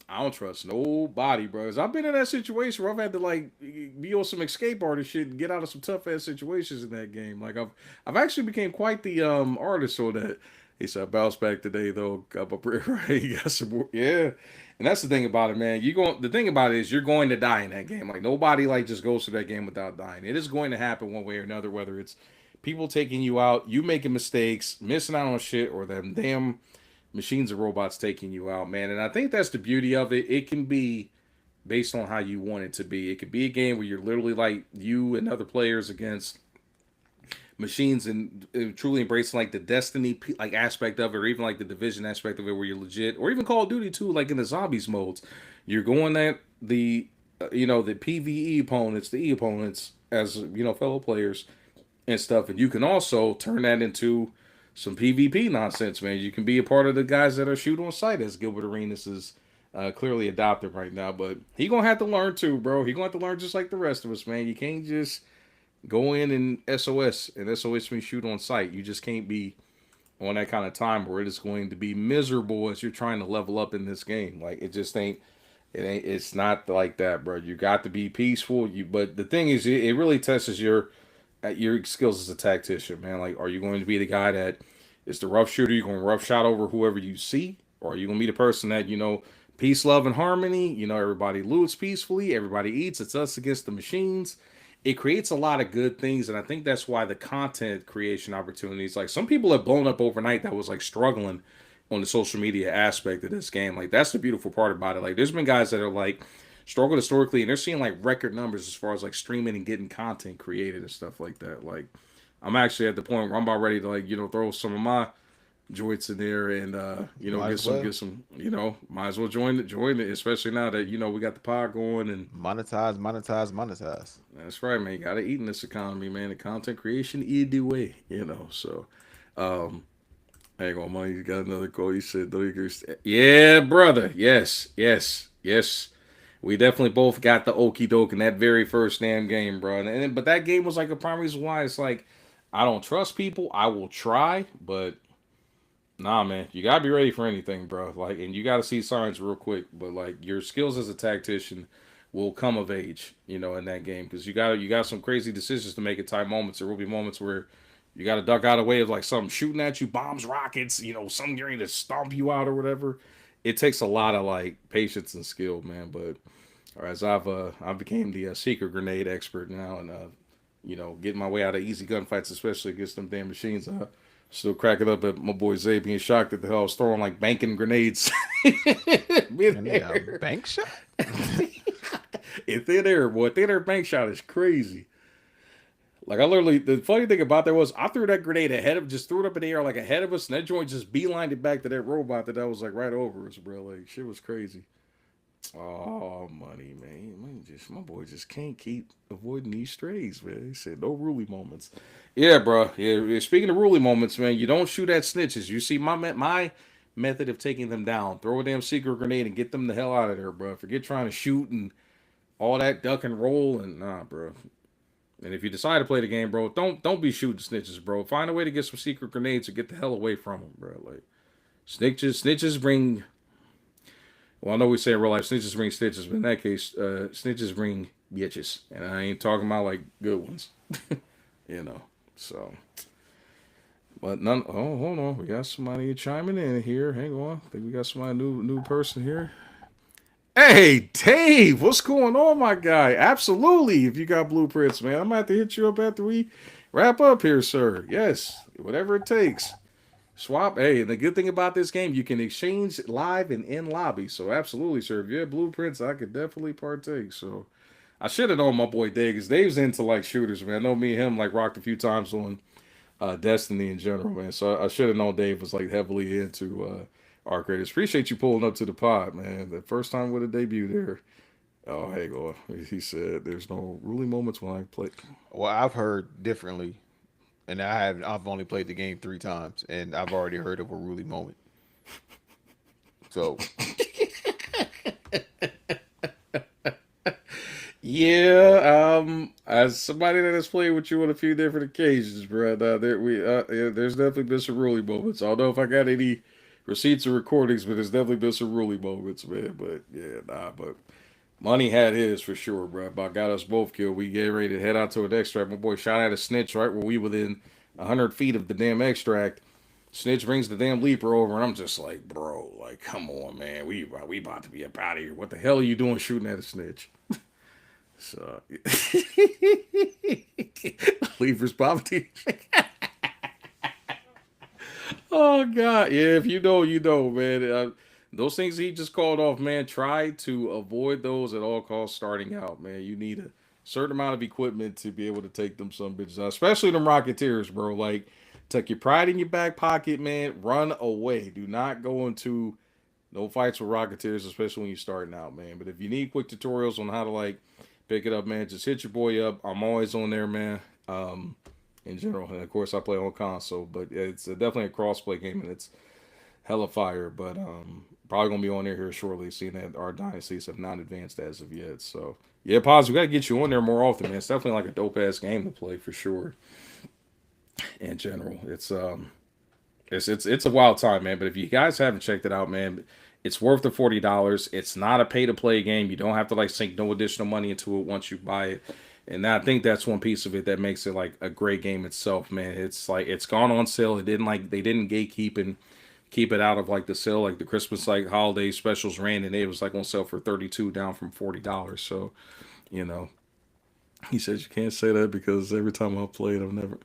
I don't trust nobody, bro. 'Cause I've been in that situation where I've had to like be on some escape artist shit and get out of some tough ass situations in that game. Like I've actually became quite the artist on that. He said, I bounced back today though. Got my break right. You got some more. Yeah. And that's the thing about it, man. The thing about it is you're going to die in that game. Like nobody like just goes through that game without dying. It is going to happen one way or another, whether it's people taking you out, you making mistakes, missing out on shit, or them damn machines and robots taking you out, man. And I think that's the beauty of it. It can be based on how you want it to be. It could be a game where you're literally like you and other players against machines and truly embracing like the Destiny like aspect of it, or even like the Division aspect of it, where you're legit, or even Call of Duty too, like in the zombies modes, you're going at the the PVE opponents, the E opponents as fellow players and stuff, and you can also turn that into some PvP nonsense, man. You can be a part of the guys that are shoot on sight, as Gilbert Arenas is clearly adopted right now. But he gonna have to learn too, bro. He gonna have to learn just like the rest of us, man. You can't just go in and SOS means shoot on sight. You just can't be on that kind of time where it is going to be miserable as you're trying to level up in this game. Like it just ain't. It's not like that, bro. You got to be peaceful. But the thing is, it really tests your skills as a tactician, man. Like, are you going to be the guy that is the rough shooter? You're going to rough shot over whoever you see, or are you going to be the person that peace, love, and harmony? Everybody loots peacefully, everybody eats. It's us against the machines. It creates a lot of good things, and I think that's why the content creation opportunities, like some people have blown up overnight that was like struggling on the social media aspect of this game. Like that's the beautiful part about it. Like there's been guys that are like struggled historically and they're seeing like record numbers as far as like streaming and getting content created and stuff like that. Like I'm actually at the point where I'm about ready to like throw some of my joints in there, and Might get as well some, might as well join it, especially now that we got the pod going, and monetize. that's right, man. You got to eat in this economy, man. The content creation is the way, So, um, hang on, money. You got another call. You said, yeah, brother. Yes, yes, yes. We definitely both got the okey doke in that very first damn game, bro. But that game was like a prime reason why it's like I don't trust people. I will try, but nah, man, you gotta be ready for anything, bro. Like, and you gotta see signs real quick. But like, your skills as a tactician will come of age, in that game because you got some crazy decisions to make at time moments. There will be moments where you got to duck out of the way of like something shooting at you, bombs, rockets, something getting to stomp you out or whatever. It takes a lot of like patience and skill, man. But as I became the secret grenade expert now, and getting my way out of easy gunfights, especially against them damn machines. Still cracking up at my boy Zay being shocked at the hell I was throwing like banking grenades And they got bank shot. in thin air, boy. Thin air bank shot is crazy. Like I literally, the funny thing about that was I threw that grenade just threw it up in the air like ahead of us, and that joint just beelined it back to that robot that was like right over us, bro. Like shit was crazy. Oh, money, man. My boy just can't keep avoiding these strays, man. He said no ruly moments. Yeah, bro. Yeah. Speaking of ruly moments, man, you don't shoot at snitches. You see my method of taking them down: throw a damn secret grenade and get them the hell out of there, bro. Forget trying to shoot and all that duck and roll and nah, bro. And if you decide to play the game, bro, don't be shooting snitches, bro. Find a way to get some secret grenades and get the hell away from them, bro. Like snitches bring. Well, I know we say in real life snitches bring stitches, but in that case, snitches bring bitches, and I ain't talking about like good ones, you know. So, but none. Oh, hold on, we got somebody chiming in here. Hang on, I think we got somebody new person here. Hey, Dave, what's going on, my guy? Absolutely. If you got blueprints, man, I'm gonna have to hit you up after we wrap up here, sir. Yes, whatever it takes. Swap. Hey, and the good thing about this game, you can exchange live and in lobby. So absolutely, sir. If you have blueprints, I could definitely partake. So I should have known my boy Dave, because Dave's into like shooters, man. I know me and him like rocked a few times on Destiny in general, man. So I should have known Dave was like heavily into arc raiders. Appreciate you pulling up to the pod, man. The first time with a debut there. Oh, hey, go. He said there's no ruling moments when I play. Well, I've heard differently, and I've only played the game 3 times, and I've already heard of a Ruli moment. So Yeah, as somebody that has played with you on a few different occasions, bro, there's definitely been some ruly moments. I don't know if I got any receipts or recordings, but there's definitely been some ruly moments, man. But yeah, nah, but money had his for sure, bro. About got us both killed. We get ready to head out to an extract. My boy shot at a snitch right where we within 100 feet of the damn extract. Snitch brings the damn leaper over, and I'm just like, bro, like, come on, man, we about to be up out of here. What the hell are you doing shooting at a snitch? So, leaper's poverty. Oh God, yeah. If you know, you know, man. Those things he just called off, man. Try to avoid those at all costs. Starting out, man, you need a certain amount of equipment to be able to take them some bitches out, especially them Rocketeers, bro. Like, tuck your pride in your back pocket, man. Run away. Do not go into no fights with Rocketeers, especially when you're starting out, man. But if you need quick tutorials on how to like pick it up, man, just hit your boy up. I'm always on there, man. In general, and of course I play on console, but it's definitely a cross-play game, and it's hella fire. But probably gonna be on there here shortly, seeing that our dynasties have not advanced as of yet. So yeah, pause. We gotta get you on there more often, man. It's definitely like a dope ass game to play for sure. In general, it's a wild time, man. But if you guys haven't checked it out, man, it's worth the $40. It's not a pay to play game. You don't have to like sink no additional money into it once you buy it. And I think that's one piece of it that makes it like a great game itself, man. It's like it's gone on sale. It didn't like they didn't gatekeep and keep it out of like the sale, like the Christmas like holiday specials ran, and it was like on sale for 32 down from $40. So, you know, he says you can't say that because every time I played, I've never.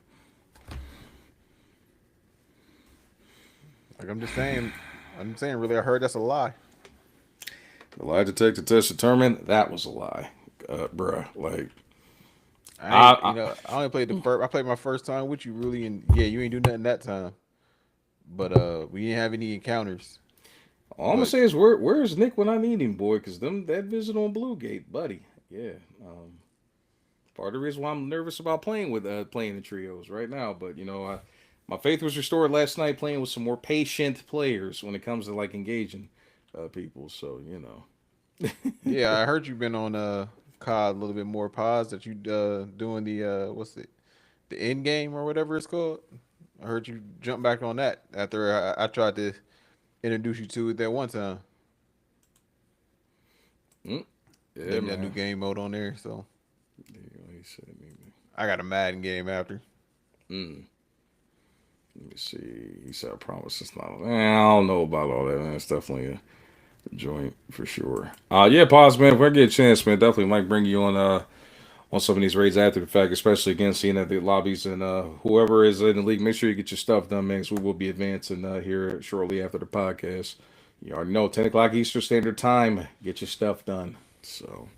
like I'm saying really I heard that's a lie. The lie detector test determined that was a lie, bruh. Like I only played the first. I played my first time with you, really, and yeah, you ain't do nothing that time. but we didn't have any encounters. All I'm gonna But say is where's Nick when I need him, boy? Because them that visit on Blue Gate, buddy. Yeah. Part of the reason why I'm nervous about playing the trios right now. But my faith was restored last night playing with some more patient players when it comes to like engaging people. So yeah, I heard you've been on COD a little bit more pause that you doing the what's it, the end game or whatever it's called. I heard you jump back on that after I tried to introduce you to it that one time. mm, yeah, That new man. game mode on there. So He said, I got a Madden game after. mm, let me see. He said, "I promise it's not." I don't know about all that, man. It's definitely a joint for sure. Yeah, pause, man. If I get a chance, man, definitely might bring you on some of these raids after the fact, especially again seeing that the lobbies and whoever is in the league, make sure you get your stuff done, man. Because we will be advancing here shortly after the podcast. You already know, 10 o'clock Eastern Standard Time. Get your stuff done. So,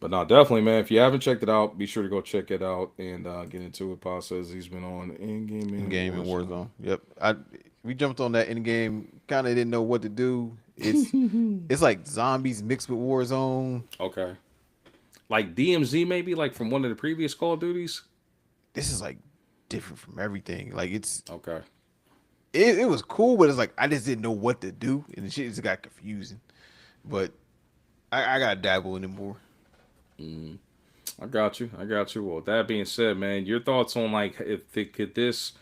but no, definitely, man. If you haven't checked it out, be sure to go check it out and get into it. Pa says he's been on in game In and game and Warzone. Warzone. Yep. We jumped on that in game. Kind of didn't know what to do. It's like zombies mixed with Warzone. Okay, like DMZ maybe, like from one of the previous Call of Duties. This is like different from everything. Like Okay. it was cool, but it's like I just didn't know what to do, and the shit just got confusing. But I gotta dabble in it more. I got you. I got you. Well, with that being said, man, your thoughts on like could this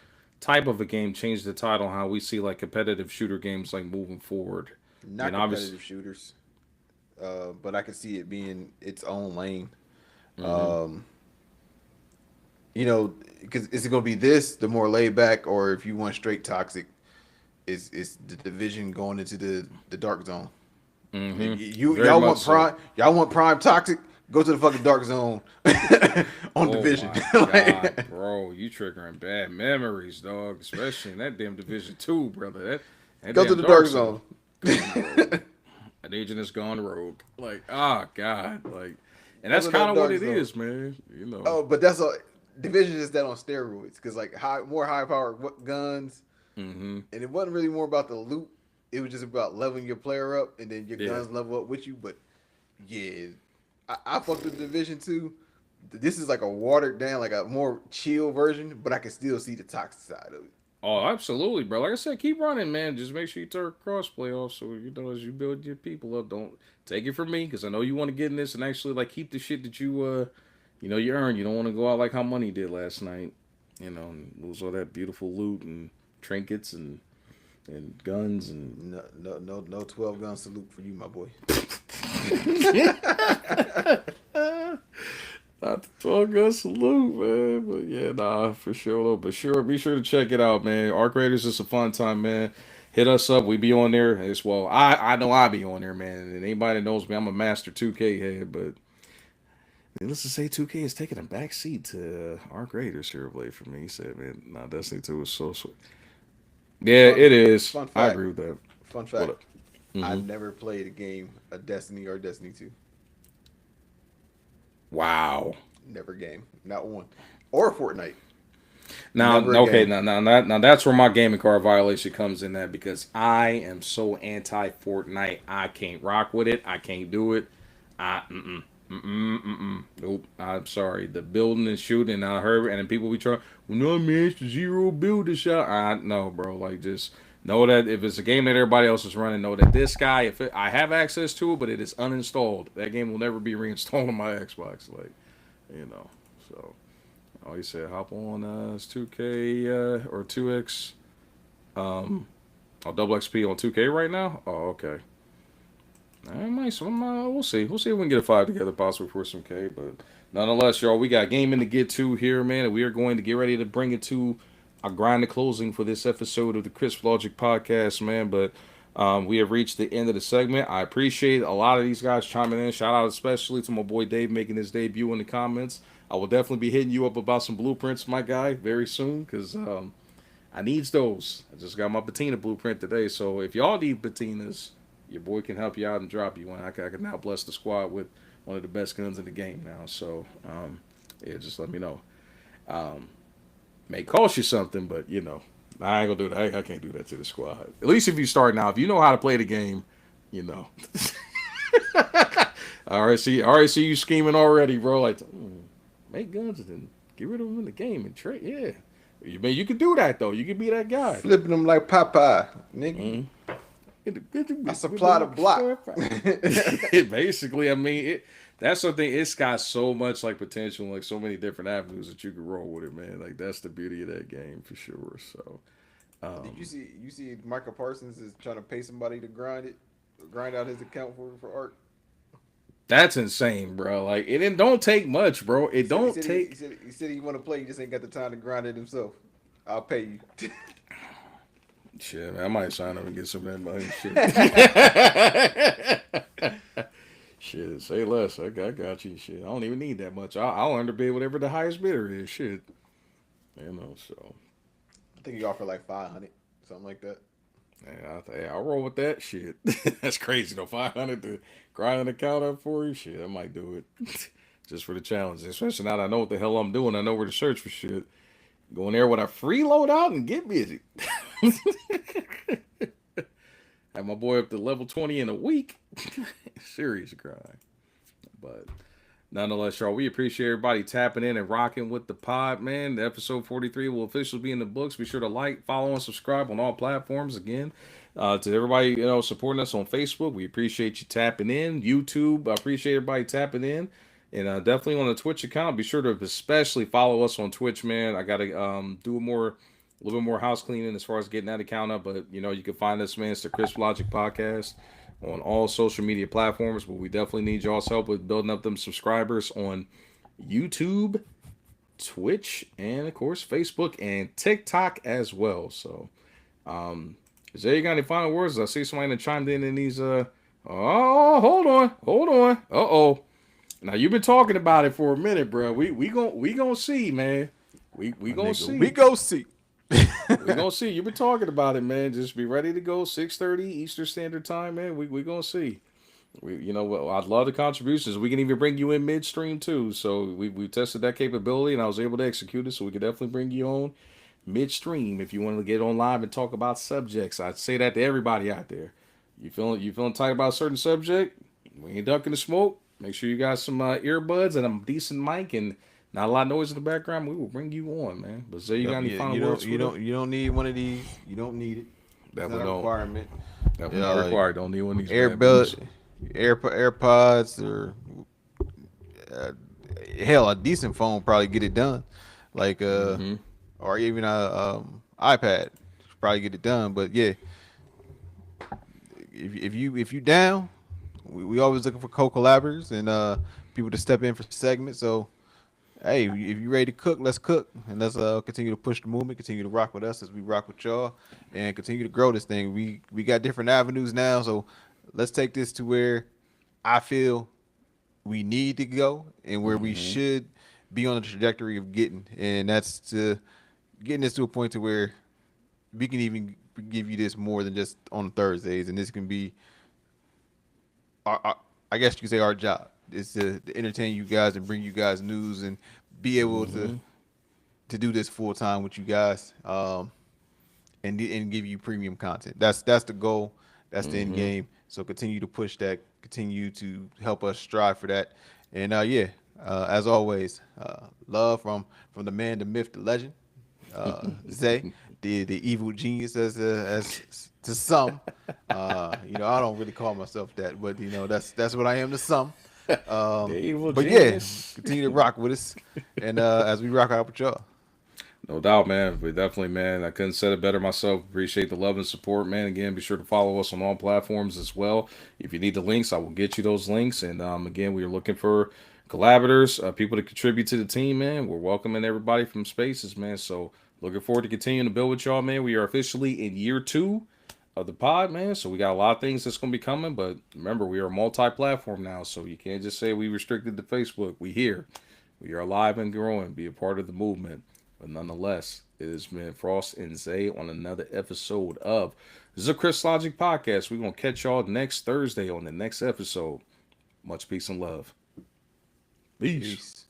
type of a game change the title, how we see like competitive shooter games like moving forward? I mean, Not obviously. competitive shooters, but I can see it being its own lane. Hmm. Um, because is it gonna be this the more laid back, or if you want straight toxic, is the division going into the dark zone? If Hmm. you Very much so. y'all want prime toxic, go to the fucking dark zone on Oh division. my god, Like, bro, you triggering bad memories, dog. Especially in that damn Division Two, brother. That go to damn the dark dark zone. zone. Gone rogue. An agent has gone rogue. Like, ah, god, like, and Go that's to kind that of what dark it zone. is, man. You know. Oh, but that's a division is that on steroids because like more high powered guns, Hmm. and it wasn't really more about the loot. It was just about leveling your player up, and then your Yeah. guns level up with you. But yeah, I fucked with Division Two. This is like a watered down, like a more chill version, but I can still see the toxic side of it. Oh, absolutely, bro. Like I said, keep running, man. Just make sure you turn crossplay off, so as you build your people up, don't take it from me, because I know you want to get in this and actually like keep the shit that you earn. You don't want to go out like how Money did last night, and lose all that beautiful loot and trinkets and guns and. No 12 gun salute for you, my boy. Not the 12 gun salute, man. But yeah, nah, for sure. But sure, be sure to check it out, man. Arc Raiders is a fun time, man. Hit us up. We be on there as well. I know I be on there, man. And anybody that knows me, I'm a master 2K head. But needless to say, 2K is taking a back seat to Arc Raiders here of late for me. He said, man, nah, Destiny 2 is so sweet. Yeah, Fun it is. fun I fact. agree with that. Fun What fact. up? I Hmm. never played a game of Destiny or Destiny 2. Wow. Never game. Not one. Or Fortnite. Now, Never a okay, game. now that's where my gaming card violation comes in at because I am so anti Fortnite. I can't rock with it. I can't do it. I nope. I'm sorry. The building and shooting. I heard and then people be trying. Well, no man, it's the zero builder shot. I no, bro. Like just know that if it's a game that everybody else is running, know that this guy, I have access to it, but it is uninstalled. That game will never be reinstalled on my Xbox. Like you know, so. Oh, he said hop on it's 2K or 2X. Um, oh, double XP on 2K right now. Oh, okay. I might. We'll see. We'll see if we can get a five together possibly for some K. But nonetheless, y'all, we got gaming to get to here, man. And we are going to get ready to bring it to a grind to closing for this episode of the Crisp Logic podcast, man. But we have reached the end of the segment. I appreciate a lot of these guys chiming in. Shout out especially to my boy Dave making his debut in the comments. I will definitely be hitting you up about some blueprints, my guy, very soon because I needs those. I just got my patina blueprint today, so if y'all need patinas, your boy can help you out and drop you one. I can now bless the squad with one of the best guns in the game now. So yeah, just let me know. Um, may cost you something, but I ain't gonna do that. I can't do that to the squad. At least if you start now, if you know how to play the game, you know. I already see you scheming already, bro. Like, make guns and then get rid of them in the game and trade. Yeah, you can do that though. You can be that guy. Flipping them like Popeye, nigga. Mm. I supply the block. Basically, I mean, that's something. It's got so much like potential, like so many different avenues that you can roll with it, man. Like that's the beauty of that game for sure. So, Did you um, see? You see, Michael Parsons is trying to pay somebody to grind out his account for art. that's insane, bro. Like it don't take much, bro. He It said he don't said he, he take said he said he want to play. He just ain't got the time to grind it himself. I'll pay you. shit. Man, I might sign up and get some of that money. Shit. Shit, say less. I got you. Shit, I don't even need that much. I'll underbid whatever the highest bidder is. Shit, So I think he offered like 500, something like that. yeah, I'll roll with that. Shit, that's crazy though. 500 to grind an account up for you. Shit, I might do it just for the challenge. Especially now that I know what the hell I'm doing. I know where to search for shit. Go in there with a free loadout and get busy. Have my boy up to level 20 in a week. Serious grind. But nonetheless, y'all, we appreciate everybody tapping in and rocking with the pod, man. The episode 43 will officially be in the books. Be sure to like, follow, and subscribe on all platforms. Again, to everybody, supporting us on Facebook, we appreciate you tapping in. YouTube, I appreciate everybody tapping in. And definitely on the Twitch account, be sure to especially follow us on Twitch, man. I got to do a little bit more house cleaning as far as getting that account up. But, you can find us, man. It's the Crisp Logic Podcast on all social media platforms, but we definitely need y'all's help with building up them subscribers on YouTube, Twitch, and of course Facebook and TikTok as well. So, Zay, you got any final words? I see somebody that chimed in these. Oh, hold on. Now you've been talking about it for a minute, bro. We gonna see, man. We My gonna nigga, we see. go see. We gonna see. You've been talking about it, man. Just be ready to go. 6:30 Eastern Standard Time, man. We gonna see. I'd love the contributions. We can even bring you in midstream too. So we tested that capability, and I was able to execute it. So we could definitely bring you on midstream if you want to get on live and talk about subjects. I'd say that to everybody out there. You feeling tight about a certain subject? We ain't ducking the smoke. Make sure you got some earbuds and a decent mic and not a lot of noise in the background. We will bring you on, man. But Zay, you got any Yeah, final you words don't for you that? don't you don't need one of these. You don't need it. It's not Definitely a don't. requirement. Definitely not required. Don't need one of these bad boys. Airbud, AirPods, or uh, hell, a decent phone probably get it done. Like Mm-hmm. or even a iPad probably get it done. But yeah, if you down, we always looking for co-collaborators and people to step in for segments. So hey, if you ready to cook, let's cook and let's continue to push the movement, continue to rock with us as we rock with y'all, and continue to grow this thing. We got different avenues now, so let's take this to where I feel we need to go and where we Mm-hmm. should be on the trajectory of getting, and that's to getting this to a point to where we can even give you this more than just on Thursdays, and this can be our I guess you could say our job is to entertain you guys and bring you guys news and be able Mm-hmm. to do this full time with you guys, and give you premium content. That's the goal. That's the end Mm-hmm. game. So continue to push that. Continue to help us strive for that. And yeah, as always, love from the man, the myth, the legend, Zay, the evil genius as to some. I don't really call myself that, but that's what I am to some. The evil But yeah, genius. continue to rock with us, and as we rock out with y'all. No doubt, man. But definitely, man. I couldn't said it better myself. Appreciate the love and support, man. Again, be sure to follow us on all platforms as well. If you need the links, I will get you those links. And again, we are looking for collaborators, people to contribute to the team, man. We're welcoming everybody from spaces, man. So looking forward to continuing to build with y'all, man. We are officially in year 2 of the pod, man. So we got a lot of things that's gonna be coming. But remember, we are multi-platform now, so you can't just say we restricted to Facebook. We here. We are alive and growing. Be a part of the movement. But nonetheless, it has been Frost and Zay on another episode of the Chris Logic Podcast. We're gonna catch y'all next Thursday on the next episode. Much peace and love. Peace. Peace.